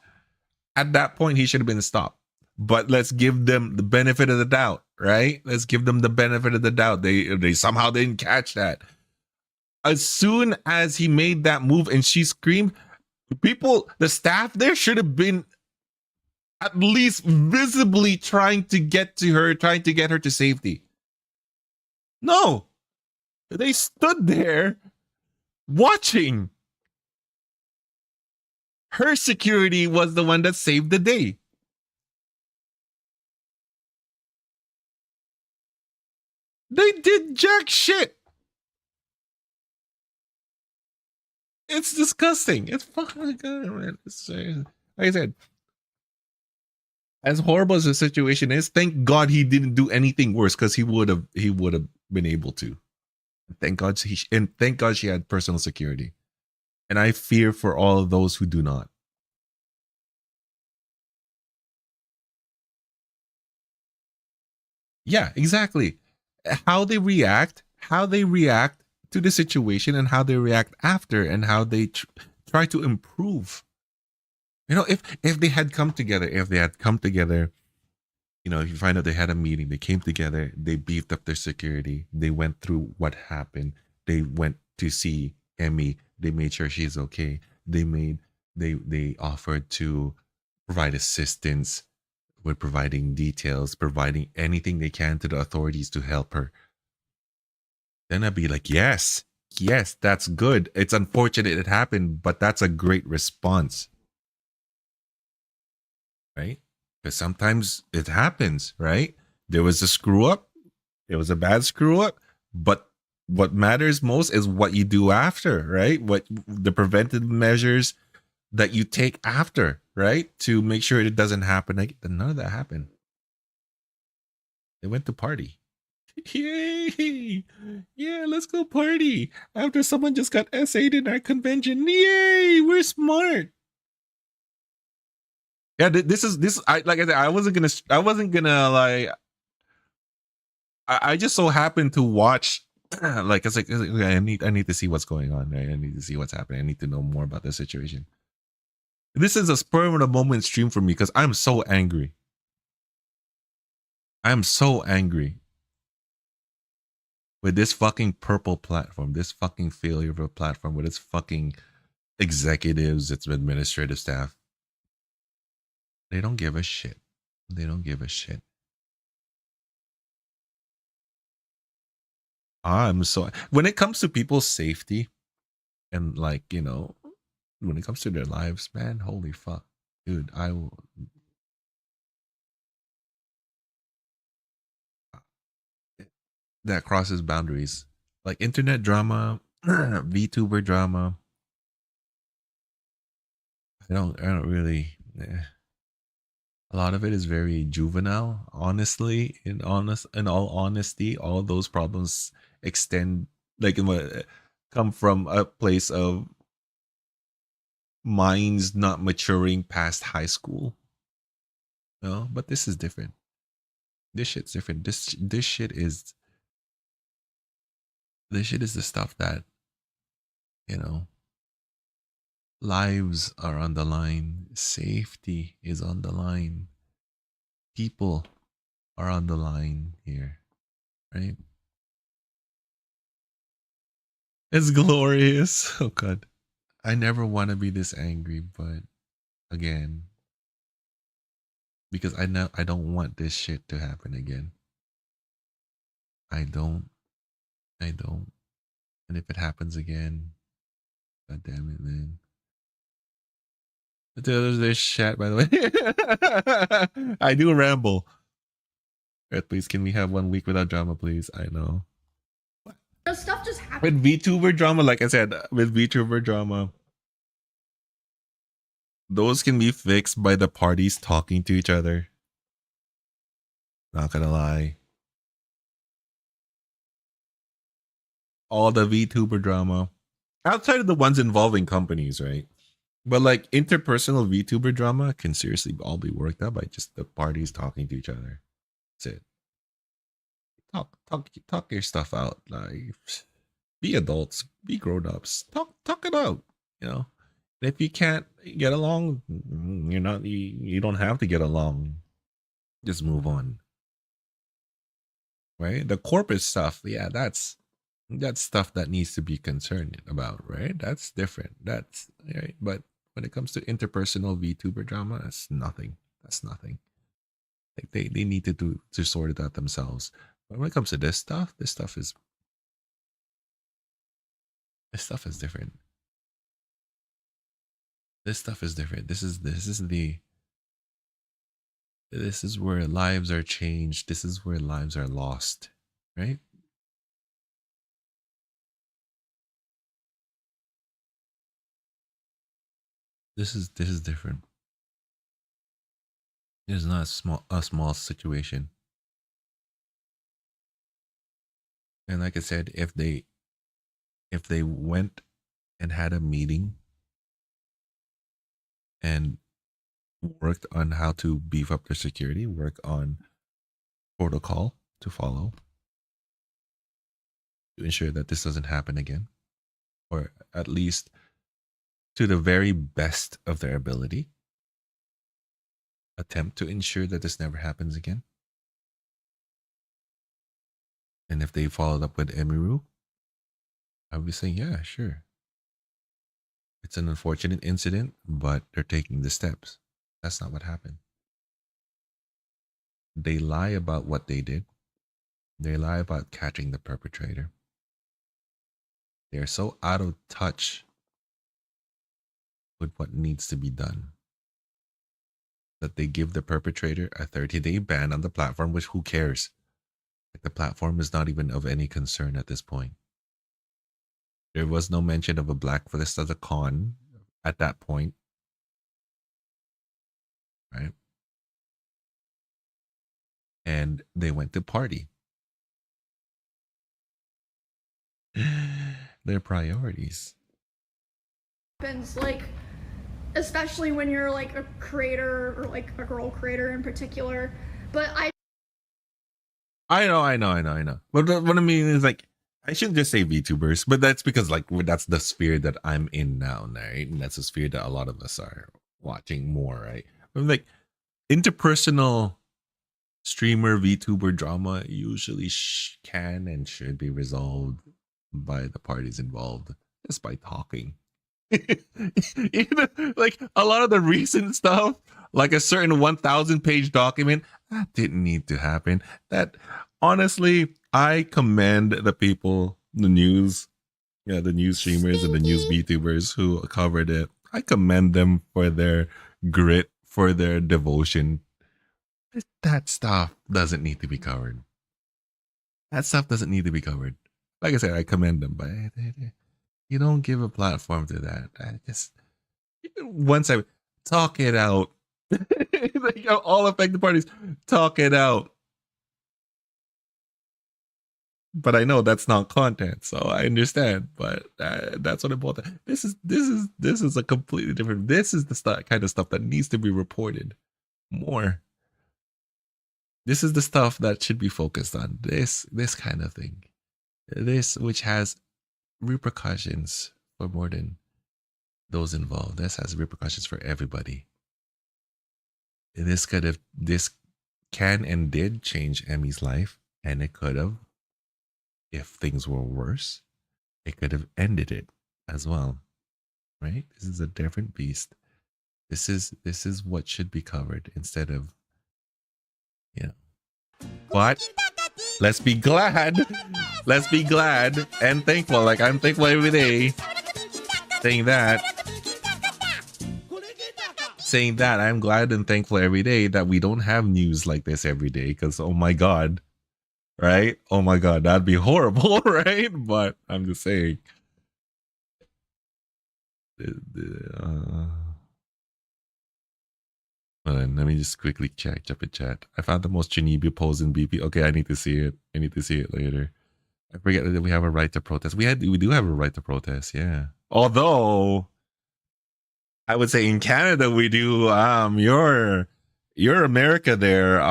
At that point, he should have been stopped. But let's give them the benefit of the doubt, right? Let's give them the benefit of the doubt. They somehow didn't catch that. As soon as he made that move and she screamed, the staff there should have been at least visibly trying to get to her, trying to get her to safety. No, they stood there watching. Her security was the one that saved the day. They did jack shit. It's disgusting. It's fucking good, man. Like I said, as horrible as the situation is, thank God he didn't do anything worse because he would have been able to. Thank God thank God she had personal security. And I fear for all of those who do not. Yeah, exactly. How they react to the situation and how they react after and how they try to improve. You know, if they had come together, you know, if you find out they had a meeting, they came together, they beefed up their security, they went through what happened, they went to see Emmy, they made sure she's okay, they offered to provide assistance with providing details, providing anything they can to the authorities to help her. Then I'd be like, yes, that's good. It's unfortunate it happened, but that's a great response. Right? Because sometimes it happens, right? There was a screw up, it was a bad screw up, but what matters most is what you do after, right? What the preventive measures that you take after, right? To make sure it doesn't happen. Like, none of that happened. They went to party. Yay! Yeah, let's go party. After someone just got essayed in our convention. Yay! We're smart. Yeah, this is I like I said, I wasn't gonna like I just so happened to watch like it's like okay, I need to see what's going on, right? I need to see what's happening. I need to know more about the situation. This is a spur of the moment stream for me because I'm so angry. I'm so angry with this fucking purple platform, this fucking failure of a platform with its fucking executives, its administrative staff. They don't give a shit. They don't give a shit. I'm so when it comes to people's safety and like, you know, when it comes to their lives, man, holy fuck. Dude, I will that crosses boundaries. Like internet drama, VTuber drama. I don't really a lot of it is very juvenile, honestly. In all honesty, all those problems extend like come from a place of minds not maturing past high school. No, but this is different. This shit's different. This shit is the stuff that, you know, lives are on the line, safety is on the line, people are on the line here, right? It's glorious. Oh god. I never want to be this angry, but again, because I know I don't want this shit to happen again. I don't. And if it happens again, god damn it, man. There's chat, by the way. I do ramble. Right, please, can we have 1 week without drama, please? I know. Stuff just happens. With VTuber drama, like I said, with VTuber drama, those can be fixed by the parties talking to each other. Not gonna lie. All the VTuber drama, outside of the ones involving companies, right? But like interpersonal VTuber drama can seriously all be worked out by just the parties talking to each other. That's it. Talk your stuff out. Like, be adults, be grown-ups. Talk it out. You know, if you can't get along, you don't have to get along. Just move on. Right? The corporate stuff, yeah, that's stuff that needs to be concerned about, right? That's different. That's right. But when it comes to interpersonal VTuber drama, that's nothing. That's nothing. Like they need to sort it out themselves. But when it comes to this stuff is different. This stuff is different. This is where lives are changed. This is where lives are lost, right? This is different. It is not a small situation. And like I said, if they went and had a meeting and worked on how to beef up their security, work on protocol to follow to ensure that this doesn't happen again, or at least to the very best of their ability, attempt to ensure that this never happens again. And if they followed up with Emiru, I would be saying, yeah, sure. It's an unfortunate incident, but they're taking the steps. That's not what happened. They lie about what they did. They lie about catching the perpetrator. They're so out of touch with what needs to be done that they give the perpetrator a 30-day ban on the platform, which who cares? Like, the platform is not even of any concern at this point. There was no mention of a blacklist as a con at that point, right? And they went to party. Their priorities. Like, especially when you're like a creator or like a girl creator in particular. But I know. But what I mean is, like, I shouldn't just say VTubers, but that's because, like, that's the sphere that I'm in now, right? And that's the sphere that a lot of us are watching more, right? But like, interpersonal streamer VTuber drama usually can and should be resolved by the parties involved just by talking. You know, like a lot of the recent stuff, like a certain 1,000-page document, that didn't need to happen. That, honestly, I commend the people, the news streamers and the news VTubers who covered it. I commend them for their grit, for their devotion. That stuff doesn't need to be covered. That stuff doesn't need to be covered. Like I said, I commend them, but you don't give a platform to that. I just, once I talk it out, like, all affected parties, talk it out. But I know that's not content, so I understand. But that's what I'm about. This is a completely different. This is the kind of stuff that needs to be reported more. This is the stuff that should be focused on. This kind of thing. This, which has repercussions for more than those involved. This has repercussions for everybody. This can and did change Emmy's life, and it could have, if things were worse, it could have ended it as well. Right? This is a different beast. This is what should be covered instead of, you know. But let's be glad. Let's be glad and thankful. Like, I'm thankful every day saying that. saying that. I'm glad and thankful every day that we don't have news like this every day. Because oh my god, right? Oh my god, that'd be horrible, right? But I'm just saying. Hold on, let me just quickly check jump in chat. I found the most Chinibu pose in BP. Okay, I need to see it. I need to see it later. I forget that we have a right to protest. We do have a right to protest, yeah. Although I would say in Canada we do. Your America there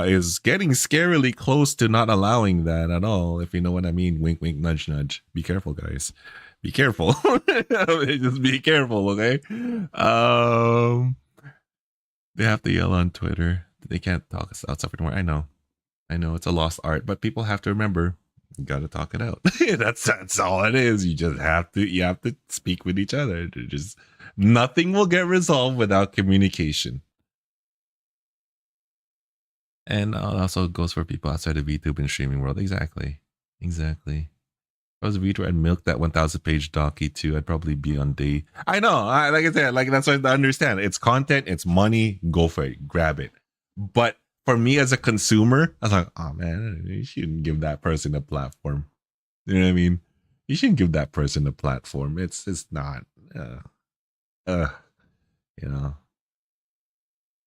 is getting scarily close to not allowing that at all, if you know what I mean. Wink wink nudge nudge. Be careful, guys. Be careful. Just be careful, okay? They have to yell on Twitter. They can't talk us outside anymore. I know it's a lost art, but people have to remember. You got to talk it out. that's all it is. You just have to speak with each other. Just nothing will get resolved without communication. And also goes for people outside of VTube and streaming world. Exactly. If I was a VTuber, I'd milk that 1,000 page docu too. I'd probably be on day. I know. Like I said, like that's what I understand. It's content. It's money. Go for it. Grab it. But for me as a consumer, I was like, oh man, you shouldn't give that person a platform. You know what I mean? You shouldn't give that person a platform. It's not. You know.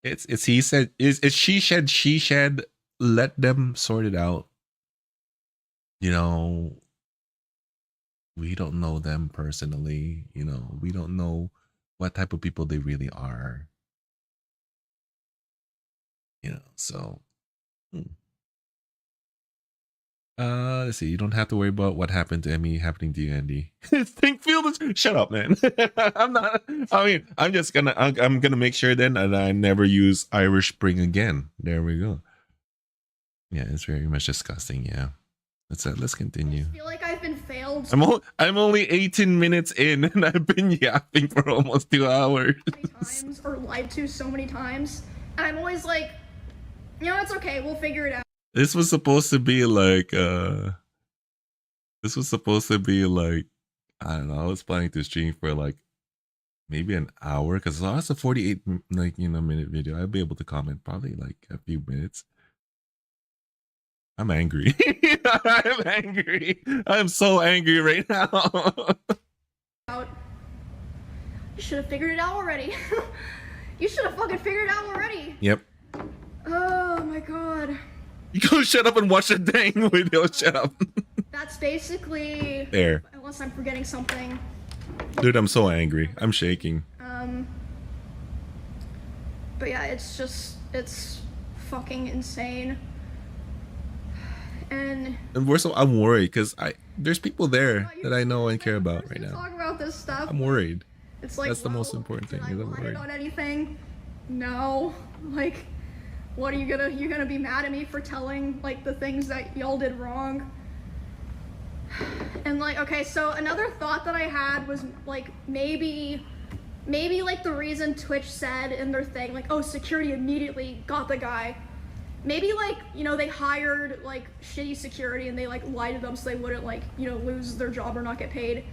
It's he said. It's she said. Let them sort it out. You know. We don't know them personally, you know. We don't know what type of people they really are. You know, so let's see. You don't have to worry about what happened to Emmy happening to you, Andy. Shut up, man. I'm not. I mean, I'm just gonna. I'm gonna make sure then that I never use Irish Spring again. There we go. Yeah, it's very much disgusting. Yeah. Let's continue. I feel like I've been failed. I'm only 18 minutes in, and I've been yapping for almost 2 hours. Times or lied to so many times, and I'm always like, you know, it's okay. We'll figure it out. This was supposed to be like. This was supposed to be like. I don't know. I was planning to stream for like maybe an hour because it's a 48 minute video. I'll be able to comment probably like a few minutes. I'm angry. I'm angry. I'm so angry right now. You should have figured it out already. You should have fucking figured it out already. Yep. Oh my god. You go shut up and watch the dang video. Shut up. That's basically there. Unless I'm forgetting something. Dude, I'm so angry. I'm shaking. But yeah, it's fucking insane. And I'm worried because there's people there that I know and care about right now. Talk about this stuff. I'm worried. It's like that's the most important thing. Is I'm worried. On anything? No. Like, what are you gonna be mad at me for telling like the things that y'all did wrong? And like, okay, so another thought that I had was like maybe like the reason Twitch said in their thing like, oh, security immediately got the guy. Maybe like, you know, they hired like shitty security and they like lied to them so they wouldn't like, you know, lose their job or not get paid.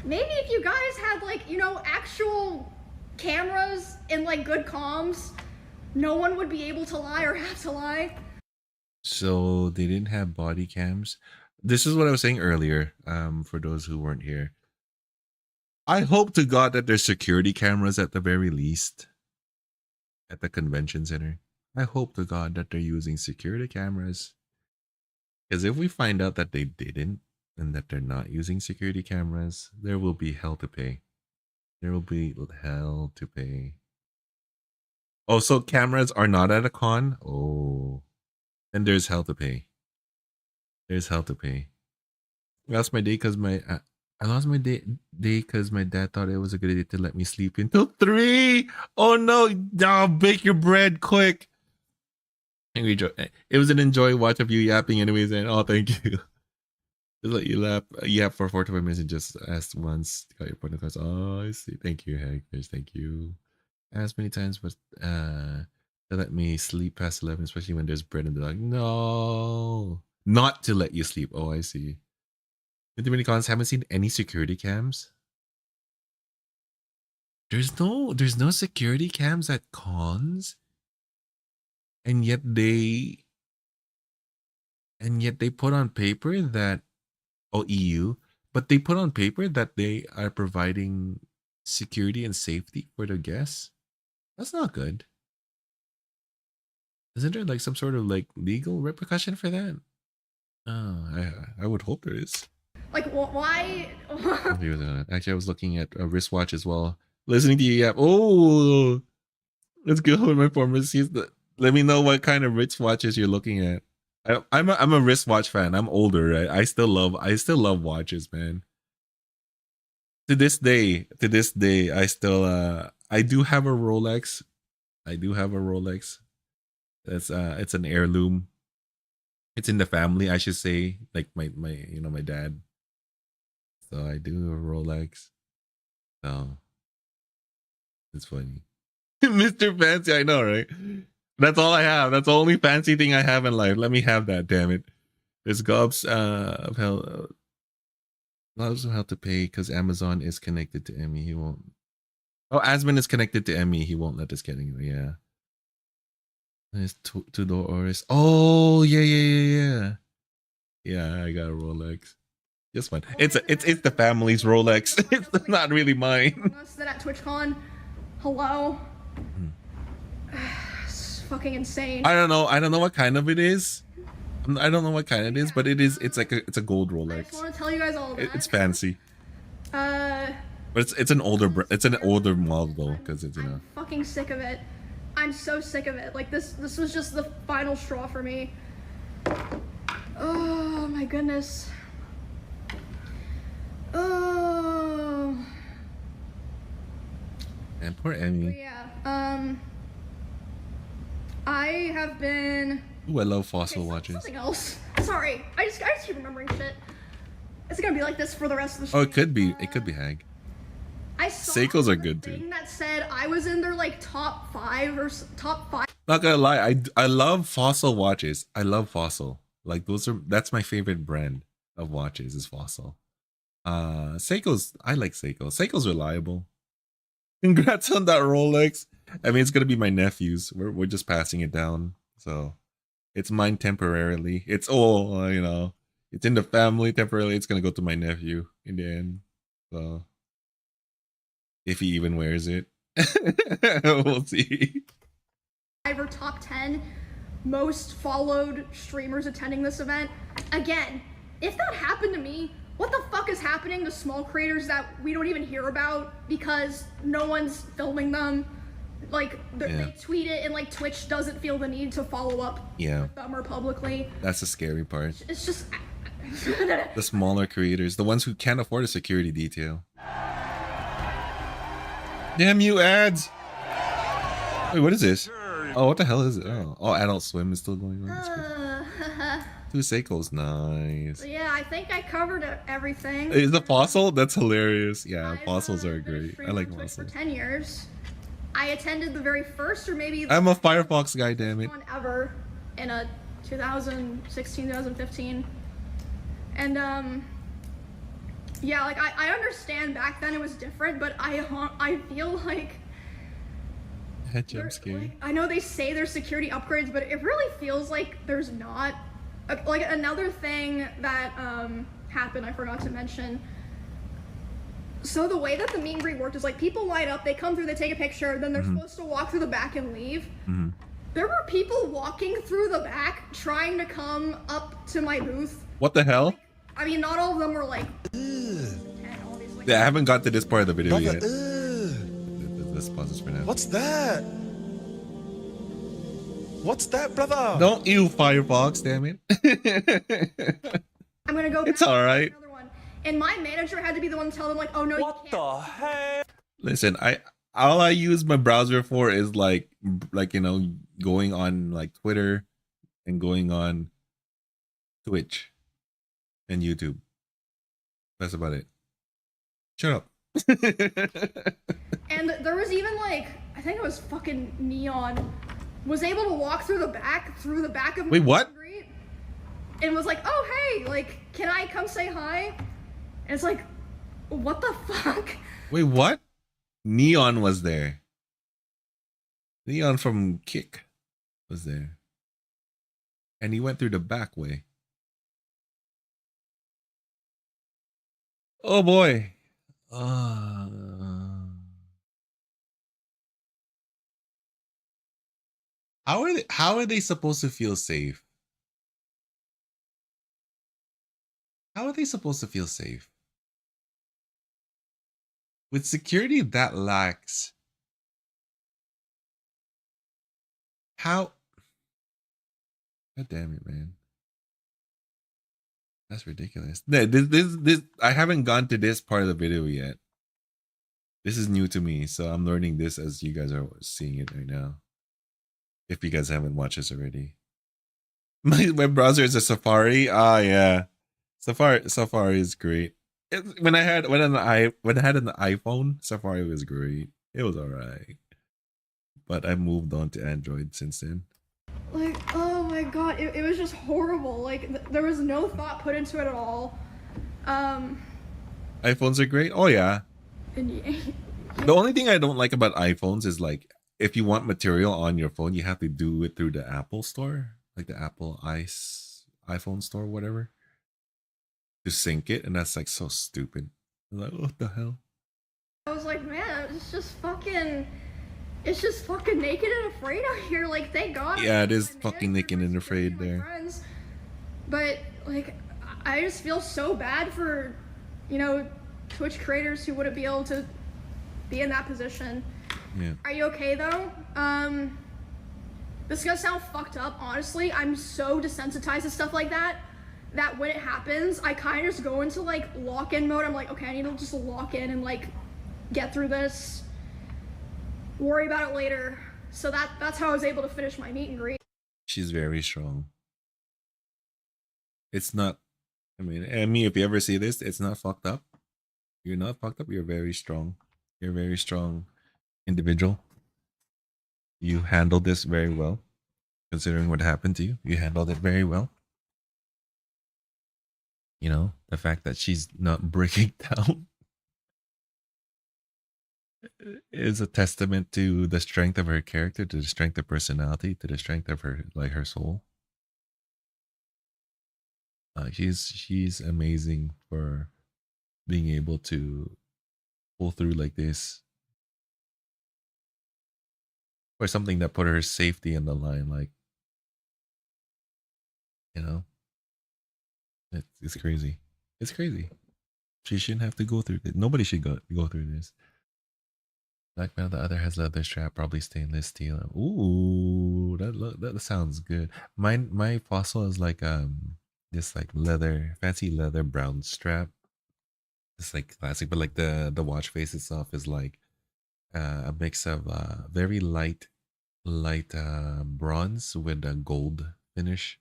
Maybe if you guys had like, you know, actual cameras and like good comms, no one would be able to lie or have to lie. So they didn't have body cams. This is what I was saying earlier, for those who weren't here. I hope to God that there's security cameras at the very least at the convention center. I hope to God that they're using security cameras. Because if we find out that they didn't and that they're not using security cameras, there will be hell to pay. There will be hell to pay. Oh, so cameras are not at a con? Oh. Then there's hell to pay. There's hell to pay. I lost my day because I lost my day because my dad thought it was a good idea to let me sleep until 3. Oh no! Now bake your bread quick. Angry Joe. It was an enjoy watch of you yapping anyways, and oh thank you. Just let you yap for 45 minutes and just asked once. Got your point across. Oh, I see. Thank you, Hector. Thank you. Asked many times, but to let me sleep past 11, especially when there's bread in the dog. No, not to let you sleep. Oh, I see. Too many cons. Haven't seen any security cams. There's no security cams at cons, and yet they put on paper that EU, but they put on paper that they are providing security and safety for their guests. That's not good. Isn't there like some sort of like legal repercussion for that? Oh, I would hope there is. Like, why? Actually, I was looking at a wristwatch as well. Listening to you, oh, let's go with my pharmacies. Let me know what kind of wristwatches you're looking at. I'm a wristwatch fan. I'm older, right? I still love watches, man. To this day, I still I do have a Rolex. That's it's an heirloom. It's in the family, I should say. Like my my dad. So I do a Rolex. So it's funny. Mr. Fancy, I know, right? That's all I have. That's the only fancy thing I have in life. Let me have that, damn it. There's gobs of hell. Lots of how to pay because Amazon is connected to Emmy. He won't. Oh, Asman is connected to Emmy. He won't let us get in. Yeah. There's two-door Oris. Oh, yeah. Yeah, I got a Rolex. Just fine. It's the family's Rolex. It's not really mine. That at TwitchCon. Hello. It's fucking insane. I don't know what kind of it is. I don't know what kind it is, but it's like it's a gold I Rolex. just want to tell you guys all that. It's fancy. But it's an older model though, because it's I'm fucking sick of it. I'm so sick of it. Like this was just the final straw for me. Oh my goodness. Oh. And poor Emmy. But yeah. I have been. Ooh, I love fossil watches. Something else. Sorry, I just keep remembering shit. It's gonna be like this for the rest of the show. Oh, it could be Hag. I saw Seikos are good too. That said I was in their like top 5 or top 5. Not gonna lie, I love fossil watches. I love fossil. Like that's my favorite brand of watches is fossil. Seikos, I like Seiko. Seiko's reliable. Congrats on that Rolex. I mean, it's gonna be my nephew's. We're just passing it down, so it's mine temporarily. It's it's in the family temporarily. It's gonna go to my nephew in the end. So if he even wears it, we'll see. Or top 10 most followed streamers attending this event. Again, if that happened to me, what the fuck is happening to small creators that we don't even hear about because no one's filming them? Like they tweet it and like Twitch doesn't feel the need to follow up with them or publicly. That's the scary part. It's just the smaller creators, the ones who can't afford a security detail. Damn you ads! Wait, what is this? Oh, what the hell is it? Oh, Adult Swim is still going on. Two Seikos, nice. So yeah, I think I covered everything. Is the fossil? That's hilarious. Yeah, fossils are great. I like fossils. For 10 years. I attended the very first or maybe I'm a Firefox guy, damn it. One ever in a 2016, 2015. And yeah, like I understand back then it was different, but I feel like Head jump scare. Like, I know they say there's security upgrades, but it really feels like there's not. Like another thing that happened, I forgot to mention. So the way that the meet and greet worked is like people line up, they come through, they take a picture, then they're supposed to walk through the back and leave. There were people walking through the back trying to come up to my booth. What the hell? Like, I mean, not all of them were like 10, obviously. Yeah, I haven't got to this part of the video Brother, yet. Let's pause this for now. What's that? What's that, brother? Don't you Firefox, damn it. I'm gonna go back It's alright. to another one. And my manager had to be the one to tell them like, oh no, you can't. What the heck? Listen, all I use my browser for is like going on like Twitter and going on Twitch and YouTube. That's about it. Shut up. And there was even like, I think it was fucking Neon, was able to walk through the back of Wait, what? Street, and was like, oh hey, like, can I come say hi? And it's like, what the fuck? Wait, what? Neon was there. Neon from Kick was there. And he went through the back way. Oh boy. How are they supposed to feel safe? How are they supposed to feel safe? With security that lax. How? God damn it, man. That's ridiculous. This I haven't gone to this part of the video yet. This is new to me, so I'm learning this as you guys are seeing it right now. If you guys haven't watched this already. My browser is a Safari. Ah, yeah. Safari is great. When I had an iPhone, Safari was great. It was alright. But I moved on to Android since then. Like, oh my god, it was just horrible. Like, there was no thought put into it at all. iPhones are great. Oh yeah. And The only thing I don't like about iPhones is like if you want material on your phone, you have to do it through the Apple store, like the Apple iPhone store, whatever, to sync it, and that's like so stupid. I'm like, what the hell? I was like, man, it's just fucking naked and afraid out here. Like, thank God. Yeah, it is fucking naked and afraid there. Friends. But like, I just feel so bad for, you know, Twitch creators who wouldn't be able to be in that position. Yeah. Are you okay though? This is gonna sound fucked up, honestly. I'm so desensitized to stuff like that when it happens, I kind of just go into like lock-in mode. I'm like, okay, I need to just lock in and like get through this, worry about it later. So that's how I was able to finish my meet and greet. She's very strong. It's not, I mean, if you ever see this, it's not fucked up. You're not fucked up. You're very strong. You're a very strong individual. You handled this very well. Considering what happened to you, you handled it very well. You know, the fact that she's not breaking down is a testament to the strength of her character, to the strength of personality, to the strength of her, like, her soul. She's amazing for being able to pull through like this for something that put her safety on the line. Like, you know, it's crazy. It's crazy. She shouldn't have to go through this. Nobody should go through this. Black Male, the other has leather strap, probably stainless steel. Ooh, that sounds good. My fossil is like this like fancy leather brown strap. It's like classic, but like the watch face itself is like a mix of very light bronze with a gold finish,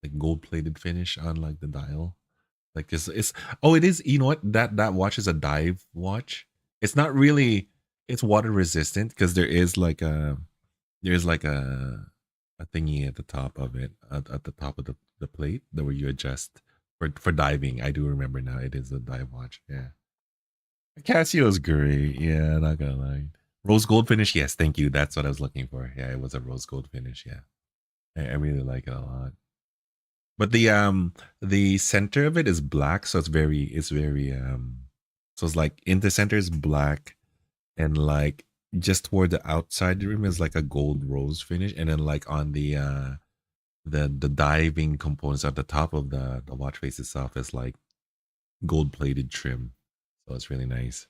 like gold plated finish on like the dial. Like it's oh, it is, you know what, that watch is a dive watch. It's not really, it's water resistant because there's like a thingy at the top of it, at the top of the plate that where you adjust for diving. I do remember now, it is a dive watch. Yeah, Casio's great. Yeah, not gonna lie. Rose gold finish, yes, thank you. That's what I was looking for. Yeah, it was a rose gold finish. Yeah, I really like it a lot. But the center of it is black, so it's very so it's like in the center is black, and like just toward the outside the rim is like a gold rose finish, and then like on the diving components at the top of the watch face itself is like gold plated trim. So it's really nice.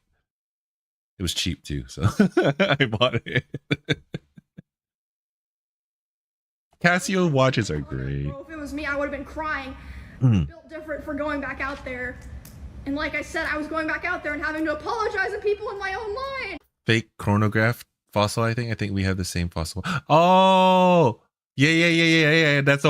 It was cheap too, so I bought it. Casio watches are great. Bro, if it was me, I would have been crying. Built different for going back out there. And like I said, I was going back out there and having to apologize to people in my own line. Fake chronograph fossil, I think we have the same fossil. Oh, yeah. That's the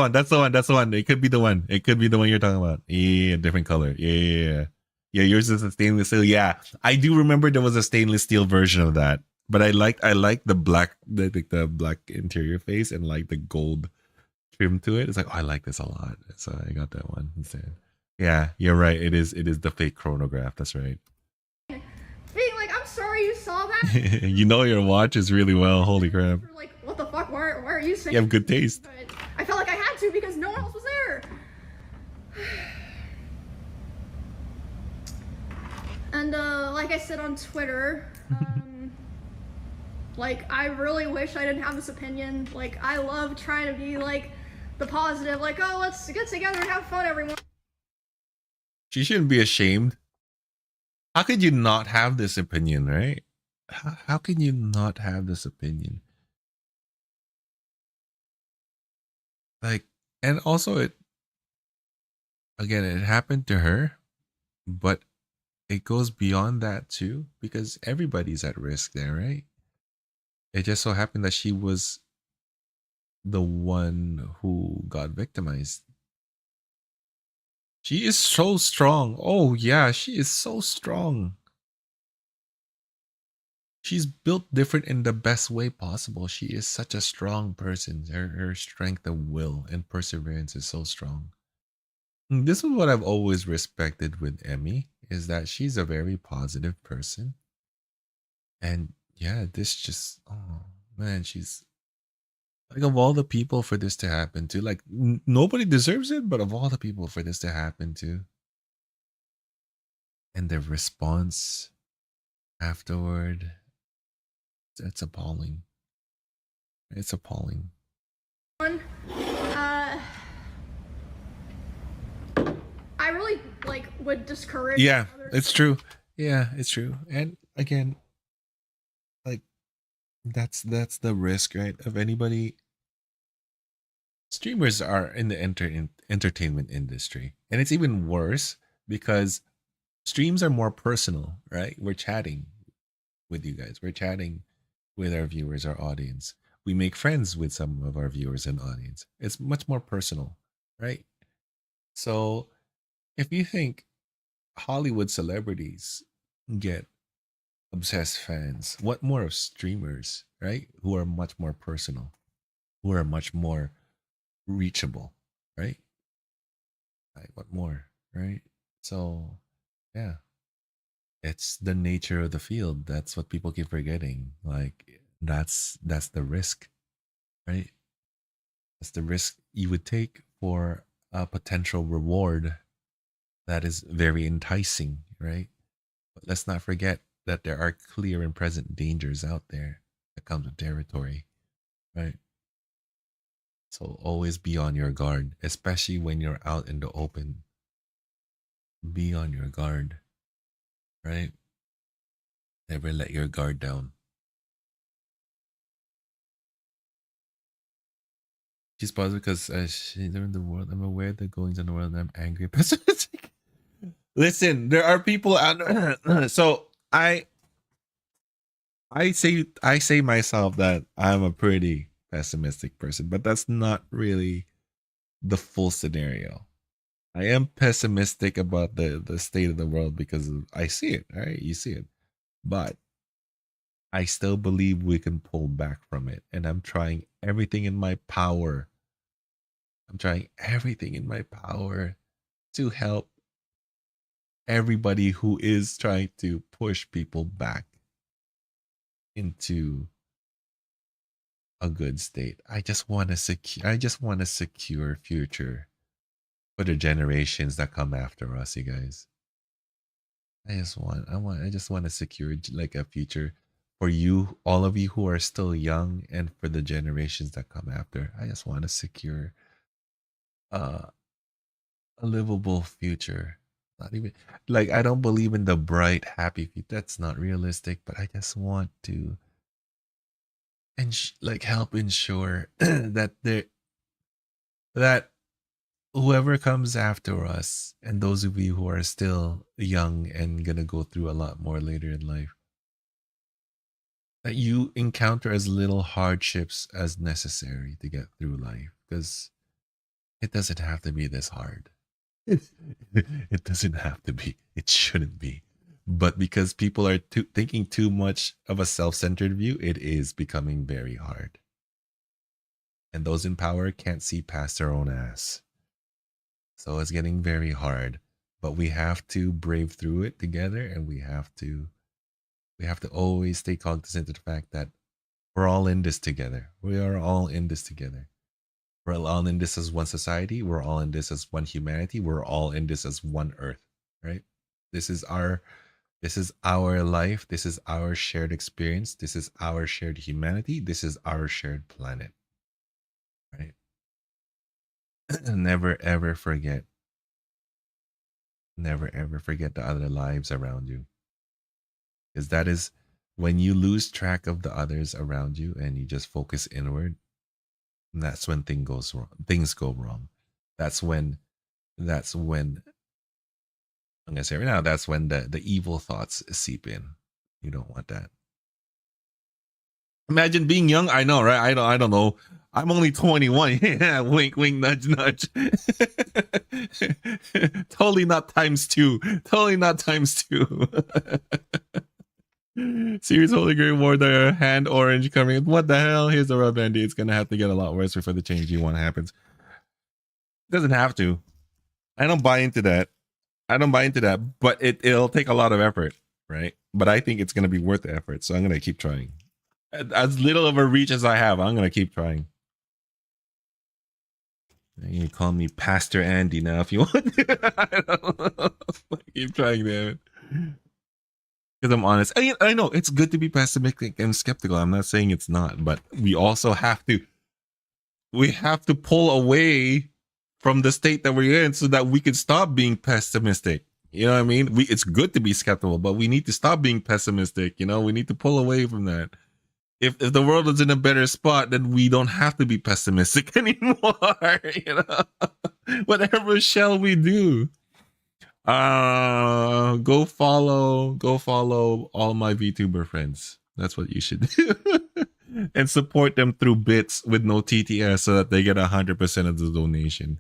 one. It could be the one. You're talking about. Yeah, different color. Yeah. Yours is a stainless steel. Yeah, I do remember there was a stainless steel version of that. But I like the black, the black interior face and like the gold trim to it. It's like, oh, I like this a lot, so I got that one instead. Yeah, you're right. It is the fake chronograph. That's right. Being like, I'm sorry you saw that. You know your watches really well. Holy crap. We're like, what the fuck? Why are you saying? You have good taste. But I felt like I had to because no one else was there. And like I said on Twitter, like I really wish I didn't have this opinion. Like I love trying to be like the positive, like, oh, let's get together and have fun, everyone. She shouldn't be ashamed. How could you not have this opinion, right? How can you not have this opinion? Like, and also it happened to her, but it goes beyond that too, because everybody's at risk there, right? It just so happened that she was the one who got victimized. She is so strong. Oh yeah, she is so strong. She's built different in the best way possible. She is such a strong person. Her strength of will and perseverance is so strong. This is what I've always respected with Emmy, is that she's a very positive person. And yeah, this just, oh man, she's like, of all the people for this to happen to, like nobody deserves it, but of all the people for this to happen to, and the response afterward, it's appalling. It's appalling. I really like would discourage. Yeah, it's true. Yeah, it's true. And again, like that's the risk, right? Of anybody. Streamers are in the entertainment industry, and it's even worse because streams are more personal, right? We're chatting with you guys. We're chatting with our viewers, our audience. We make friends with some of our viewers and audience. It's much more personal, right? So if you think Hollywood celebrities get obsessed fans, what more of streamers, right? Who are much more personal, who are much more reachable, right? Like, what more, right? So yeah, it's the nature of the field. That's what people keep forgetting. Like that's the risk, right? That's the risk you would take for a potential reward that is very enticing, right? But let's not forget that there are clear and present dangers out there that comes with territory, right? So always be on your guard, especially when you're out in the open. Be on your guard, right? Never let your guard down. She's positive because she learned the world. I'm aware of the goings in the world, and I'm angry, pessimistic. Listen, there are people out. So I say myself that I'm a pretty pessimistic person, but that's not really the full scenario. I am pessimistic about the state of the world because I see it, right? You see it. But I still believe we can pull back from it. And I'm trying everything in my power. I'm trying everything in my power to help everybody who is trying to push people back into a good state. I just want to secure future for the generations that come after us, you guys. I just want to secure like a future for you, all of you who are still young, and for the generations that come after. I just want to secure a livable future. Not even like, I don't believe in the bright, happy future. That's not realistic, but I just want to like help ensure that that whoever comes after us, and those of you who are still young and gonna go through a lot more later in life, that you encounter as little hardships as necessary to get through life, because it doesn't have to be this hard. It doesn't have to be. It shouldn't be. But because people are thinking too much of a self-centered view, it is becoming very hard. And those in power can't see past their own ass. So it's getting very hard. But we have to brave through it together, and we have to We have to always stay cognizant of the fact that we're all in this together. We are all in this together. We're all in this as one society. We're all in this as one humanity. We're all in this as one Earth, right? This is our life. This is our shared experience. This is our shared humanity. This is our shared planet, right? Never ever forget. Never ever forget the other lives around you, because that is when you lose track of the others around you and you just focus inward. That's when things goes wrong. Things go wrong. That's when I'm gonna say right now. That's when the evil thoughts seep in. You don't want that. Imagine being young. I know, right? I don't know. I'm only 21. Yeah, wink, wink, nudge, nudge. Totally not times two. Totally not times two. Series Holy Grail War, the hand orange coming. What the hell? Here's the rub bandy. It's gonna have to get a lot worse before the change you want happens. It doesn't have to. I don't buy into that. But it'll take a lot of effort, right? But I think it's gonna be worth the effort, so I'm gonna keep trying. As little of a reach as I have, I'm gonna keep trying. You can call me Pastor Andy now if you want. I don't know. Keep trying, damn it. Because I'm honest. I know it's good to be pessimistic and skeptical. I'm not saying it's not, but we also have to pull away from the state that we're in so that we can stop being pessimistic. You know what I mean? It's good to be skeptical, but we need to stop being pessimistic. You know, we need to pull away from that. If the world is in a better spot, then we don't have to be pessimistic anymore. You know, whatever shall we do? Go follow all my VTuber friends. That's what you should do. And support them through bits with no TTS so that they get 100% of the donation.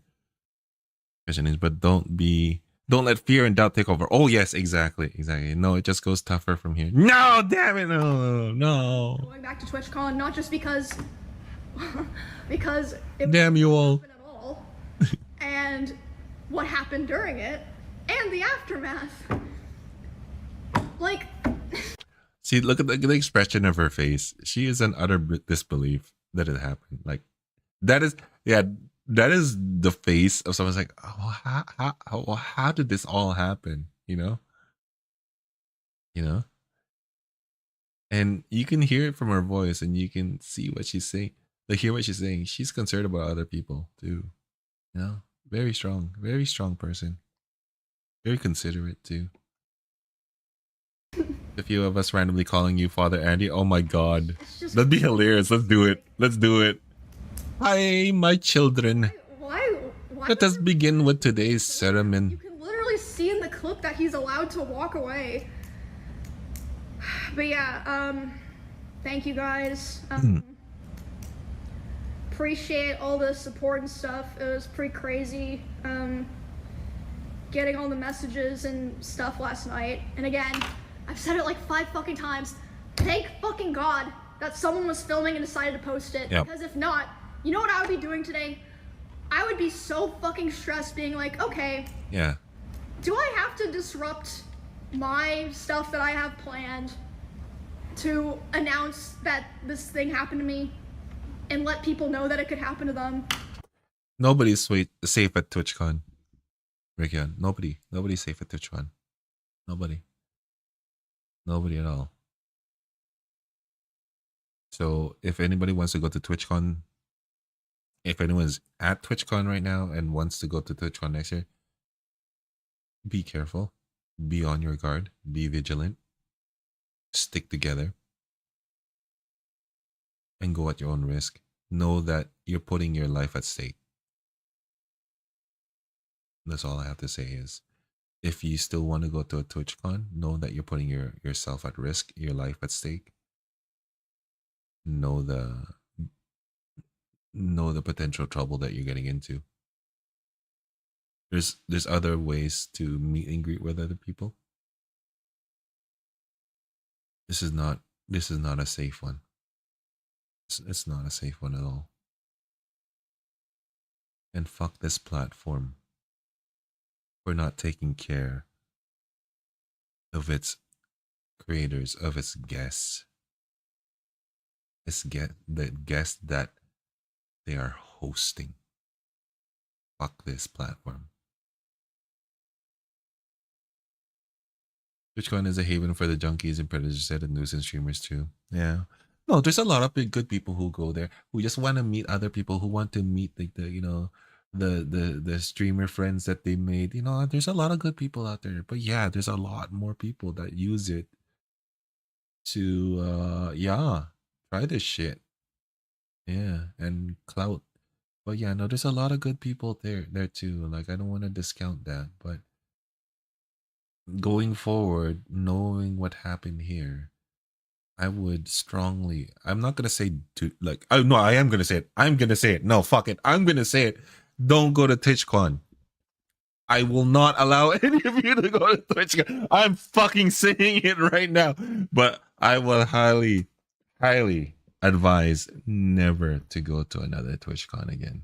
Question is, but don't let fear and doubt take over. Oh yes, exactly. No, it just goes tougher from here. No, damn it, no. Going back to TwitchCon, not just because it damn you all. At all, and what happened during it, and the aftermath. Like, see, look at the expression of her face. She is in utter disbelief that it happened. Like, that is the face of someone's like, oh, how did this all happen? You know, and you can hear it from her voice, and you can see what she's saying. Like, hear what she's saying. She's concerned about other people too. You know, very strong person. Very considerate too. A few of us randomly calling you Father Andy. Oh my god, that'd be hilarious. Let's do it. Hi, my children. why Let us begin with today's sermon. You can literally see in the clip that he's allowed to walk away. But yeah, thank you guys. Appreciate all the support and stuff. It was pretty crazy. Getting all the messages and stuff last night. And again, I've said it like 5 fucking times. Thank fucking God that someone was filming and decided to post it. Yep. Because if not, you know what I would be doing today? I would be so fucking stressed being like, okay. Yeah. Do I have to disrupt my stuff that I have planned to announce that this thing happened to me and let people know that it could happen to them? Nobody's safe at TwitchCon. Rikion. Nobody's safe at TwitchCon. Nobody at all. So if anybody wants to go to TwitchCon, if anyone's at TwitchCon right now and wants to go to TwitchCon next year, be careful, be on your guard, be vigilant, stick together, and go at your own risk. Know that you're putting your life at stake. That's all I have to say is, if you still want to go to a TwitchCon, know that you're putting yourself at risk, your life at stake. Know the potential trouble that you're getting into. There's other ways to meet and greet with other people. This is not a safe one. It's not a safe one at all. And fuck this platform for not taking care of its creators, of its guests. The guests that they are hosting. Fuck this platform. Twitchcon is a haven for the junkies and predators said and news and streamers too. Yeah. No, there's a lot of good people who go there who just want to meet other people, who want to meet the you know the streamer friends that they made. You know, there's a lot of good people out there. But yeah, there's a lot more people that use it to yeah, try this shit. Yeah, and clout. But yeah, no, there's a lot of good people there too. Like, I don't want to discount that, but going forward, knowing what happened here, I would strongly, I'm not gonna say to like, oh no, I am gonna say it. I'm gonna say it. No, fuck it. I'm gonna say it. Don't go to TwitchCon. I will not allow any of you to go to TwitchCon. I'm fucking saying it right now. But I will highly, highly advise never to go to another TwitchCon again.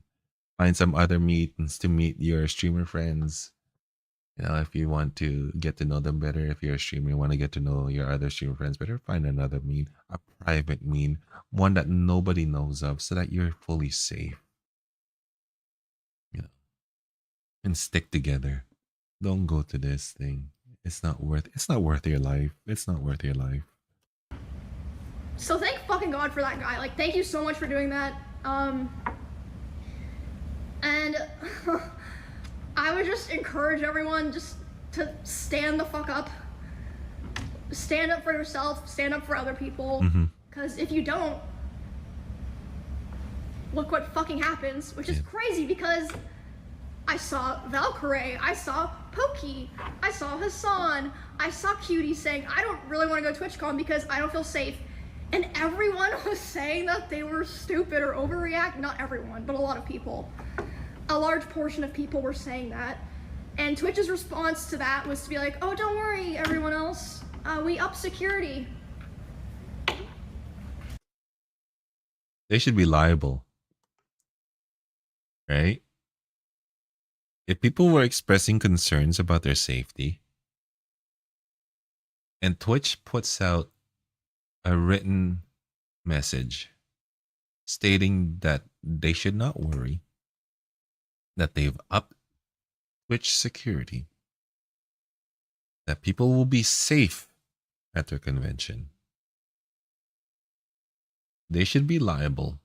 Find some other meetings to meet your streamer friends. You know, if you want to get to know them better, if you're a streamer, you want to get to know your other streamer friends better, find another meet, a private meet, one that nobody knows of, so that you're fully safe. You know, and stick together. Don't go to this thing. It's not worth your life. It's not worth your life. So thank fucking God for that guy. Like, thank you so much for doing that. And I would just encourage everyone just to stand the fuck up. Stand up for yourself, stand up for other people. Because if you don't, look what fucking happens, which is crazy because I saw Valkyrie, I saw Pokey, I saw Hassan, I saw Cutie saying, I don't really want to go to TwitchCon because I don't feel safe. And everyone was saying that they were stupid or overreact. Not everyone, but a lot of people. A large portion of people were saying that. And Twitch's response to that was to be like, oh, don't worry, everyone else. We up security. They should be liable. Right? If people were expressing concerns about their safety, and Twitch puts out a written message stating that they should not worry, that they've upped Twitch security, that people will be safe at their convention, they should be liable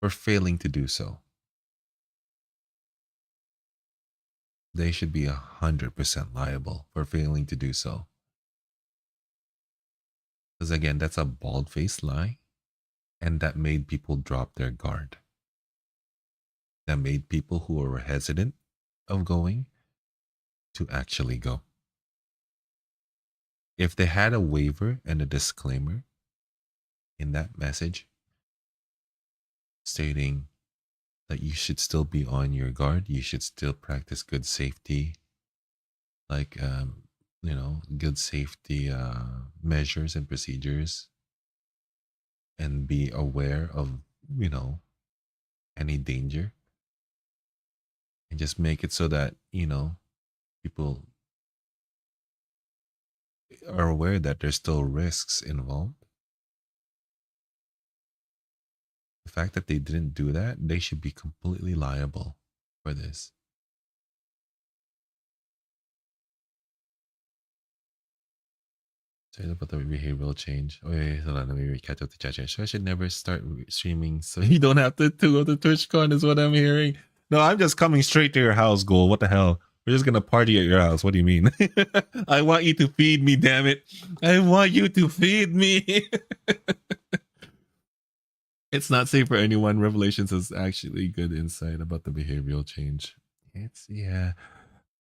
for failing to do so. They should be 100% liable for failing to do so. Because again, that's a bald-faced lie, and that made people drop their guard. That made people who were hesitant of going to actually go. If they had a waiver and a disclaimer in that message stating that you should still be on your guard, you should still practice good safety, like you know, good safety measures and procedures, and be aware of, you know, any danger, and just make it so that, you know, people are aware that there's still risks involved. The fact that they didn't do that, they should be completely liable for this. Sorry about the behavioral change. Oh, wait, hold on. Let me catch up the chat. So I should never start streaming so you don't have to go to TwitchCon is what I'm hearing. No, I'm just coming straight to your house, Goal. What the hell? We're just going to party at your house. What do you mean? I want you to feed me, damn it. I want you to feed me. It's not safe for anyone. Revelations has actually good insight about the behavioral change. It's, yeah.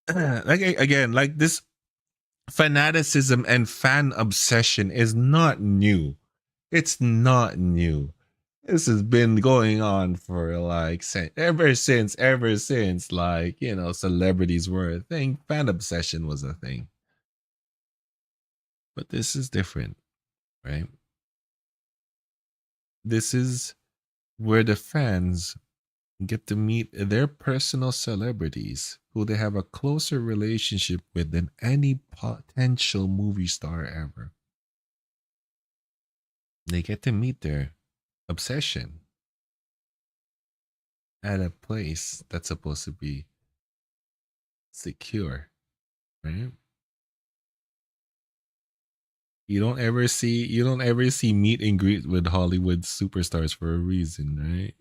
Like, again, like this fanaticism and fan obsession is not new. It's not new. This has been going on for like ever since like, you know, celebrities were a thing. Fan obsession was a thing. But this is different, right? This is where the fans get to meet their personal celebrities who they have a closer relationship with than any potential movie star ever. They get to meet their obsession at a place that's supposed to be secure, right? You don't ever see meet and greet with Hollywood superstars for a reason, right?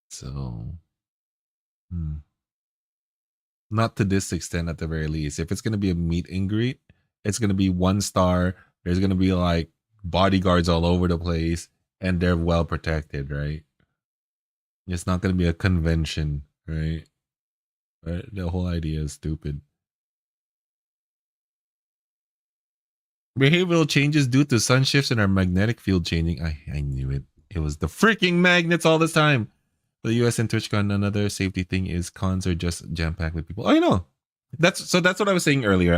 So, not to this extent at the very least. If it's gonna be a meet and greet, it's gonna be one star. There's gonna be like bodyguards all over the place, and they're well protected, right? It's not gonna be a convention, right? But the whole idea is stupid. Behavioral changes due to sun shifts and our magnetic field changing. I knew it. It was the freaking magnets all this time. For the US and TwitchCon, another safety thing is cons are just jam-packed with people. Oh, you know. That's what I was saying earlier.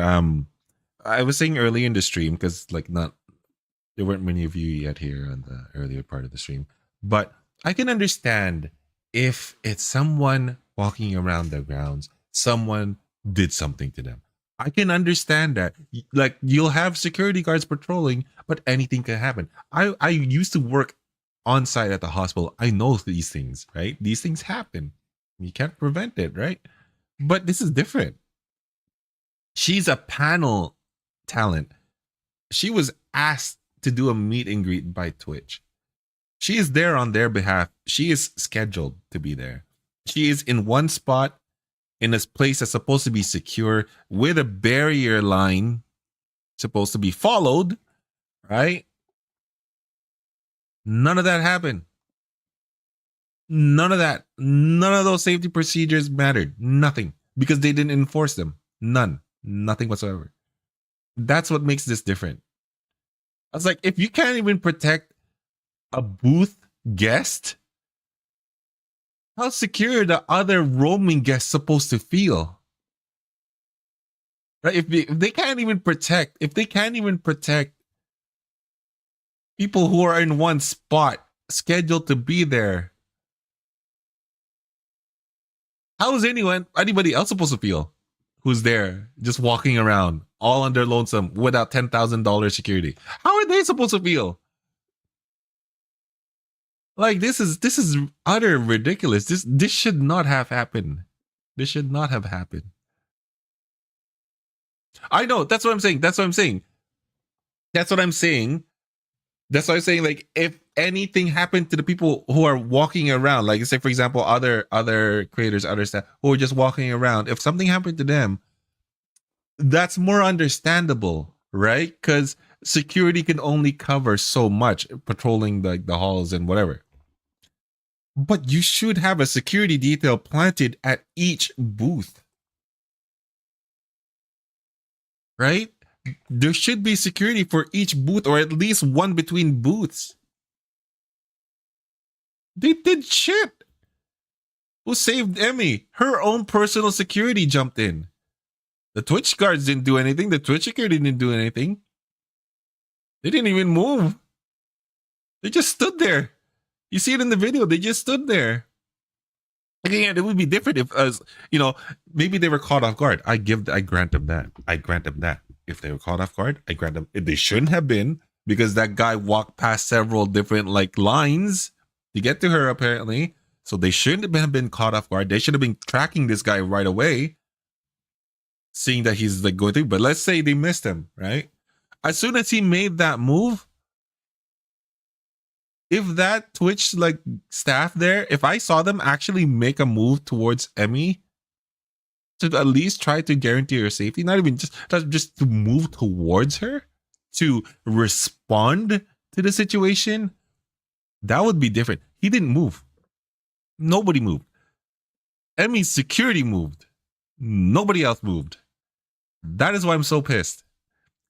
I was saying early in the stream, because there weren't many of you yet here on the earlier part of the stream. But I can understand if it's someone walking around the grounds, someone did something to them. I can understand that. Like, you'll have security guards patrolling, but anything can happen. I used to work on site at the hospital. I know these things, right? These things happen. You can't prevent it, right? But this is different. She's a panel talent. She was asked to do a meet and greet by Twitch. She is there on their behalf. She is scheduled to be there. She is in one spot in this place that's supposed to be secure with a barrier line supposed to be followed, right? None of that happened. None of that. None of those safety procedures mattered. Nothing. Because they didn't enforce them. None. Nothing whatsoever. That's what makes this different. I was like, if you can't even protect a booth guest, how secure are the other roaming guests supposed to feel? Right? If they can't even protect people who are in one spot scheduled to be there, how is anybody else supposed to feel who's there just walking around all on their lonesome without $10,000 security? How are they supposed to feel? Like, this is utter ridiculous. This should not have happened. This should not have happened. I know. That's what I'm saying. Like, if anything happened to the people who are walking around, like, say for example, other creators, other staff who are just walking around, if something happened to them, that's more understandable, right? Because security can only cover so much, patrolling the halls and whatever. But you should have a security detail planted at each booth, right? There should be security for each booth, or at least one between booths. They did shit. Who saved Emmy? Her own personal security jumped in. The Twitch guards didn't do anything. The Twitch security didn't do anything. They didn't even move. They just stood there. You see it in the video. They just stood there. Again, it would be different if, maybe they were caught off guard. I grant them that. If they were caught off guard, I grant them. They shouldn't have been, because that guy walked past several different lines to get to her apparently. So they shouldn't have been caught off guard. They should have been tracking this guy right away, seeing that he's going through. But let's say they missed him, right? As soon as he made that move, if that Twitch staff there, if I saw them actually make a move towards Emmy to at least try to guarantee her safety, not even just to move towards her, to respond to the situation, that would be different. He didn't move. Nobody moved. Emmy's security moved. Nobody else moved. That is why I'm so pissed.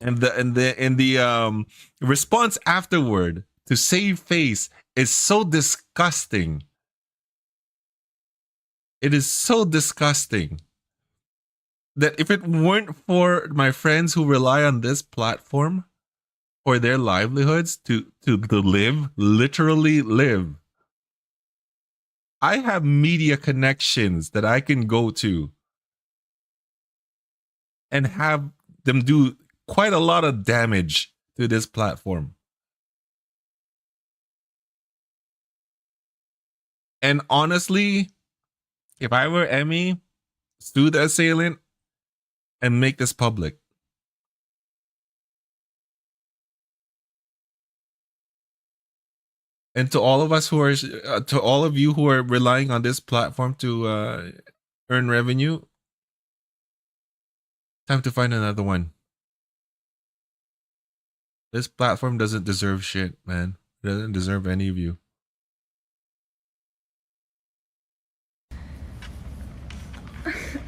And the response afterward to save face is so disgusting. It is so disgusting that if it weren't for my friends who rely on this platform, for their livelihoods to live, literally live. I have media connections that I can go to and have them do quite a lot of damage to this platform. And honestly, if I were Emmy, sue the assailant and make this public. And to all of us who are, to all of you who are relying on this platform to earn revenue, time to find another one. This platform doesn't deserve shit, man. It doesn't deserve any of you.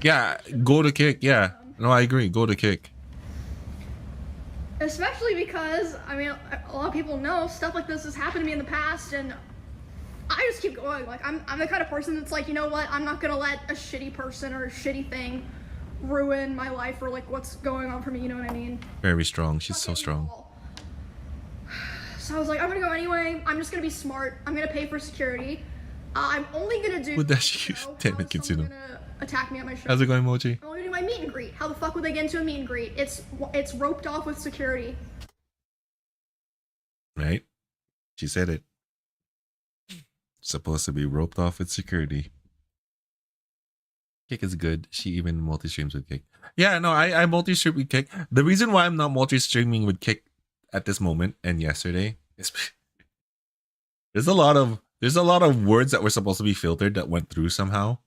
Yeah, go to Kick. Yeah, no, I agree. Go to Kick. Especially because, I mean, a lot of people know stuff like this has happened to me in the past, and I just keep going. Like, I'm the kind of person that's like, you know what, I'm not gonna let a shitty person or a shitty thing ruin my life or like what's going on for me, you know what I mean? Very strong. She's so strong. So I was like, I'm gonna go anyway. I'm just gonna be smart. I'm gonna pay for security. I'm only gonna do. Would that she? Damn it, Kitsune. Gonna attack me at my show. How's it going, Mochi? I'm only gonna do my meet and greet. How the fuck would they get into a meet and greet? It's roped off with security. Right? She said it. Supposed to be roped off with security. Kick is good. She even multi-streams with Kick. Yeah, no, I multi-stream with Kick. The reason why I'm not multi-streaming with Kick at this moment and yesterday is there's a lot of words that were supposed to be filtered that went through somehow.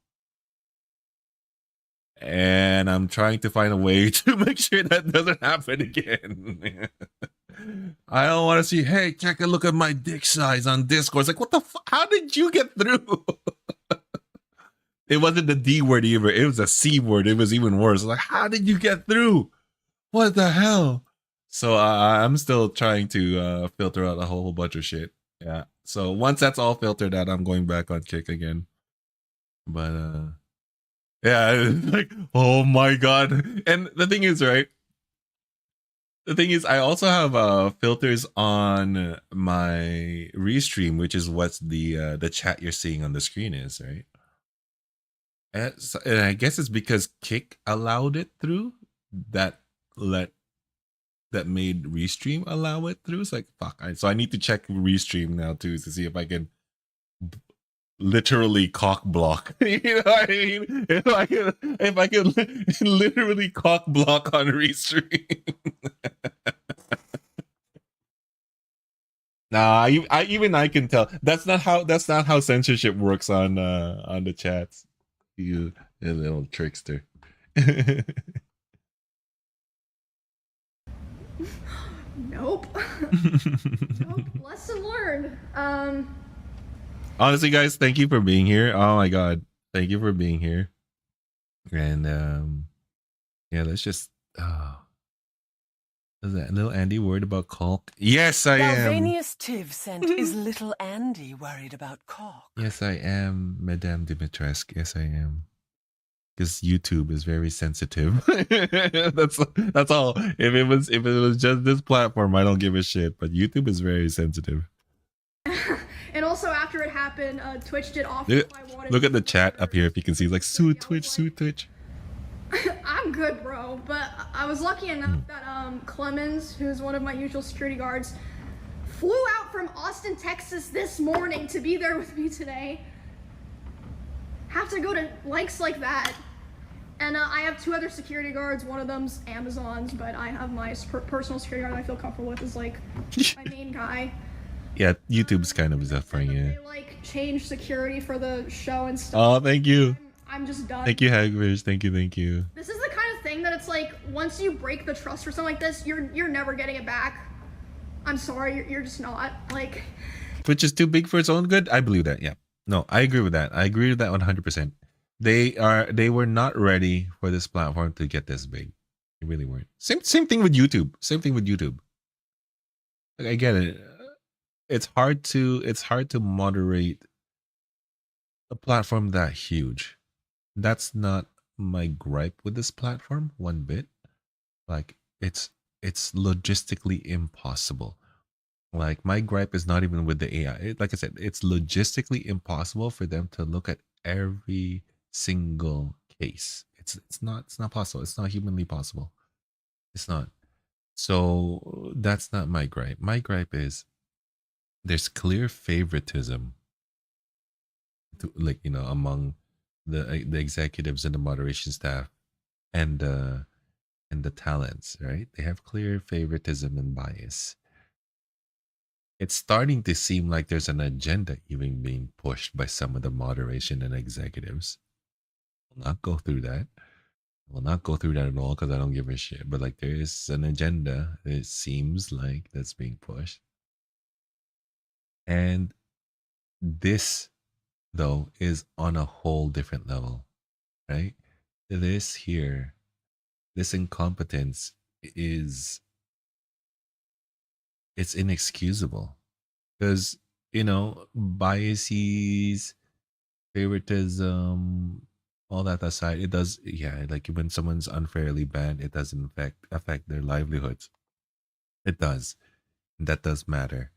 And I'm trying to find a way to make sure that doesn't happen again. I don't want to see, hey, check a look at my dick size on Discord. It's like, what the fuck? How did you get through? It wasn't the D word either. It was a C word. It was even worse. Like, how did you get through? What the hell? So I'm still trying to filter out a whole bunch of shit. Yeah. So once that's all filtered out, I'm going back on Kick again. But yeah, it's like, oh my god. And the thing is, right? The thing is, I also have filters on my restream, which is what the chat you're seeing on the screen is, right? And I guess it's because Kick allowed it through that made Restream allow it through. It's like, fuck. So I need to check Restream now too to see if I can literally cock block. You know what I mean? If I can literally cock block on Restream. Nah, I can tell. That's not how censorship works on the chats. You little trickster. Nope. Nope. Lesson learned. Honestly, guys, thank you for being here. Oh my god, thank you for being here. And yeah, let's just. Is that little Andy worried about caulk? Yes, I am. Galvanius Tiv sent, is little Andy worried about caulk? Yes, I am, Madame Dimitrescu. Yes, I am. Because YouTube is very sensitive. that's all. If it was just this platform, I don't give a shit. But YouTube is very sensitive. And also, after it happened, Twitch did offer. Look at the chat up here if you can see. Like, sue Twitch, sue Twitch. I'm good, bro. But I was lucky enough that Clemens, who's one of my usual security guards, flew out from Austin, Texas this morning to be there with me today. Have to go to lengths like that. And I have two other security guards. One of them's Amazon's, but I have my personal security guard I feel comfortable with is like my main guy. Yeah, YouTube's kind of suffering, yeah. They like change security for the show and stuff. Oh, thank you. I'm just done. Thank you, Hagfish. Thank you. This is the kind of thing that it's like, once you break the trust for something like this, you're never getting it back. I'm sorry, you're just not. Like, Twitch is too big for its own good? I believe that, yeah. No, I agree with that. I agree with that 100%. They were not ready for this platform to get this big. They really weren't. Same thing with YouTube. Same thing with YouTube. Like, I get it. It's hard to moderate a platform that huge. That's not my gripe with this platform one bit. Like, it's it's logistically impossible. Like, my gripe is not even with the AI. Like I said, it's logistically impossible for them to look at every single case. It's not possible. It's not humanly possible. It's not. So that's not my gripe. My gripe is there's clear favoritism to, like, you know, among the executives and the moderation staff and the talents, right? They have clear favoritism and bias. It's starting to seem like there's an agenda even being pushed by some of the moderation and executives. I'll not go through that. I will not go through that at all because I don't give a shit. But like, there is an agenda, it seems like, that's being pushed. And this, though, is on a whole different level, right? This here, this incompetence is, it's inexcusable. Because, you know, biases, favoritism, all that aside, it does, yeah, like when someone's unfairly banned, it doesn't affect their livelihoods. It does. That does matter.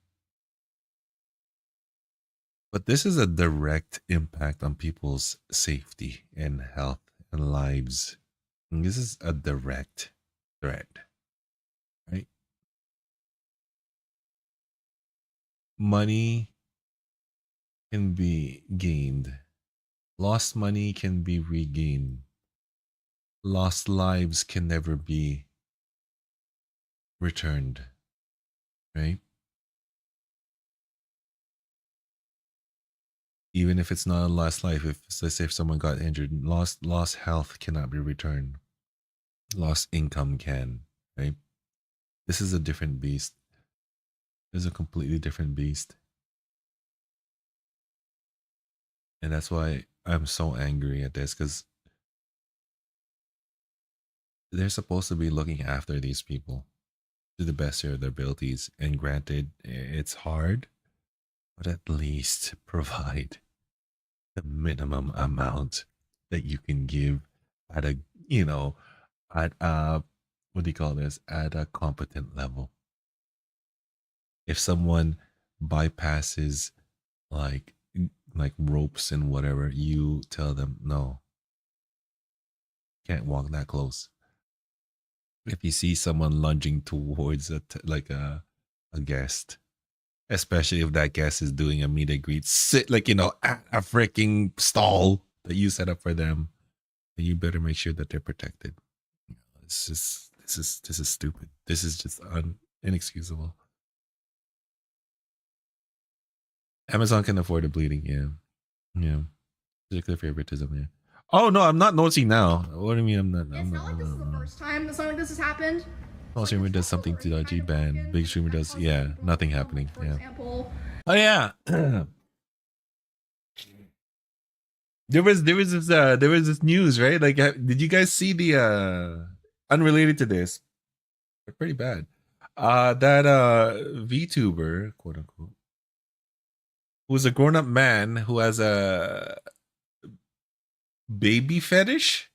But this is a direct impact on people's safety and health and lives. And this is a direct threat, right? Money can be gained. Lost money can be regained. Lost lives can never be returned, right? Even if it's not a lost life, if, let's say, if someone got injured, lost health cannot be returned. Lost income can, right? This is a different beast. This is a completely different beast. And that's why I'm so angry at this, because they're supposed to be looking after these people to the best of their abilities. And granted, it's hard, but at least provide the minimum amount that you can give at a, you know, at a, what do you call this? At a competent level. If someone bypasses like ropes and whatever, you tell them, no, can't walk that close. If you see someone lunging towards a guest, especially if that guest is doing a meet and greet, sit like, you know, at a freaking stall that you set up for them, then you better make sure that they're protected. This is stupid. This is just inexcusable. Amazon can afford the bleeding, yeah. Particular favoritism, yeah. Oh no, I'm not noticing now. What do you mean I'm not? It's not like this is the first time something like this has happened. Small streamer does something to G ban. Big streamer does, yeah, nothing happening. For Yeah. example, Oh yeah. There was this news, right? Like, did you guys see the unrelated to this? They're pretty bad. That VTuber, quote unquote, who's a grown-up man who has a baby fetish.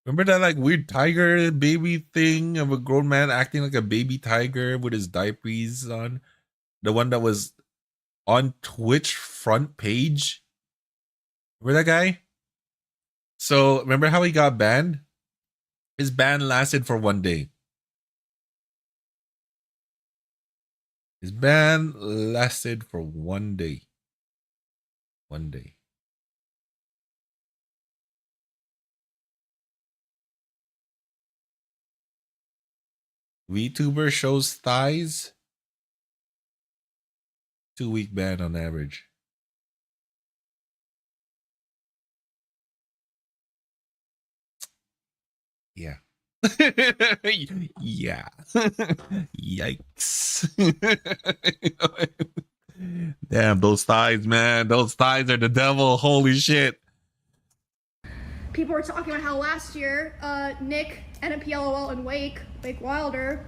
Remember that like weird tiger baby thing of a grown man acting like a baby tiger with his diapers on? The one that was on Twitch front page. Remember that guy? So remember how he got banned? His ban lasted for 1 day. His ban lasted for 1 day. 1 day. VTuber shows thighs. 2-week ban on average. Yeah. Yeah. Yikes. Damn, those thighs, man. Those thighs are the devil. Holy shit. people were talking about how last year, Nick, NMPLOL, and Wake Wilder,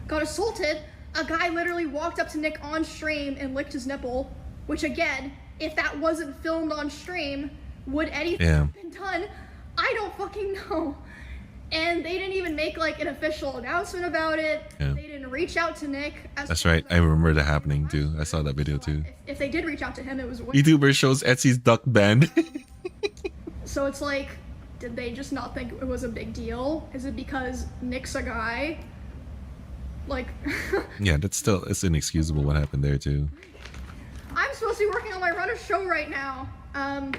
got assaulted. A guy literally walked up to Nick on stream and licked his nipple, which again, if that wasn't filmed on stream, would anything have been done? I don't fucking know. And they didn't even make like an official announcement about it. Yeah. They didn't reach out to Nick. That's right. I remember that happening too. I saw that video too. If they did reach out to him, it was way. YouTuber shows Etsy's duck band. So it's like, did they just not think it was a big deal? Is it because Nick's a guy? Like, Yeah, it's inexcusable what happened there too. I'm supposed to be working on my runner show right now. I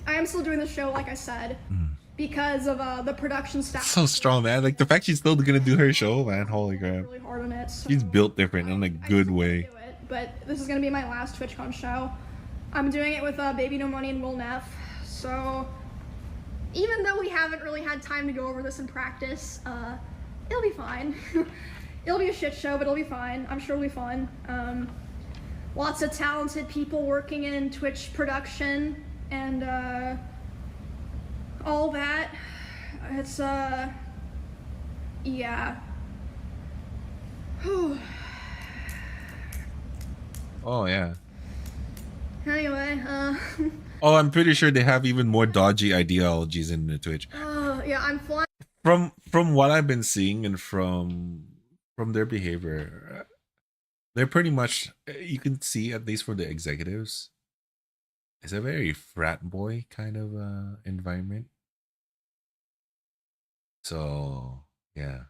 am still doing the show, like I said, because of the production staff. So strong, man. Like the fact she's still gonna do her show, man. Holy crap. Really hard on it. So She's built different in a I good still way. do it, but this is gonna be my last TwitchCon show. I'm doing it with Baby No Money and Will Neff. So even though we haven't really had time to go over this in practice, it'll be fine. It'll be a shit show, but it'll be fine. I'm sure it'll be fun. Lots of talented people working in Twitch production and all that. It's yeah. Oh yeah. Anyway, Oh, I'm pretty sure they have even more dodgy ideologies in the Twitch. yeah, I'm flying. From what I've been seeing and from their behavior, they're pretty much, you can see at least for the executives, it's a very frat boy kind of environment. So yeah.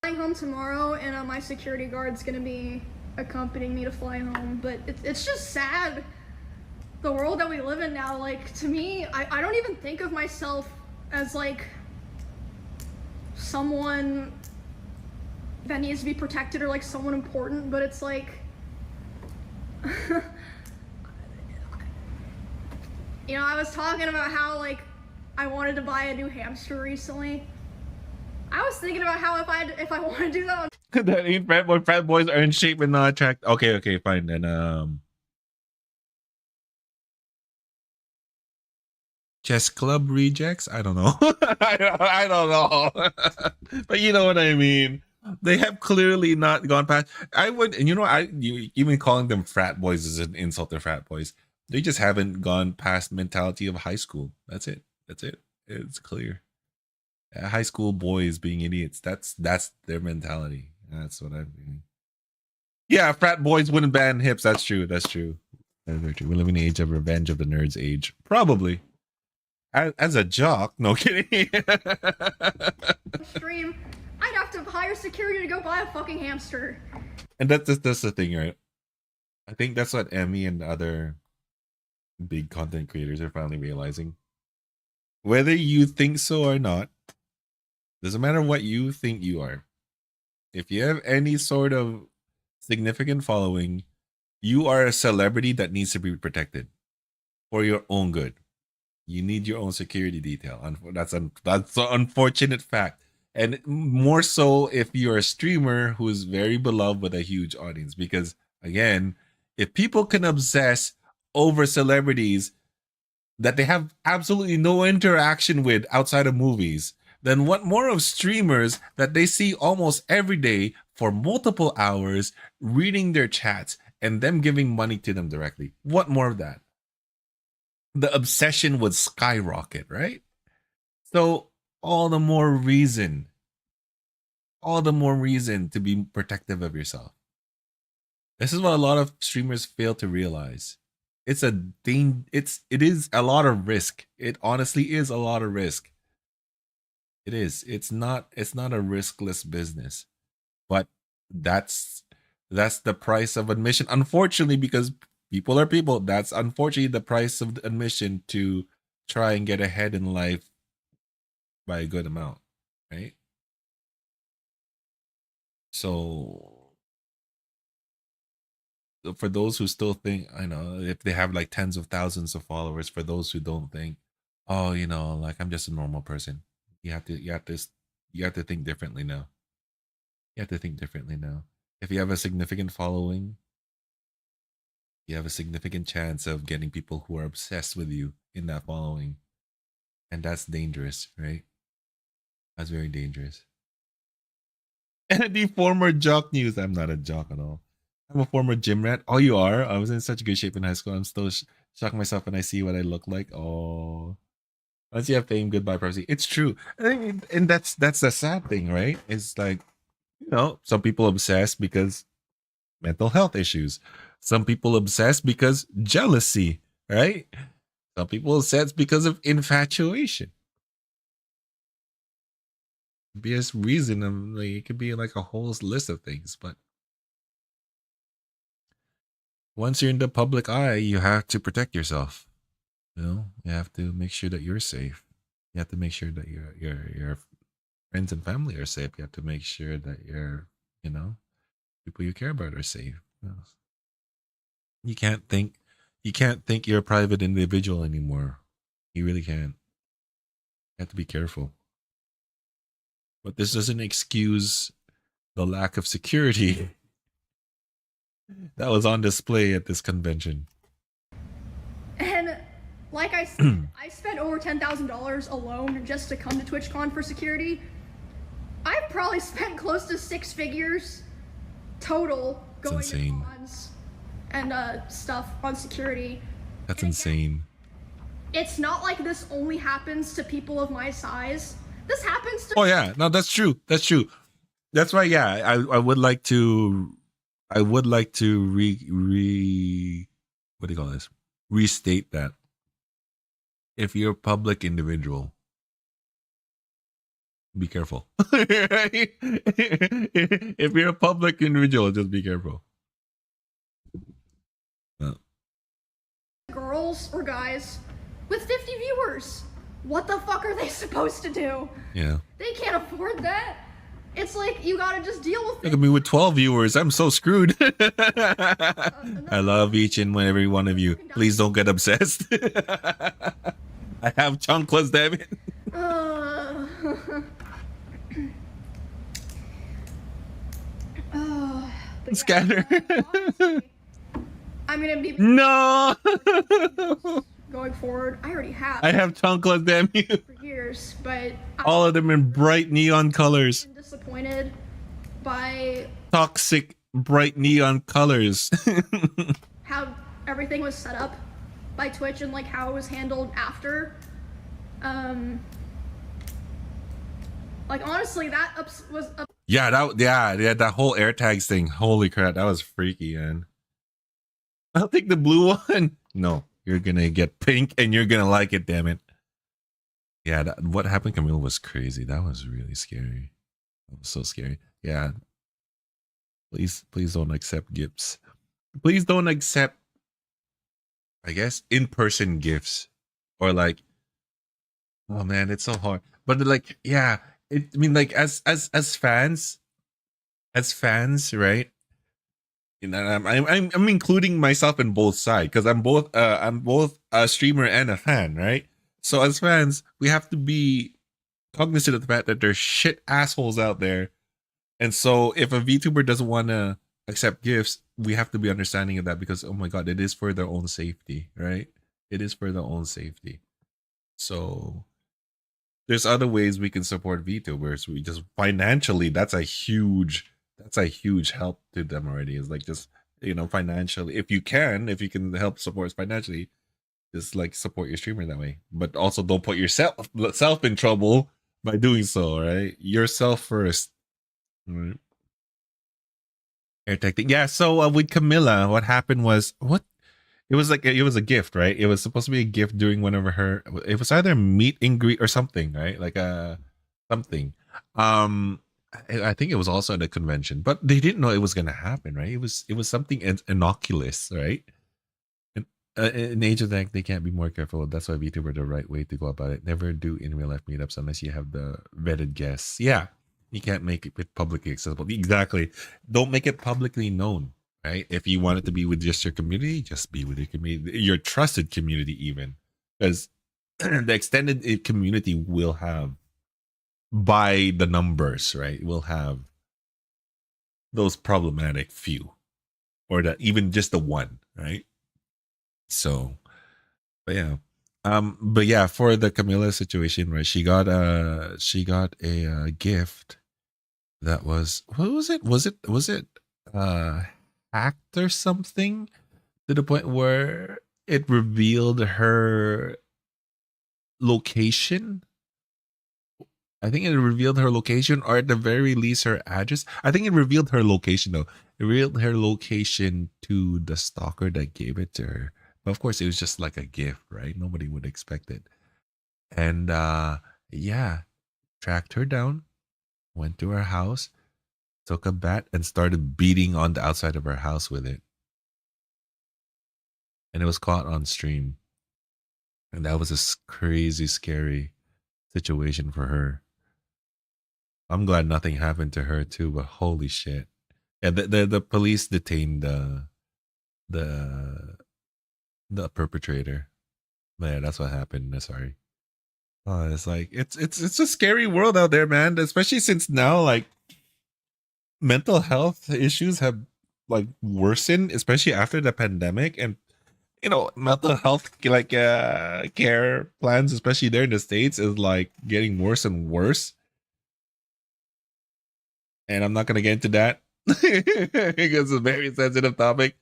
Flying home tomorrow, and my security guard's gonna be accompanying me to fly home. But it's just sad, the world that we live in now. Like, to me, I don't even think of myself as like someone that needs to be protected or like someone important, but it's like you know, I was talking about how like I wanted to buy a new hamster recently. I was thinking about how if I want to do that on That ain't frat boy. Frat boys are in shape and not attractive. Okay, fine then. Chess club rejects? I don't know. I don't know. But you know what I mean. They have clearly not gone past. I would, and you know, even calling them frat boys is an insult to frat boys. They just haven't gone past mentality of high school. That's it. It's clear. High school boys being idiots. That's their mentality. That's what I mean. Yeah, frat boys wouldn't ban hips. That's true. That's true. We live in the age of revenge of the nerds age. Probably. As a jock, no kidding. stream, I'd have to hire security to go buy a fucking hamster. And that's the thing, right? I think that's what Emmy and other big content creators are finally realizing. Whether you think so or not, doesn't matter what you think you are. If you have any sort of significant following, you are a celebrity that needs to be protected for your own good. You need your own security detail. That's an unfortunate fact. And more so if you're a streamer who is very beloved with a huge audience. Because again, if people can obsess over celebrities that they have absolutely no interaction with outside of movies, then what more of streamers that they see almost every day for multiple hours, reading their chats and them giving money to them directly? What more of that? The obsession would skyrocket, right? So all the more reason to be protective of yourself. This is what a lot of streamers fail to realize. It is a lot of risk. It honestly is a lot of risk. It is. It's not a riskless business. But that's the price of admission. Unfortunately, because people are people, that's unfortunately the price of admission to try and get ahead in life by a good amount, right? So for those who still think, I know, if they have like tens of thousands of followers, for those who don't think, oh, you know, like I'm just a normal person. You have to think differently now. You have to think differently now. If you have a significant following, you have a significant chance of getting people who are obsessed with you in that following. And that's dangerous, right? That's very dangerous. And the former jock news. I'm not a jock at all. I'm a former gym rat. Oh, you are? I was in such good shape in high school. I'm still shocking myself when I see what I look like. Oh. Once you have fame, goodbye privacy. It's true. And that's the sad thing, right? It's like, some people obsess because mental health issues. Some people obsess because jealousy, right? Some people obsess because of infatuation. Be a reason of, like, it could be like a whole list of things, but once you're in the public eye, you have to protect yourself. You have to make sure that you're safe. You have to make sure that your friends and family are safe. You have to make sure that your people you care about are safe. You can't think you're a private individual anymore. You really can't. You have to be careful. But this doesn't excuse the lack of security that was on display at this convention. And like I said, I spent over $10,000 alone just to come to TwitchCon for security. I've probably spent close to 6 figures total going to cons and stuff on security. That's insane. It's not like this only happens to people of my size. This happens to— Oh yeah, no, that's true. That's true. That's why, yeah, I would like to what do you call this? Restate that. If you're a public individual, be careful. If you're a public individual, just be careful. Girls or guys with 50 viewers. What the fuck are they supposed to do? Yeah. They can't afford that. It's like, you gotta just deal with it. Look at me with 12 viewers. I'm so screwed. I love each and every one of you. Please don't get obsessed. I have chunkless, damn it. Scanner. I'm gonna be no going forward. I already have. I have chunkless, damn you. For years, but all of them in bright neon colors. I'm disappointed by toxic bright neon colors. how everything was set up by Twitch and like how it was handled after. Like honestly, that was yeah, that whole AirTags thing. Holy crap, that was freaky, man. I'll take the blue one. No, you're gonna get pink and you're gonna like it, damn it. Yeah, what happened to Camille was crazy. That was really scary. That was so scary. Yeah. Please don't accept gifts. Please don't accept, I guess, in-person gifts. Or like, oh man, it's so hard. But like, yeah, I mean, like as fans, right? And I'm including myself in both sides because I'm both a streamer and a fan, right? So as fans, we have to be cognizant of the fact that there's shit assholes out there. And so if a VTuber doesn't want to accept gifts, we have to be understanding of that because, oh my God, it is for their own safety, right? It is for their own safety. So there's other ways we can support VTubers. We just financially, that's a huge help to them already. It's like just, financially, if you can help support financially, just like support your streamer that way. But also don't put yourself in trouble by doing so, right? Yourself first. Right. AirTag thing. Yeah, so with Camilla, what happened was it was a gift, right? It was supposed to be a gift during one of it was either meet and greet or something, right? Like something. I think it was also at a convention, but they didn't know it was gonna happen, right? It was something innocuous, right? In Age of Tech, they can't be more careful. That's why VTuber the right way to go about it. Never do in real life meetups unless you have the vetted guests. Yeah, you can't make it publicly accessible. Exactly. Don't make it publicly known, right? If you want it to be with just your community, just be with your community, your trusted community, even because the extended community will have, by the numbers, right? Will have those problematic few, or even just the one, right? So, but yeah, for the Camilla situation, right? She got a gift that was, what was it? Was it hacked or something, to the point where it revealed her location. I think it revealed her location, or at the very least her address. I think it revealed her location though. It revealed her location to the stalker that gave it to her. But of course, it was just like a gift, right? Nobody would expect it. And yeah, tracked her down, went to her house, took a bat, and started beating on the outside of her house with it. And it was caught on stream. And that was a crazy, scary situation for her. I'm glad nothing happened to her too, but holy shit. Yeah, the police detained the perpetrator. But yeah, that's what happened. Sorry. Oh, it's like it's a scary world out there, man. Especially since now, like, mental health issues have like worsened, especially after the pandemic, and mental health like care plans, especially there in the States, is like getting worse and worse. And I'm not gonna get into that because it's a very sensitive topic.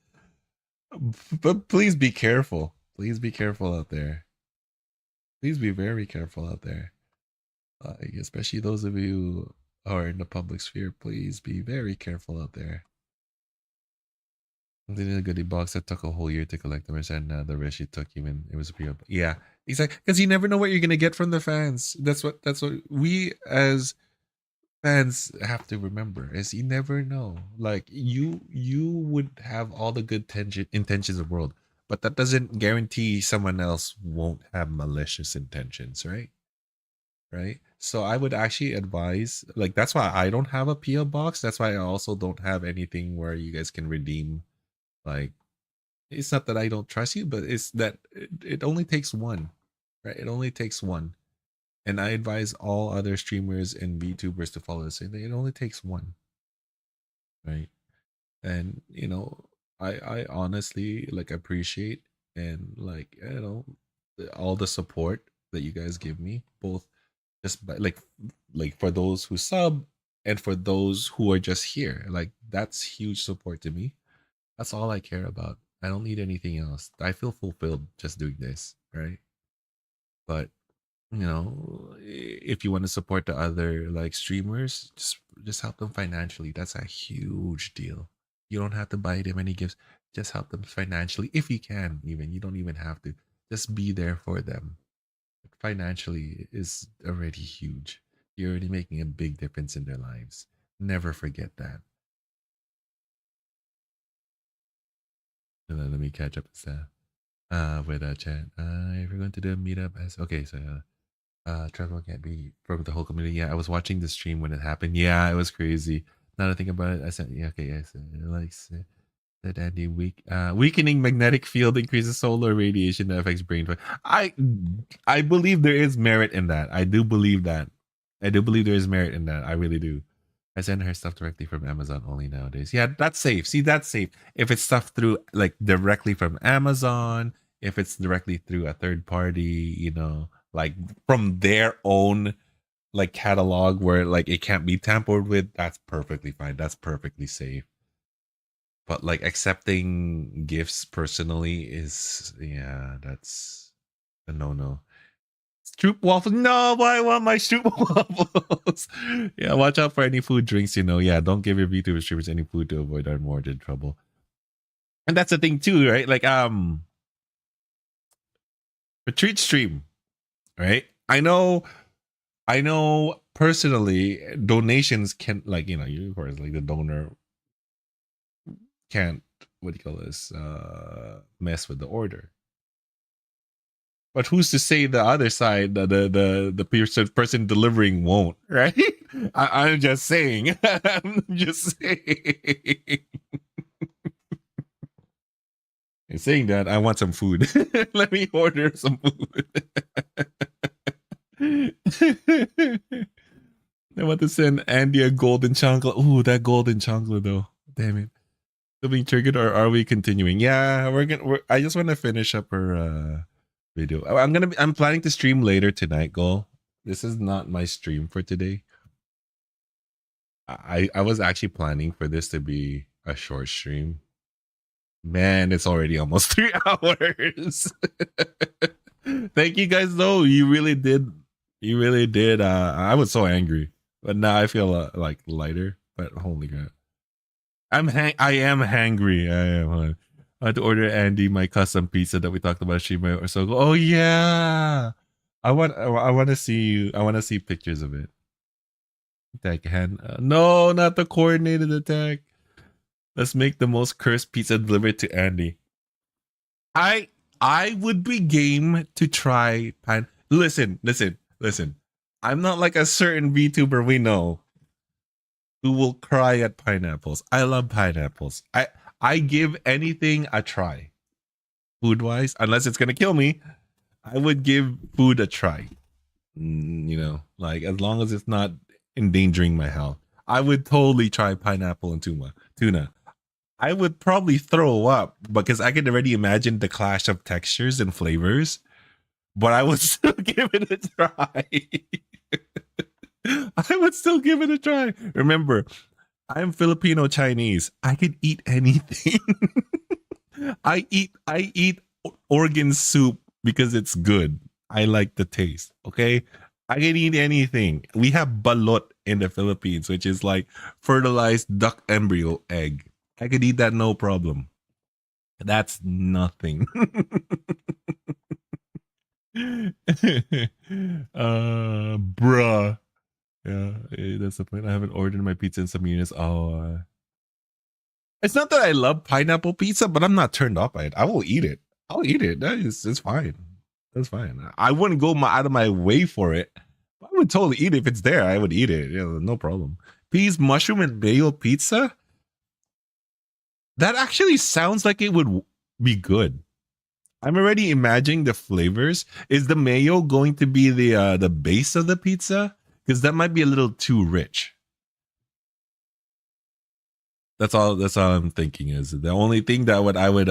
But please be careful. Please be careful out there. Please be very careful out there. Especially those of you who are in the public sphere. Please be very careful out there. The goodie box that took a whole year to collect them, and the rest she took, even it was a pre-op. Yeah, exactly. Because you never know what you're gonna get from the fans. That's what we as fans have to remember, is you never know. Like, you would have all the good intentions of the world, but that doesn't guarantee someone else won't have malicious intentions, right? So I would actually advise, like, that's why I don't have a PO box. That's why I also don't have anything where you guys can redeem. Like, it's not that I don't trust you, but it's that it only takes one, right? It only takes one. And I advise all other streamers and VTubers to follow the same thing. It only takes one, right? And I honestly like appreciate and like all the support that you guys give me, both just by, like for those who sub and for those who are just here. Like, that's huge support to me. That's all I care about. I don't need anything else. I feel fulfilled just doing this, right? But if you want to support the other like streamers, just help them financially. That's a huge deal. You don't have to buy them any gifts. Just help them financially if you can. Even you don't even have to. Just be there for them. Financially is already huge. You're already making a big difference in their lives. Never forget that. And then let me catch up with that. With chat. If we're going to do a meetup as okay, so Trevor can't be from the whole community. Yeah, I was watching the stream when it happened. Yeah, it was crazy. Now that I think about it, I said, yeah, okay, yes, like said Andy, weakening magnetic field increases solar radiation that affects brain. I believe there is merit in that. I do believe that. I do believe there is merit in that. I really do. I send her stuff directly from Amazon only nowadays. Yeah, that's safe. See, that's safe. If it's stuff through like directly from Amazon, if it's directly through a third party, like from their own like catalog where like it can't be tampered with, that's perfectly fine. That's perfectly safe. But like accepting gifts personally is, yeah, that's a no. Stroop waffles? No, I want my Stroop waffles. Yeah, watch out for any food drinks, Yeah, don't give your VTuber streamers any food to avoid unwarranted trouble. And that's the thing too, right? Like retreat stream, right? I know personally donations can, like, you of course, like the donor can't, what do you call this, mess with the order. But who's to say the other side, the person delivering won't, right? I'm just saying. I'm just saying. And saying that, I want some food. Let me order some food. I want to send Andy a golden chocolate. Ooh, that golden chocolate though. Damn it. Still being triggered, or are we continuing? Yeah, I just want to finish up her video. I'm planning to stream later tonight, Go. This is not my stream for today. I was actually planning for this to be a short stream. Man, it's already almost 3 hours. Thank you guys though. You really did. You really did. I was so angry, but now I feel like lighter. But holy crap, I am hangry. I am. I had to order Andy my custom pizza that we talked about Shima or so. Oh yeah, I want to see you. I want to see pictures of it. Attack hand. No, not the coordinated attack. Let's make the most cursed pizza delivered to Andy. I would be game to try pine. Listen. I'm not like a certain VTuber we know who will cry at pineapples. I love pineapples. I give anything a try. Food wise, unless it's gonna kill me, I would give food a try. You know, like as long as it's not endangering my health. I would totally try pineapple and tuna. I would probably throw up because I can already imagine the clash of textures and flavors, but I would still give it a try. I would still give it a try. Remember, I'm Filipino Chinese. I could eat anything. I eat organ soup because it's good. I like the taste. Okay. I can eat anything. We have balot in the Philippines, which is like fertilized duck embryo egg. I could eat that no problem. That's nothing. Bruh. Yeah, that's the point. I haven't ordered my pizza in some units. It's not that I love pineapple pizza, but I'm not turned off by it. I will eat it. I'll eat it. It's fine. That's fine. I wouldn't go out of my way for it. I would totally eat it if it's there. I would eat it. Yeah, no problem. Peas, mushroom, and mayo pizza. That actually sounds like it would be good. I'm already imagining the flavors. Is the mayo going to be the base of the pizza? Because that might be a little too rich. That's all I'm thinking. Is the only thing that I would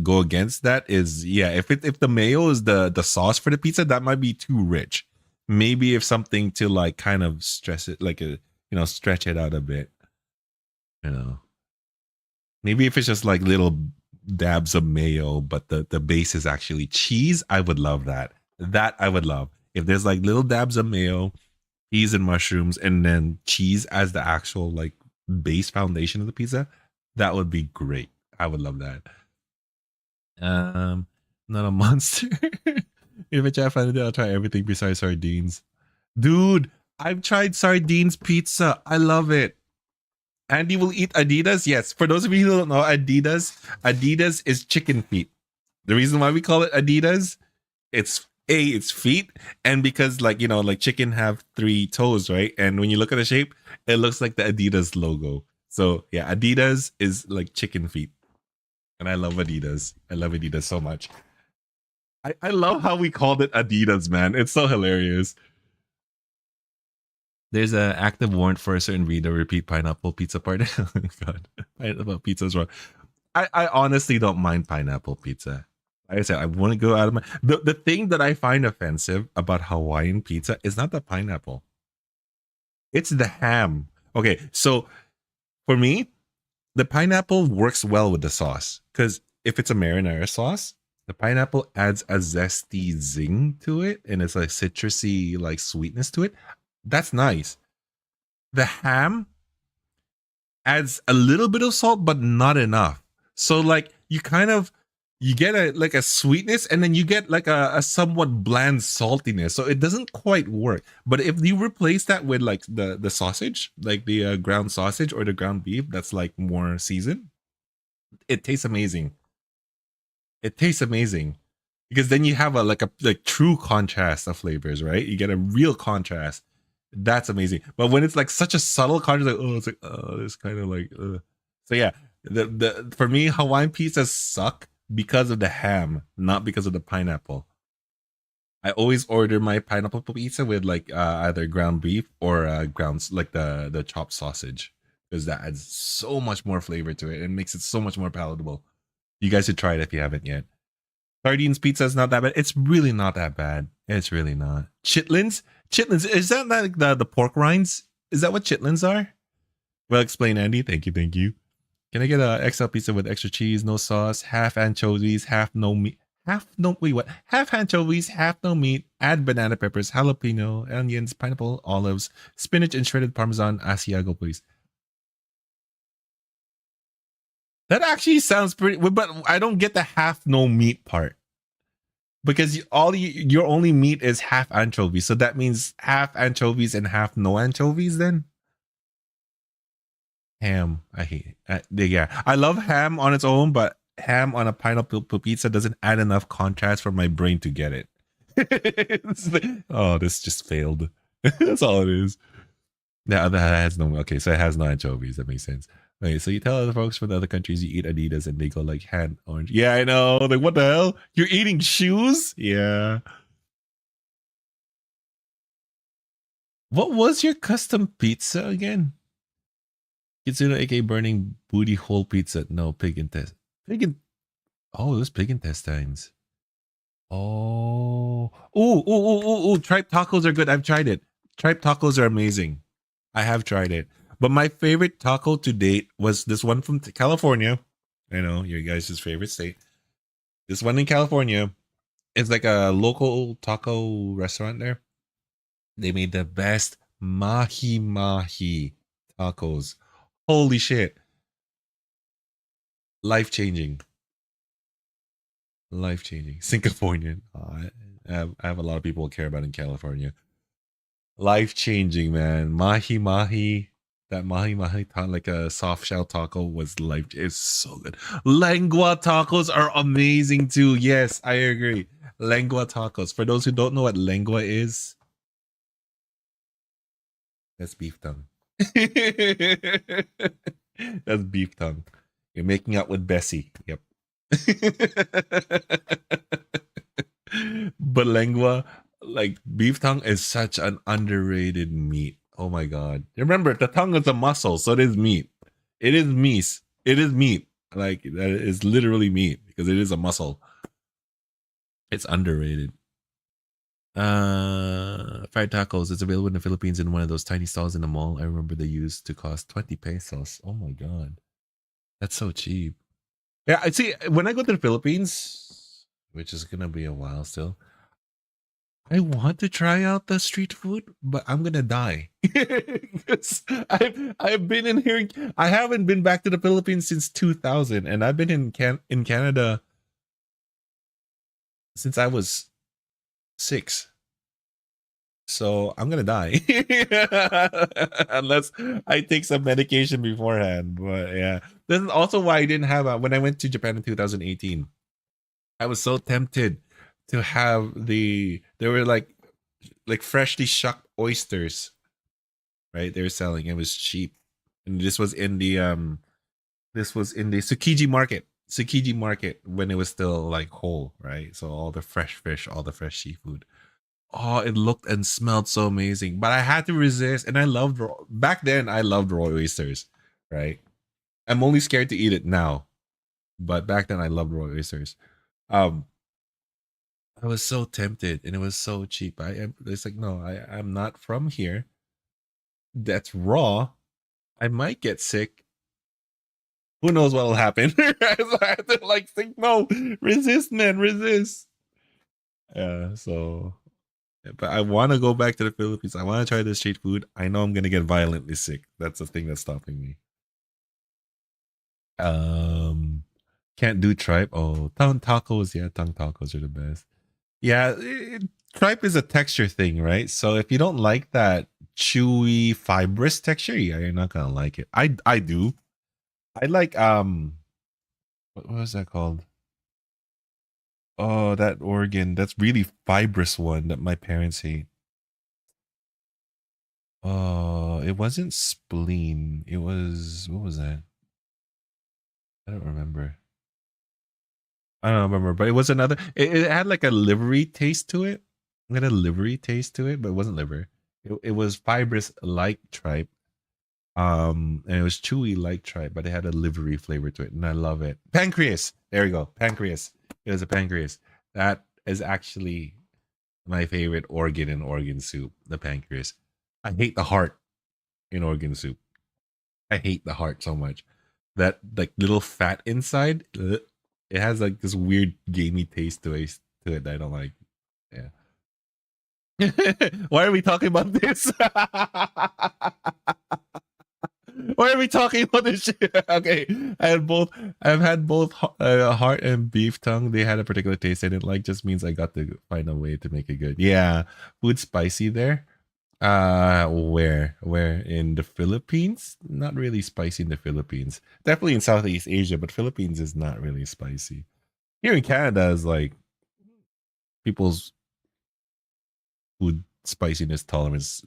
go against that is, yeah, if the mayo is the sauce for the pizza, that might be too rich. Maybe if something to like kind of stress it, like stretch it out a bit. Maybe if it's just like little dabs of mayo, but the base is actually cheese, I would love that. That I would love. If there's like little dabs of mayo, peas and mushrooms, and then cheese as the actual like base foundation of the pizza, that would be great. I would love that. Not a monster. If I try to find it, I'll try everything besides sardines. Dude, I've tried sardines pizza. I love it. Andy will eat Adidas. Yes. For those of you who don't know, Adidas is chicken feet. The reason why we call it Adidas, it's feet, and because like chicken have 3 toes, right? And when you look at the shape, it looks like the Adidas logo. So yeah, Adidas is like chicken feet, and I love Adidas. I love Adidas so much. I love how we called it Adidas, man. It's so hilarious. There's an active warrant for a certain reader repeat pineapple pizza part. Oh my god, pineapple pizza is wrong. I honestly don't mind pineapple pizza. Like I said, I want to go out of my the thing that I find offensive about Hawaiian pizza is not the pineapple. It's the ham. Okay, so for me, the pineapple works well with the sauce because if it's a marinara sauce, the pineapple adds a zesty zing to it, and it's like citrusy, like sweetness to it. That's nice. The ham adds a little bit of salt, but not enough. So like you get a sweetness, and then you get like a somewhat bland saltiness. So it doesn't quite work. But if you replace that with like the sausage, like the ground sausage or the ground beef that's like more seasoned, it tastes amazing. It tastes amazing because then you have a true contrast of flavors, right? You get a real contrast. That's amazing. But when it's like such a subtle contrast, it's kind of like, so yeah. The for me, Hawaiian pizzas suck because of the ham, not because of the pineapple. I always order my pineapple pizza with like either ground beef or grounds like the chopped sausage, because that adds so much more flavor to it and makes it so much more palatable. You guys should try it if you haven't yet. Sardines pizza is not that bad. It's really not that bad. It's really not. Chitlins, is that like the pork rinds? Is that what chitlins are? Well, explain, Andy. Thank you. Can I get a XL pizza with extra cheese, no sauce, half anchovies, half no meat, half no wait what? Half anchovies, half no meat. Add banana peppers, jalapeno, onions, pineapple, olives, spinach, and shredded parmesan. Asiago, please. That actually sounds pretty. But I don't get the half no meat part because your only meat is half anchovies. So that means half anchovies and half no anchovies. Then ham. I hate. Yeah, I love ham on its own, but ham on a pineapple pizza doesn't add enough contrast for my brain to get it. Oh, this just failed. That's all it is. Yeah, that has no. Okay, so it has no anchovies. That makes sense. Okay, so you tell other folks from the other countries you eat Adidas and they go like hand orange. Yeah, I know. Like, what the hell? You're eating shoes? Yeah. What was your custom pizza again? Kitsuna, aka burning booty hole pizza. No, pig intestine. Oh, it was pig intestines. Oh. Ooh. Tripe tacos are good. I've tried it. Tripe tacos are amazing. I have tried it. But my favorite taco to date was this one from California. I know, your guys' favorite state. This one in California is like a local taco restaurant there. They made the best mahi mahi tacos. Holy shit. Life-changing. Life-changing. Singaporean. I have a lot of people who care about in California. Life-changing, man. Mahi mahi. That mahi mahi like a soft shell taco was life. It's so good. Lengua tacos are amazing too. Yes, I agree. Lengua tacos. For those who don't know what lengua is, that's beef tongue. That's beef tongue. You're making out with Bessie. Yep. But lengua, like beef tongue, is such an underrated meat. Oh my god! Remember, the tongue is a muscle, so it is meat. It is meat. It is meat. Like that is literally meat because it is a muscle. It's underrated. Fried tacos. It's available in the Philippines in one of those tiny stalls in the mall. I remember they used to cost 20 pesos. Oh my god, that's so cheap. Yeah, I see. When I go to the Philippines, which is gonna be a while still, I want to try out the street food, but I'm gonna die. Because I've been in here. I haven't been back to the Philippines since 2000, and I've been in Canada since I was 6. So I'm gonna die unless I take some medication beforehand. But yeah, this is also why I didn't have when I went to Japan in 2018. I was so tempted to have there were like freshly shucked oysters, right? They were selling. It was cheap, and this was in the Tsukiji market when it was still like whole, right? So all the fresh fish, all the fresh seafood. Oh, it looked and smelled so amazing, but I had to resist. And I loved back then. I loved raw oysters, right? I'm only scared to eat it now, but back then I loved raw oysters. I was so tempted, and it was so cheap. It's like, no, I'm not from here. That's raw. I might get sick. Who knows what'll happen? So I had to like think, no, resist, man, resist. Yeah, so. But I want to go back to the Philippines. I want to try the street food. I know I'm gonna get violently sick. That's the thing that's stopping me. Can't do tripe. Oh, tongue tacos. Yeah, tongue tacos are the best. Yeah, tripe is a texture thing, right? So if you don't like that chewy, fibrous texture, yeah, you're not gonna like it. I do. I like what was that called? Oh, that organ. That's really fibrous one that my parents hate. It wasn't spleen. It was, what was that? I don't remember. I don't remember, but it was another. It had like a livery taste to it. It had a livery taste to it, but it wasn't liver. It was fibrous like tripe. And it was chewy like tripe, but it had a livery flavor to it, and I love it. Pancreas. There we go. Pancreas. It was a pancreas. That is actually my favorite organ in organ soup. The pancreas. I hate the heart in organ soup. I hate the heart so much. That like little fat inside. It has like this weird gamey taste to it that I don't like. Yeah. Why are we talking about this? Why are we talking about this shit? Okay, I had both. I've had both heart and beef tongue. They had a particular taste I didn't like. Just means I got to find a way to make it good. Yeah, food spicy there. Where in the Philippines? Not really spicy in the Philippines. Definitely in Southeast Asia, but Philippines is not really spicy. Here in Canada is like people's food spiciness tolerance,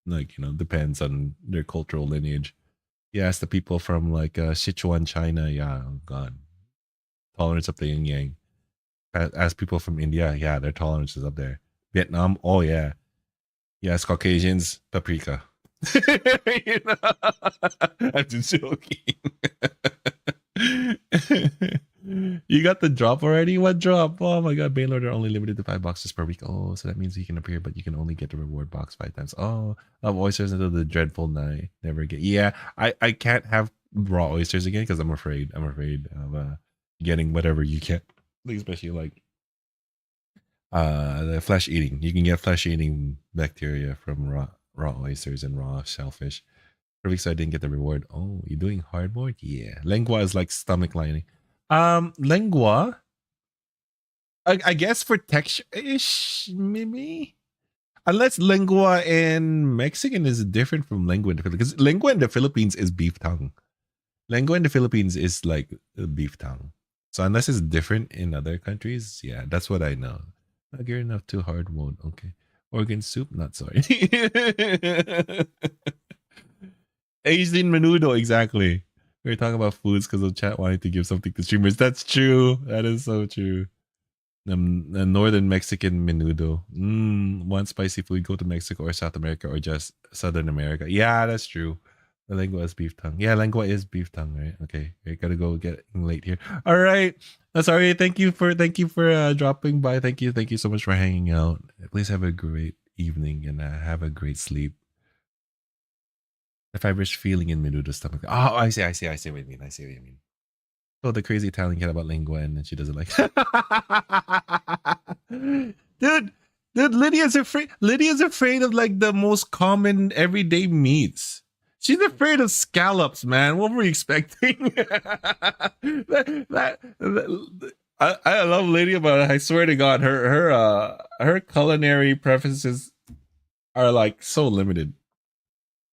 like, depends on their cultural lineage. You ask the people from like Sichuan, China, yeah, oh god, tolerance up the yin yang. Ask people from India, yeah, their tolerance is up there. Vietnam, oh yeah. Yes, Caucasians, paprika. I'm just joking. You got the drop already? What drop? Oh my god, Baylord are only limited to $5 per week. Oh, so that means you can appear, but you can only get the reward box 5 times. Oh, love oysters until the dreadful night. Never get. Yeah, I can't have raw oysters again because I'm afraid. I'm afraid of getting whatever you get, especially like the flesh eating. You can get flesh eating bacteria from raw oysters and raw shellfish. Perfect, so I didn't get the reward. Oh, you doing hard mode? Yeah. Lengua is like stomach lining. Lengua, I guess for texture ish, maybe. Unless lengua in Mexican is different from lengua in the Philippines. Because lengua in the Philippines is beef tongue. Lengua in the Philippines is like a beef tongue. So unless it's different in other countries, yeah, that's what I know. Not gearing enough to hard mode. Okay. Organ soup, not sorry. Asian menudo, exactly. We were talking about foods because of chat wanting to give something to streamers. That's true. That is so true. A northern Mexican menudo. Want spicy food, go to Mexico or South America or just Southern America. Yeah, that's true. The lengua is beef tongue. Yeah, lengua is beef tongue, right? Okay, I gotta go getting late here. All right. Sorry. Thank you for dropping by. Thank you so much for hanging out. Please have a great evening and have a great sleep. The fibrous feeling in menudo stomach. Oh, I see what you mean. I see what you mean. Oh, the crazy Italian cat about lingua and she doesn't like. dude, Lydia's afraid of like the most common everyday meats. She's afraid of scallops, man. What were you expecting? I love Lydia, but I swear to God, her culinary preferences are like so limited.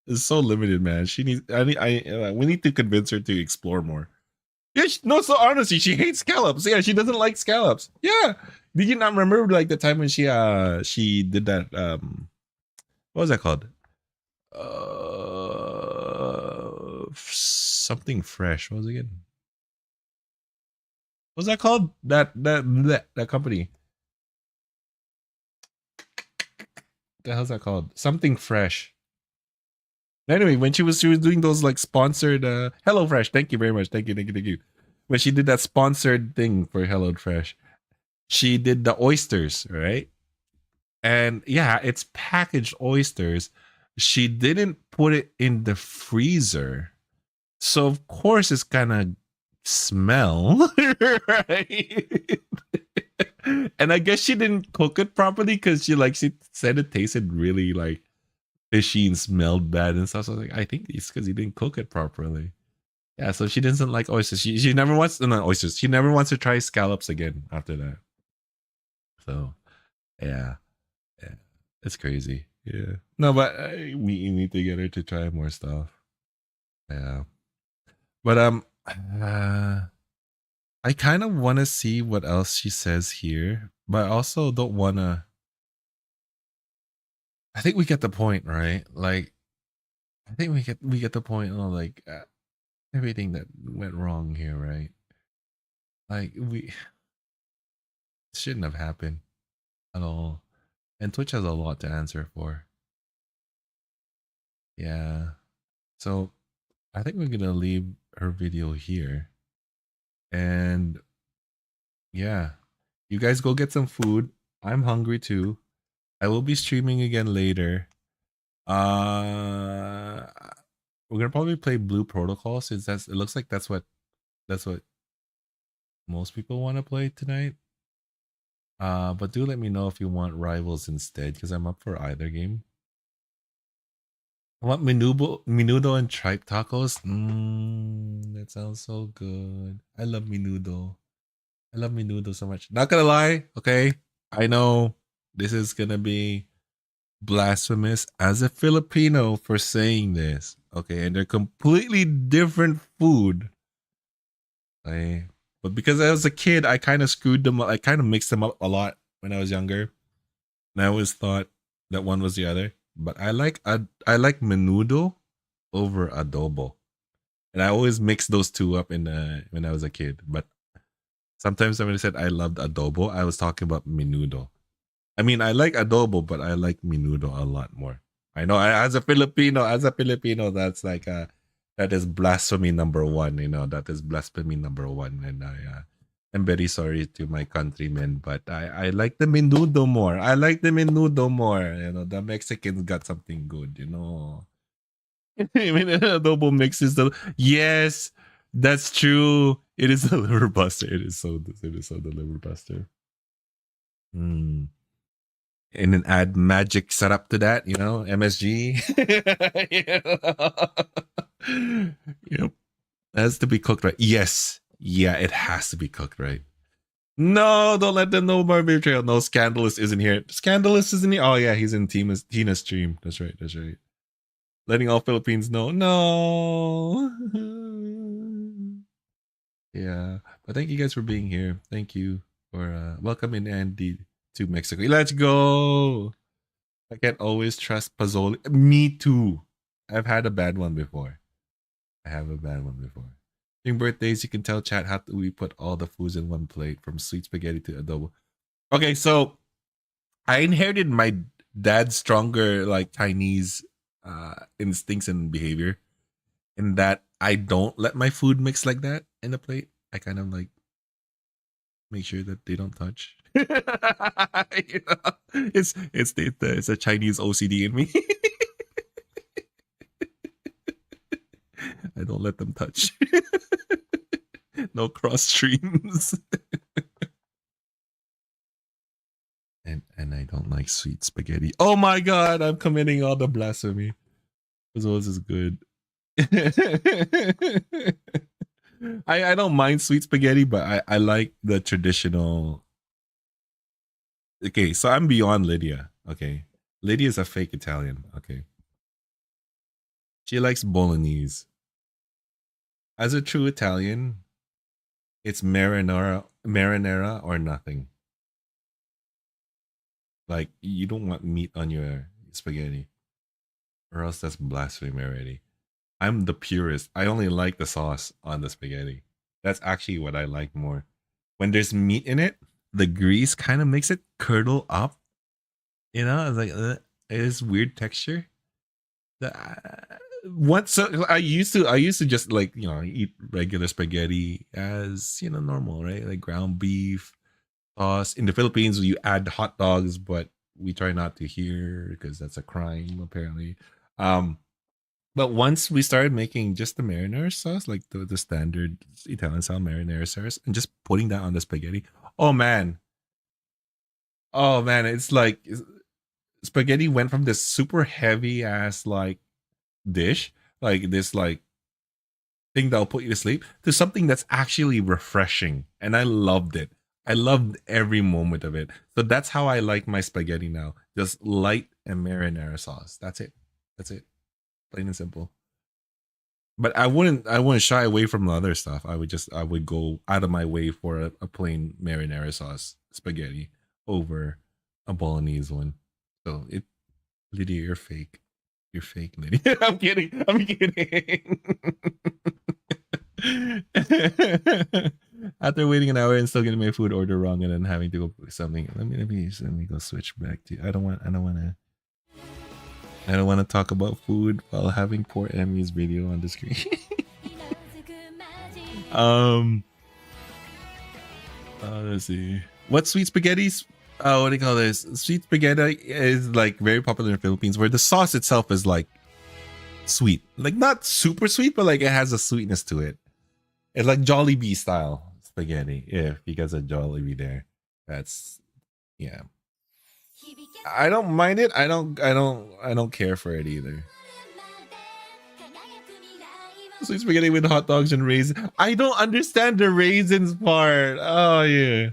It's so limited, man. She needs. We need to convince her to explore more. Yeah, no. So honestly, she hates scallops. Yeah, she doesn't like scallops. Yeah. Did you not remember like the time when she did that? What was that called? Something fresh. What was it again? What was that called? That company. What the hell's that called? Something fresh. Anyway, when she was doing those like sponsored HelloFresh, thank you very much. Thank you. When she did that sponsored thing for HelloFresh, she did the oysters, right? And yeah, it's packaged oysters. She didn't put it in the freezer. So of course it's gonna smell, right? And I guess she didn't cook it properly because she said it tasted really like fishy and smelled bad and stuff. So I was like, I think it's because you didn't cook it properly. Yeah, so she doesn't like oysters. She never wants not oysters. She never wants to try scallops again after that. So yeah, it's crazy. Yeah, no, but we need to get her to try more stuff. Yeah, but I kind of want to see what else she says here, but I also don't want to. I think we get the point, right? Like, I think we get the point on like everything that went wrong here, right? Like we shouldn't have happened at all, and Twitch has a lot to answer for. Yeah, so I think we're gonna leave her video here, and yeah, you guys go get some food. I'm hungry too. I will be streaming again later. We're gonna probably play Blue Protocol since it looks like that's what most people want to play tonight. But do let me know if you want rivals instead, because I'm up for either game. I want menudo and tripe tacos. That sounds so good. I love menudo. I love menudo so much. Not gonna lie, okay? I know this is gonna be blasphemous as a Filipino for saying this, okay? And they're completely different food. But because I was a kid, I kind of screwed them up. I kind of mixed them up a lot when I was younger. And I always thought that one was the other. But I like menudo over adobo. And I always mixed those two up when I was a kid. But sometimes when I said I loved adobo, I was talking about menudo. I mean, I like adobo, but I like menudo a lot more. I know as a Filipino, that's like that is blasphemy number one. You know, that is blasphemy number one. And I'm very sorry to my countrymen, but I like the menudo more. I like the menudo more. You know, the Mexicans got something good, you know. I mean, adobo mix is yes, that's true. It is a liver buster. It is so the liver buster. And then add magic setup to that, you know, MSG. Yep. It has to be cooked right. Yes. Yeah, it has to be cooked right. No, don't let them know my betrayal. No, Scandalous isn't here. Scandalous isn't here. Oh yeah, he's in Tina's stream. That's right. Letting all Philippines know. No. Yeah. But thank you guys for being here. Thank you for welcoming Andy to Mexico. Let's go. I can't always trust Pazzoli. Me too. I've had a bad one before. During birthdays, you can tell chat how we put all the foods in one plate, from sweet spaghetti to adobo. Okay, so I inherited my dad's stronger like Chinese instincts and behavior, in that I don't let my food mix like that in the plate. I kind of like make sure that they don't touch. You know? It's a Chinese OCD in me. I don't let them touch. No cross streams. and I don't like sweet spaghetti. Oh my god, I'm committing all the blasphemy. This is good. I don't mind sweet spaghetti, but I like the traditional. Okay, so I'm beyond Lydia. Okay, Lydia's a fake Italian. Okay, she likes bolognese. As a true Italian, it's marinara or nothing. Like, you don't want meat on your spaghetti, or else that's blasphemy already. I'm the purist. I only like the sauce on the spaghetti. That's actually what I like more. When there's meat in it, the grease kind of makes it curdle up. You know, it's like it is weird texture. So I used to just, like, you know, eat regular spaghetti as, you know, normal, right? Like ground beef sauce. In the Philippines, you add hot dogs, but we try not to here because that's a crime apparently. But once we started making just the marinara sauce, like the standard Italian style marinara sauce, and just putting that on the spaghetti, oh man, it's like spaghetti went from this super heavy ass like dish, like this like thing that'll put you to sleep, to something that's actually refreshing. And I loved it. I loved every moment of it. So that's how I like my spaghetti now. Just light and marinara sauce. That's it. Plain and simple. But I wouldn't shy away from the other stuff. I would go out of my way for a plain marinara sauce spaghetti over a bolognese one. So Lydia, you're fake. You're fake, Lydia. I'm kidding. After waiting an hour and still getting my food order wrong and then having to go something. Let me go switch back to. I don't want to talk about food while having poor Emmy's video on the screen. Let's see. What sweet spaghettis? What do you call this? Sweet spaghetti is like very popular in the Philippines, where the sauce itself is like sweet, like not super sweet, but like it has a sweetness to it. It's like Jollibee style. spaghetti. If you guys are Jollibee there, that's yeah. I don't mind it. I don't care for it either. Sweet spaghetti with hot dogs and raisins. I don't understand the raisins part. Oh yeah.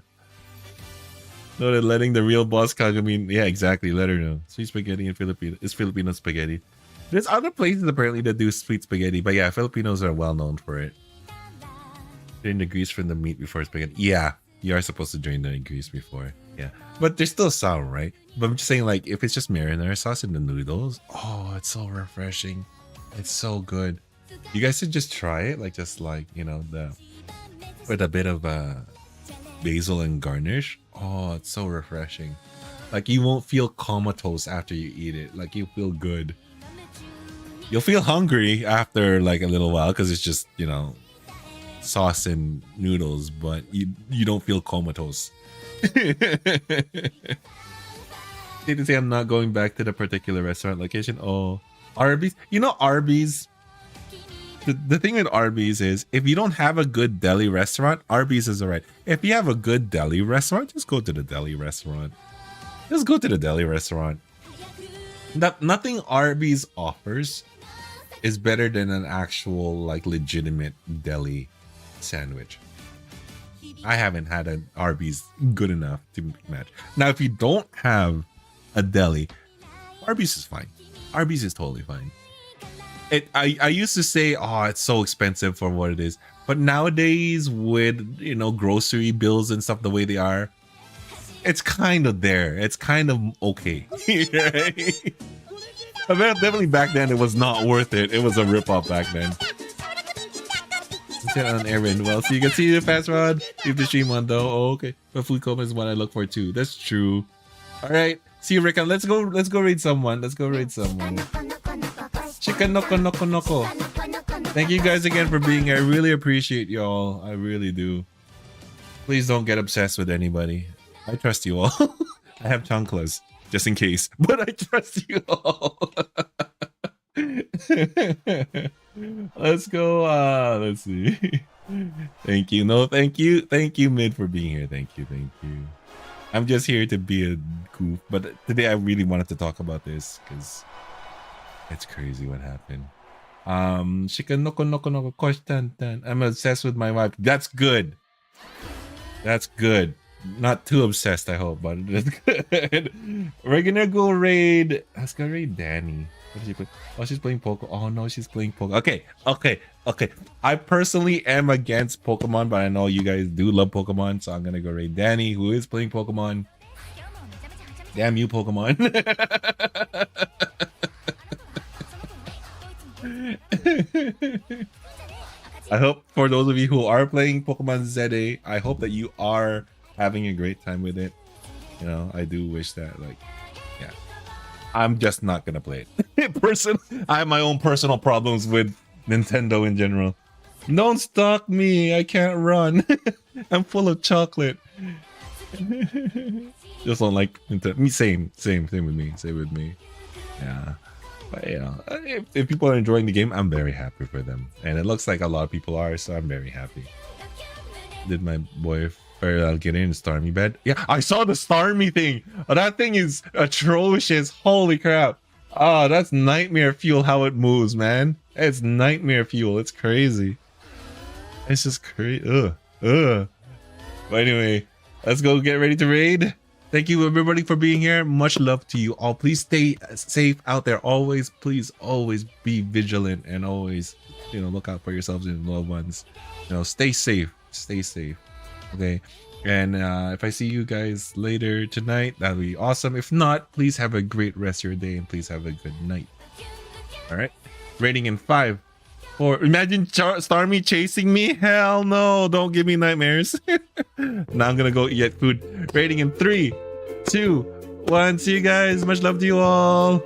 No, they're letting the real boss Kagami. Yeah, exactly. Let her know. Sweet spaghetti in Filipino is Filipino spaghetti. There's other places apparently that do sweet spaghetti, but yeah, Filipinos are well known for it. Drain the grease from the meat before spaghetti. Yeah, you are supposed to drain the grease before. Yeah, but there's still some, right? But I'm just saying, like, if it's just marinara sauce in the noodles, oh, it's so refreshing. It's so good. You guys should just try it, like, just like, you know, with a bit of basil and garnish. Oh, it's so refreshing. Like, you won't feel comatose after you eat it. Like, you feel good. You'll feel hungry after like a little while because it's just, you know, sauce and noodles, but you don't feel comatose. Didn't say I'm not going back to the particular restaurant location. Oh, Arby's. You know, Arby's. The thing with Arby's is if you don't have a good deli restaurant, Arby's is alright. If you have a good deli restaurant, just go to the deli restaurant. Just go to the deli restaurant. Nothing Arby's offers is better than an actual like legitimate deli sandwich. I haven't had an Arby's good enough to match. Now, if you don't have a deli, Arby's is fine. Arby's is totally fine. I used to say, oh, it's so expensive for what it is. But nowadays with, you know, grocery bills and stuff the way they are, it's kind of there. It's kind of okay. Right? But definitely back then it was not worth it. It was a rip-off back then. On Aaron. Well, so you can see the fast rod. Leave the stream on though. Oh, okay. But food coma is what I look for too. That's true. All right. See you, Rick. Let's go raid someone. Let's go raid someone. Chicken noko noko noko. Thank you guys again for being here. I really appreciate y'all. I really do. Please don't get obsessed with anybody. I trust you all. I have chanclas just in case, but I trust you all. Let's go. Let's see. Thank you. No, thank you. Thank you, Mid, for being here. Thank you. Thank you. I'm just here to be a goof, but today I really wanted to talk about this because it's crazy what happened. Chicken noko noko noko question. I'm obsessed with my wife. That's good. That's good. Not too obsessed, I hope, but that's good. We're gonna go raid. Let's go raid Danny. What is she playing? Oh, she's playing Poke. Oh no, she's playing Poke. Okay. I personally am against Pokemon, but I know you guys do love Pokemon, so I'm gonna go raid Danny, who is playing Pokemon. Damn you, Pokemon. I hope for those of you who are playing Pokemon ZA, I hope that you are having a great time with it. You know, I do wish that, like, yeah. I'm just not gonna play it. I have my own personal problems with Nintendo in general. Don't stalk me. I can't run. I'm full of chocolate. Just don't like Nintendo. Same with me. Same with me. Yeah. But you know, if people are enjoying the game, I'm very happy for them. And it looks like a lot of people are, so I'm very happy. Did my boy get in Starmie bed? Yeah, I saw the Starmie thing. Oh, that thing is atrocious. Holy crap. Oh, that's nightmare fuel how it moves, man. It's nightmare fuel. It's crazy. It's just crazy. But anyway, let's go get ready to raid. Thank you everybody for being here. Much love to you all. Please stay safe out there. Always, please always be vigilant and always, you know, look out for yourselves and loved ones. You know, stay safe. Stay safe. Okay. And if I see you guys later tonight, that'll be awesome. If not, please have a great rest of your day and please have a good night. All right. Rating in 5, 4. Imagine Starmie chasing me. Hell no. Don't give me nightmares. Now I'm gonna go eat food. Rating in 3, 2, 1. See you guys. Much love to you all.